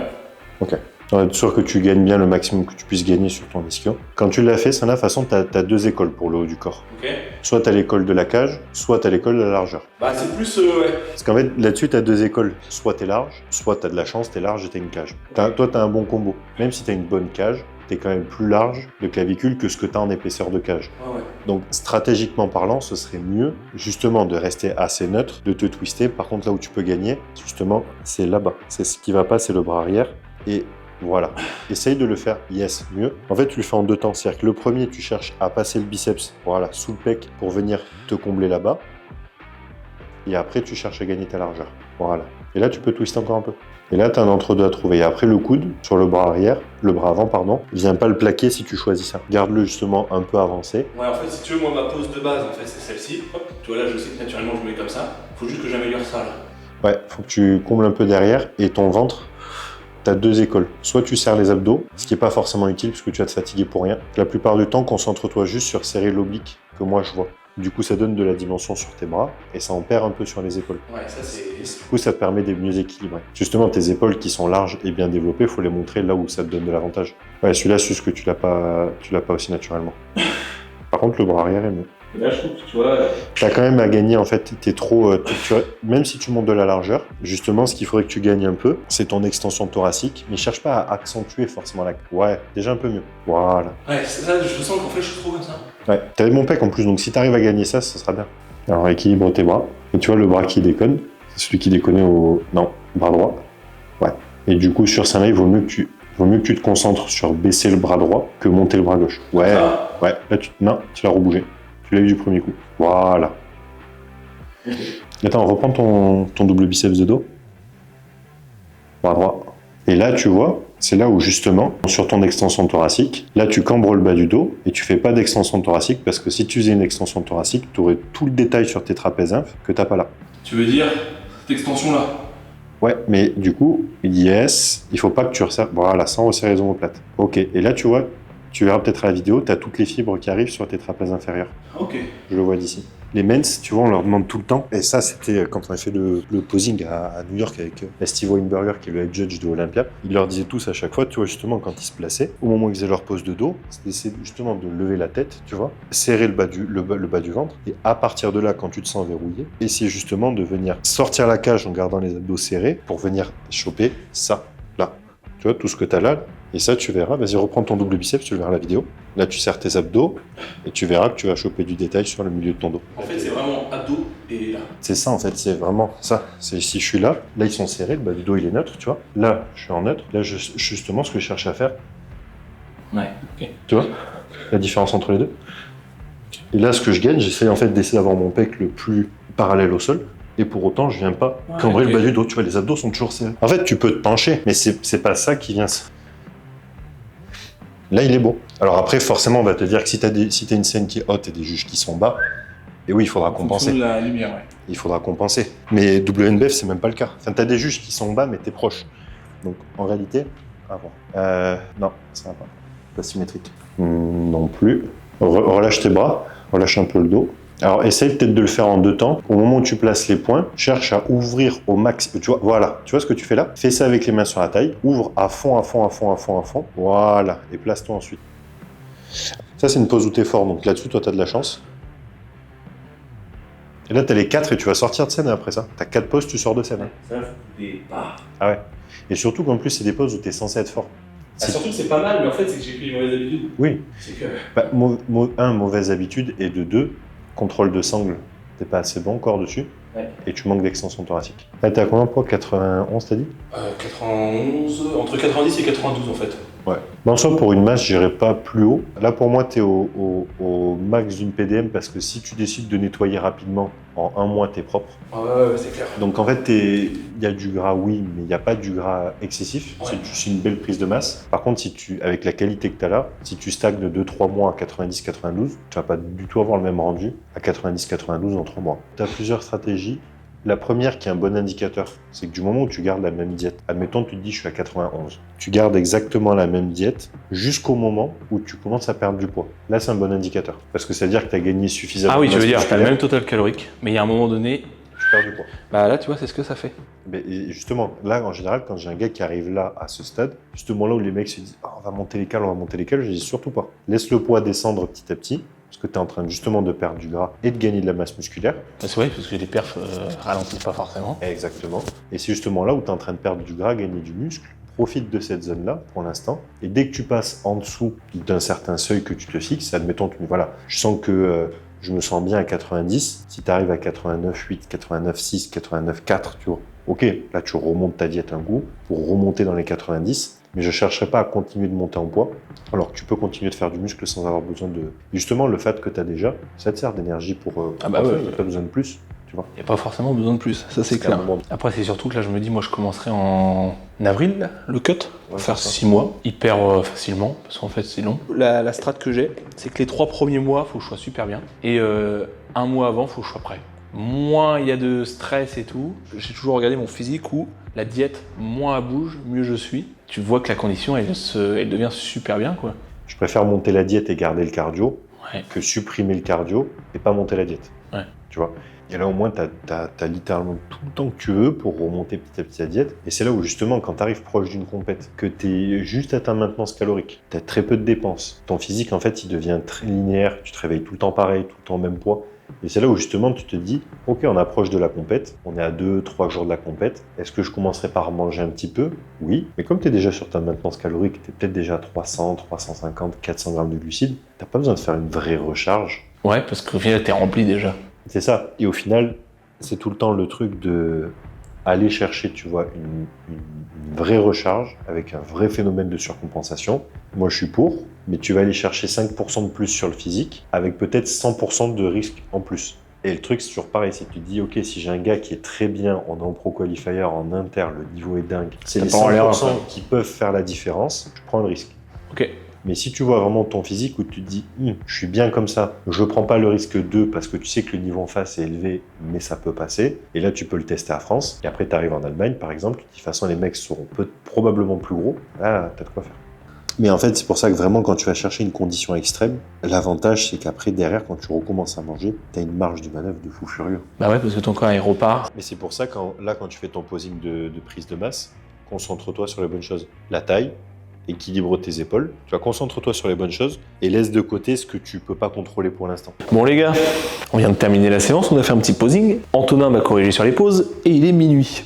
Ok. On va être sûr que tu gagnes bien le maximum que tu puisses gagner sur ton ischio. Quand tu l'as fait, ça, de toute façon, tu as deux écoles pour le haut du corps. Ok. Soit tu as l'école de la cage, soit tu as l'école de la largeur. Bah, c'est plus, ouais. Parce qu'en fait, là-dessus, tu as deux écoles. Soit tu es large, soit tu as de la chance, tu es large et tu as une cage. Toi, tu as un bon combo. Même si tu as une bonne cage, tu es quand même plus large de clavicule que ce que tu as en épaisseur de cage. Ah ouais. Donc, stratégiquement parlant, ce serait mieux, justement, de rester assez neutre, de te twister. Par contre, là où tu peux gagner, justement, c'est là-bas. C'est ce qui va pas, c'est le bras arrière. Et voilà. Essaye de le faire, yes, mieux. En fait, tu le fais en deux temps. C'est-à-dire que le premier, tu cherches à passer le biceps, voilà, sous le pec pour venir te combler là-bas. Et après, tu cherches à gagner ta largeur. Voilà. Et là, tu peux twister encore un peu. Et là, tu as un entre-deux à trouver. Et après, le coude sur le bras arrière, le bras avant, pardon, viens pas le plaquer si tu choisis ça. Garde-le justement un peu avancé. Ouais, en fait, si tu veux, moi, ma pose de base, en fait, c'est celle-ci. Hop, tu vois, là, je sais que naturellement, je me mets comme ça. Faut juste que j'améliore ça, là. Ouais, faut que tu combles un peu derrière. Et ton ventre, tu as deux écoles. Soit tu serres les abdos, ce qui n'est pas forcément utile parce que tu vas te fatiguer pour rien. La plupart du temps, concentre-toi juste sur serrer l'oblique que moi je vois. Du coup, ça donne de la dimension sur tes bras et ça en perd un peu sur les épaules. Ouais, ça, c'est... Du coup, ça te permet de mieux équilibrer. Justement, tes épaules qui sont larges et bien développées, il faut les montrer là où ça te donne de l'avantage. Ouais, celui-là, c'est juste que tu l'as pas aussi naturellement. Par contre, le bras arrière est mieux. Et là, je trouve que, tu vois... T'as quand même à gagner, en fait, t'es trop... même si tu montes de la largeur, justement, ce qu'il faudrait que tu gagnes un peu, c'est ton extension thoracique, mais cherche pas à accentuer forcément la... Ouais, déjà un peu mieux. Voilà. Ouais, ça, je sens qu'en fait, je suis trop comme ça. Ouais, t'avais mon pec en plus, donc si t'arrives à gagner ça, ça sera bien. Alors, équilibre tes bras. Et tu vois, le bras qui déconne, c'est celui qui déconne au... Non, bras droit. Ouais. Et du coup, sur ça, là, il vaut mieux que tu te concentres sur baisser le bras droit que monter le bras gauche. Ouais, ouais. Là, non, tu l'as rebougé. Tu l'as eu du premier coup. Voilà. Attends, reprends ton double biceps de dos. Bras droit. Et là, tu vois, c'est là où justement, sur ton extension thoracique, là, tu cambres le bas du dos et tu fais pas d'extension thoracique parce que si tu faisais une extension thoracique, tu aurais tout le détail sur tes trapèzes inf que t'as pas là. Tu veux dire cette extension-là? Ouais, mais du coup, yes, il faut pas que tu resserres. Voilà, sans resserrer les omoplates. Ok, et là, tu vois, tu verras peut-être à la vidéo, tu as toutes les fibres qui arrivent sur tes trapèzes inférieurs. Ok. Je le vois d'ici. Les mens, tu vois, on leur demande tout le temps. Et ça, c'était quand on a fait le posing à New York avec Steve Weinberger, qui est le head judge de Olympia. Ils leur disaient tous à chaque fois, tu vois, justement, quand ils se plaçaient, au moment où ils faisaient leur pose de dos, c'était justement de lever la tête, tu vois, serrer le bas du ventre. Et à partir de là, quand tu te sens verrouillé, essayer justement de venir sortir la cage en gardant les abdos serrés pour venir choper ça, là. Tu vois, tout ce que tu as là. Et ça, tu verras, vas-y, reprends ton double biceps, tu verras la vidéo. Là, tu serres tes abdos et tu verras que tu vas choper du détail sur le milieu de ton dos. En fait, c'est vraiment abdos et là. C'est ça, en fait, c'est vraiment ça. C'est si je suis là, là, ils sont serrés, le bas du dos, il est neutre, tu vois. Là, je suis en neutre. Là, justement, ce que je cherche à faire. Ouais, ok. Tu vois la différence entre les deux. Et là, ce que je gagne, j'essaie en fait d'essayer d'avoir mon pec le plus parallèle au sol. Et pour autant, je viens pas cambrer le bas du dos. Tu vois, les abdos sont toujours serrés. En fait, tu peux te pencher, mais c'est pas ça qui vient. Là, il est beau. Alors après, forcément, on va te dire que si t'as une scène qui est haute et des juges qui sont bas, et oui, il faudra compenser. De la lumière, ouais. Il faudra compenser. Mais WNBF, c'est même pas le cas. Enfin, t'as des juges qui sont bas, mais t'es proche. Donc, en réalité, à voir. Non, ça va pas. Pas symétrique. Non plus. Relâche tes bras, relâche un peu le dos. Alors, essaye peut-être de le faire en deux temps. Au moment où tu places les poings, cherche à ouvrir au max. Tu vois, voilà. Tu vois ce que tu fais là? Fais ça avec les mains sur la taille. Ouvre à fond, à fond, à fond, à fond, à fond. Voilà. Et place-toi ensuite. Ça, c'est une pose où t'es fort. Donc là-dessus, toi, t'as de la chance. Et là, t'as les 4 et tu vas sortir de scène après ça. T'as 4 poses, tu sors de scène. Hein. Ça, faut des barres. Ah ouais. Et surtout qu'en plus, c'est des poses où t'es censé être fort. Surtout que c'est pas mal, mais en fait, c'est que j'ai pris les mauvaises habitudes. Oui. C'est que... Bah, mauvaise habitude, et de 2, contrôle de sangle, t'es pas assez bon encore dessus, ouais. Et tu manques d'extension thoracique. Là, t'es à combien de poids? 91, t'as dit? 91, entre 90 et 92 en fait. Ouais. Mais en soi, pour une masse, j'irai pas plus haut. Là, pour moi, tu es au max d'une PDM parce que si tu décides de nettoyer rapidement, en 1 mois, tu es propre. Ouais, c'est clair. Donc en fait, il y a du gras, oui, mais il n'y a pas du gras excessif. Ouais. C'est juste une belle prise de masse. Par contre, avec la qualité que tu as là, si tu stagnes de 2-3 mois à 90-92, tu vas pas du tout avoir le même rendu à 90-92 en 3 mois. Tu as plusieurs stratégies. La première qui est un bon indicateur, c'est que du moment où tu gardes la même diète, admettons tu te dis je suis à 91, tu gardes exactement la même diète jusqu'au moment où tu commences à perdre du poids. Là c'est un bon indicateur, parce que ça veut dire que tu as gagné suffisamment Ah oui, de tu veux masse dire, t'as le musculaire, même total calorique, mais il y a un moment donné, tu perds du poids. bah là tu vois, c'est ce que ça fait. Mais justement, là en général, quand j'ai un gars qui arrive là, à ce stade, justement là où les mecs se disent on va monter les cales, je dis surtout pas. Laisse le poids descendre petit à petit, parce que tu es en train justement de perdre du gras et de gagner de la masse musculaire. C'est vrai, parce que les perfs ralentissent pas forcément. Exactement. Et c'est justement là où tu es en train de perdre du gras, gagner du muscle. Profite de cette zone-là pour l'instant. Et dès que tu passes en dessous d'un certain seuil que tu te fixes, admettons, voilà, je sens que je me sens bien à 90. Si tu arrives à 89,8, 89,6, 89,4, tu vois, ok, là tu remontes ta diète un coup pour remonter dans les 90. Mais je ne chercherai pas à continuer de monter en poids, alors que tu peux continuer de faire du muscle sans avoir besoin de... Justement, le fait que tu as déjà, ça te sert d'énergie pour... Ah bah ouais. Tu n'as pas besoin de plus, tu vois. Il n'y a pas forcément besoin de plus, ça c'est clair. Après c'est surtout que là je me dis, moi je commencerai en avril, là, le cut, pour faire 6 mois, hyper facilement, parce qu'en fait c'est long. La strat que j'ai, c'est que les 3 premiers mois, il faut que je sois super bien, et 1 mois avant, il faut que je sois prêt. Moins il y a de stress et tout, j'ai toujours regardé mon physique où la diète, moins elle bouge, mieux je suis. Tu vois que la condition, elle devient super bien, quoi. Je préfère monter la diète et garder le cardio Ouais. que supprimer le cardio et pas monter la diète. Ouais. Tu vois. Et là, au moins, tu as littéralement tout le temps que tu veux pour remonter petit à petit la diète. Et c'est là où, justement, quand tu arrives proche d'une compète, que tu es juste à ta maintenance calorique, tu as très peu de dépenses. Ton physique, en fait, il devient très linéaire. Tu te réveilles tout le temps pareil, tout le temps au même poids. Et c'est là où, justement, tu te dis, OK, on approche de la compète. On est à 2-3 jours de la compète. Est-ce que je commencerai par manger un petit peu? Oui. Mais comme tu es déjà sur ta maintenance calorique, tu es peut-être déjà à 300, 350, 400 grammes de glucides, tu n'as pas besoin de faire une vraie recharge. Ouais, parce qu'au final, t'es rempli déjà. C'est ça. Et au final, c'est tout le temps le truc de aller chercher, tu vois, une vraie recharge avec un vrai phénomène de surcompensation. Moi, je suis pour, mais tu vas aller chercher 5% de plus sur le physique avec peut-être 100% de risque en plus. Et le truc, c'est toujours pareil. Si tu te dis, OK, si j'ai un gars qui est très bien en pro qualifier, en inter, le niveau est dingue, c'est les 100% qui peuvent faire la différence, je prends le risque. OK. Mais si tu vois vraiment ton physique où tu te dis je suis bien comme ça, je prends pas le risque 2 parce que tu sais que le niveau en face est élevé, mais ça peut passer. Et là, tu peux le tester à France. Et après, tu arrives en Allemagne, par exemple. Tu te dis, de toute façon, les mecs seront probablement plus gros. Là, tu as de quoi faire. Mais en fait, c'est pour ça que vraiment, quand tu vas chercher une condition extrême, l'avantage, c'est qu'après, derrière, quand tu recommences à manger, tu as une marge de manœuvre de fou furieux. Bah ouais, parce que ton corps, il repart. Mais c'est pour ça, quand tu fais ton posing de prise de masse, concentre-toi sur les bonnes choses. La taille, équilibre tes épaules, tu vas concentre-toi sur les bonnes choses et laisse de côté ce que tu peux pas contrôler pour l'instant. Bon les gars, on vient de terminer la séance, on a fait un petit posing. Antonin m'a corrigé sur les pauses et il est minuit.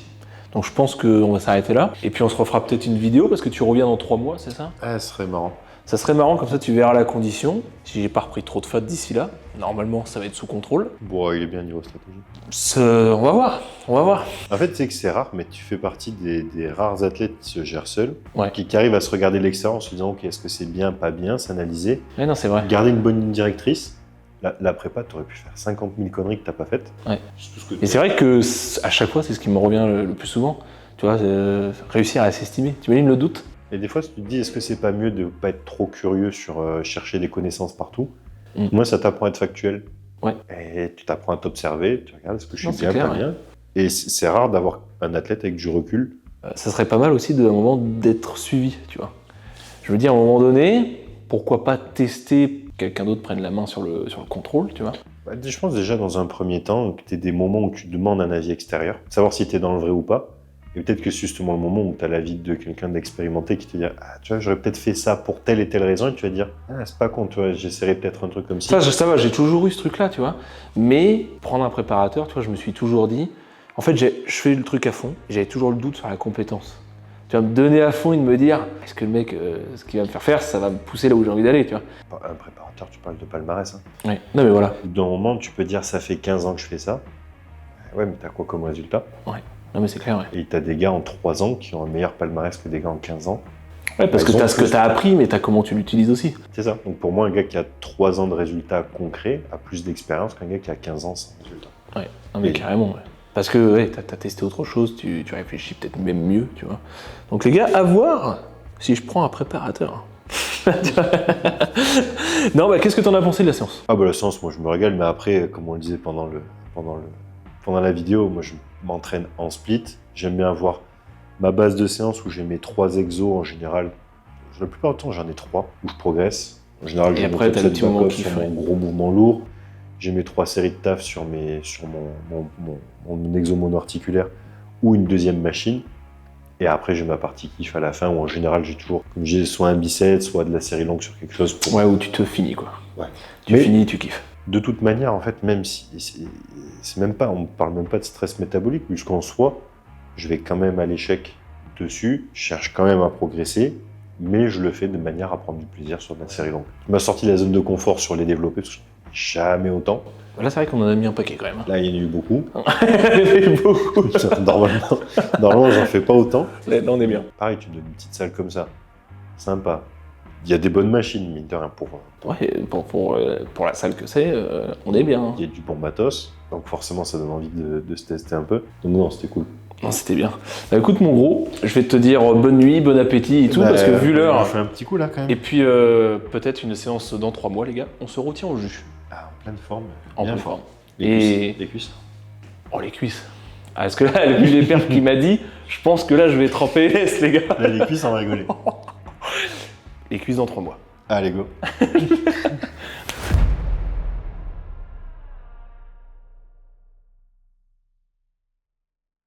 Donc je pense qu'on va s'arrêter là. Et puis on se refera peut-être une vidéo parce que tu reviens dans 3 mois, c'est ça? Ah, ce serait marrant. Ça serait marrant, comme ça tu verras la condition. Si j'ai pas repris trop de fat d'ici là, normalement ça va être sous contrôle. Bon, il est bien niveau stratégie. On va voir. En fait, c'est que c'est rare, mais tu fais partie des rares athlètes qui se gèrent seuls, Ouais. qui arrivent à se regarder de l'extérieur en se disant ok, est-ce que c'est bien, pas bien, s'analyser. Mais non, c'est vrai. Garder une bonne ligne directrice. La prépa, tu aurais pu faire 50 000 conneries que t'as pas faites. Ouais. Et c'est vrai que à chaque fois, c'est ce qui me revient le plus souvent. Tu vois, réussir à s'estimer. Tu imagines le doute? Et des fois, tu te dis, est-ce que c'est pas mieux de pas être trop curieux sur chercher des connaissances partout? Moi, ça t'apprend à être factuel. Ouais. Et tu t'apprends à t'observer, tu regardes, est-ce que je suis Non, c'est bien, clair, pas bien? Et c'est rare d'avoir un athlète avec du recul. Ça serait pas mal aussi d'un moment d'être suivi, tu vois. Je veux dire, à un moment donné, pourquoi pas tester quelqu'un d'autre prenne la main sur le contrôle, tu vois. Bah, je pense déjà dans un premier temps que tu aies des moments où tu demandes un avis extérieur, savoir si tu es dans le vrai ou pas. Et peut-être que c'est justement le moment où tu as l'avis de quelqu'un d'expérimenté qui te dit ah, tu vois, j'aurais peut-être fait ça pour telle et telle raison, et tu vas dire ah, c'est pas con, tu vois, j'essaierai peut-être un truc comme ça. Ça va, j'ai toujours eu ce truc-là, tu vois. Mais prendre un préparateur, tu vois, je me suis toujours dit, en fait, je fais le truc à fond, et j'avais toujours le doute sur la compétence. Tu vas me donner à fond et de me dire, est-ce que le mec, ce qu'il va me faire faire, ça va me pousser là où j'ai envie d'aller, tu vois. Un préparateur, tu parles de palmarès. Hein. Ouais. Non, mais voilà. D'un moment, tu peux dire ça fait 15 ans que je fais ça. Ouais, mais t'as quoi comme résultat? Ouais. Non, mais c'est clair, ouais. Et t'as des gars en 3 ans qui ont un meilleur palmarès que des gars en 15 ans. Ouais, parce que Ils ont t'as ce que plus. t'as appris, mais t'as comment tu l'utilises aussi. C'est ça. Donc pour moi, un gars qui a 3 ans de résultats concrets a plus d'expérience qu'un gars qui a 15 ans sans résultats. Ouais, non, mais Et- carrément. Ouais. Parce que ouais, t'as testé autre chose, tu réfléchis peut-être même mieux, tu vois. Donc les gars, à voir si je prends un préparateur. Non, bah qu'est-ce que t'en as pensé de la séance? Ah bah la séance, moi je me régale, mais après, comme on le disait pendant la vidéo, moi je m'entraîne en split. J'aime bien avoir ma base de séance où j'ai mes 3 exos en général. La plupart du temps, j'en ai 3 où je progresse. En général, Et j'ai après, mon t'as top le 7 petit moment back-up kiff, sur ouais. mon gros mouvement lourd. J'ai mes 3 séries de taf sur mon exo mono-articulaire ou une deuxième machine. Et après, j'ai ma partie kiff à la fin où en général, j'ai toujours, comme j'ai soit un biceps, soit de la série longue sur quelque chose pour... Ouais, où tu te finis, quoi. Ouais. Tu Mais- finis, tu kiffes. De toute manière, en fait, même si c'est même pas, on parle même pas de stress métabolique, puisqu'en soi, je vais quand même à l'échec dessus, je cherche quand même à progresser, mais je le fais de manière à prendre du plaisir sur de la série longue. Je m'as sorti de la zone de confort sur les développés, parce que je n'ai jamais autant. Là, c'est vrai qu'on en a mis un paquet quand même. Là, il y en a eu beaucoup. Beaucoup. Normalement, j'en fais pas autant. Là, on est bien. Pareil, tu me donnes une petite salle comme ça, sympa. Il y a des bonnes machines, mine de rien, Ouais, pour la salle que c'est, on est bien. il y a du bon matos, donc forcément, ça donne envie de se tester un peu. Donc non, c'était cool. Non, c'était bien. Bah, écoute, mon gros, je vais te dire bonne nuit, bon appétit et tout, parce que vu On l'heure. fait un petit coup là quand même. Et puis, peut-être une séance dans 3 mois, les gars. On se retient au jus. Ah, en pleine forme. En Bien. pleine forme. Les Et- cuisses. Les cuisses. Oh, les cuisses. Ah, parce que là, vu les perfs qu'il m'a dit, je pense que là, je vais tremper les laisse, les gars. Là, les cuisses, on va rigoler. Les cuisses dans 3 mois. Allez, go.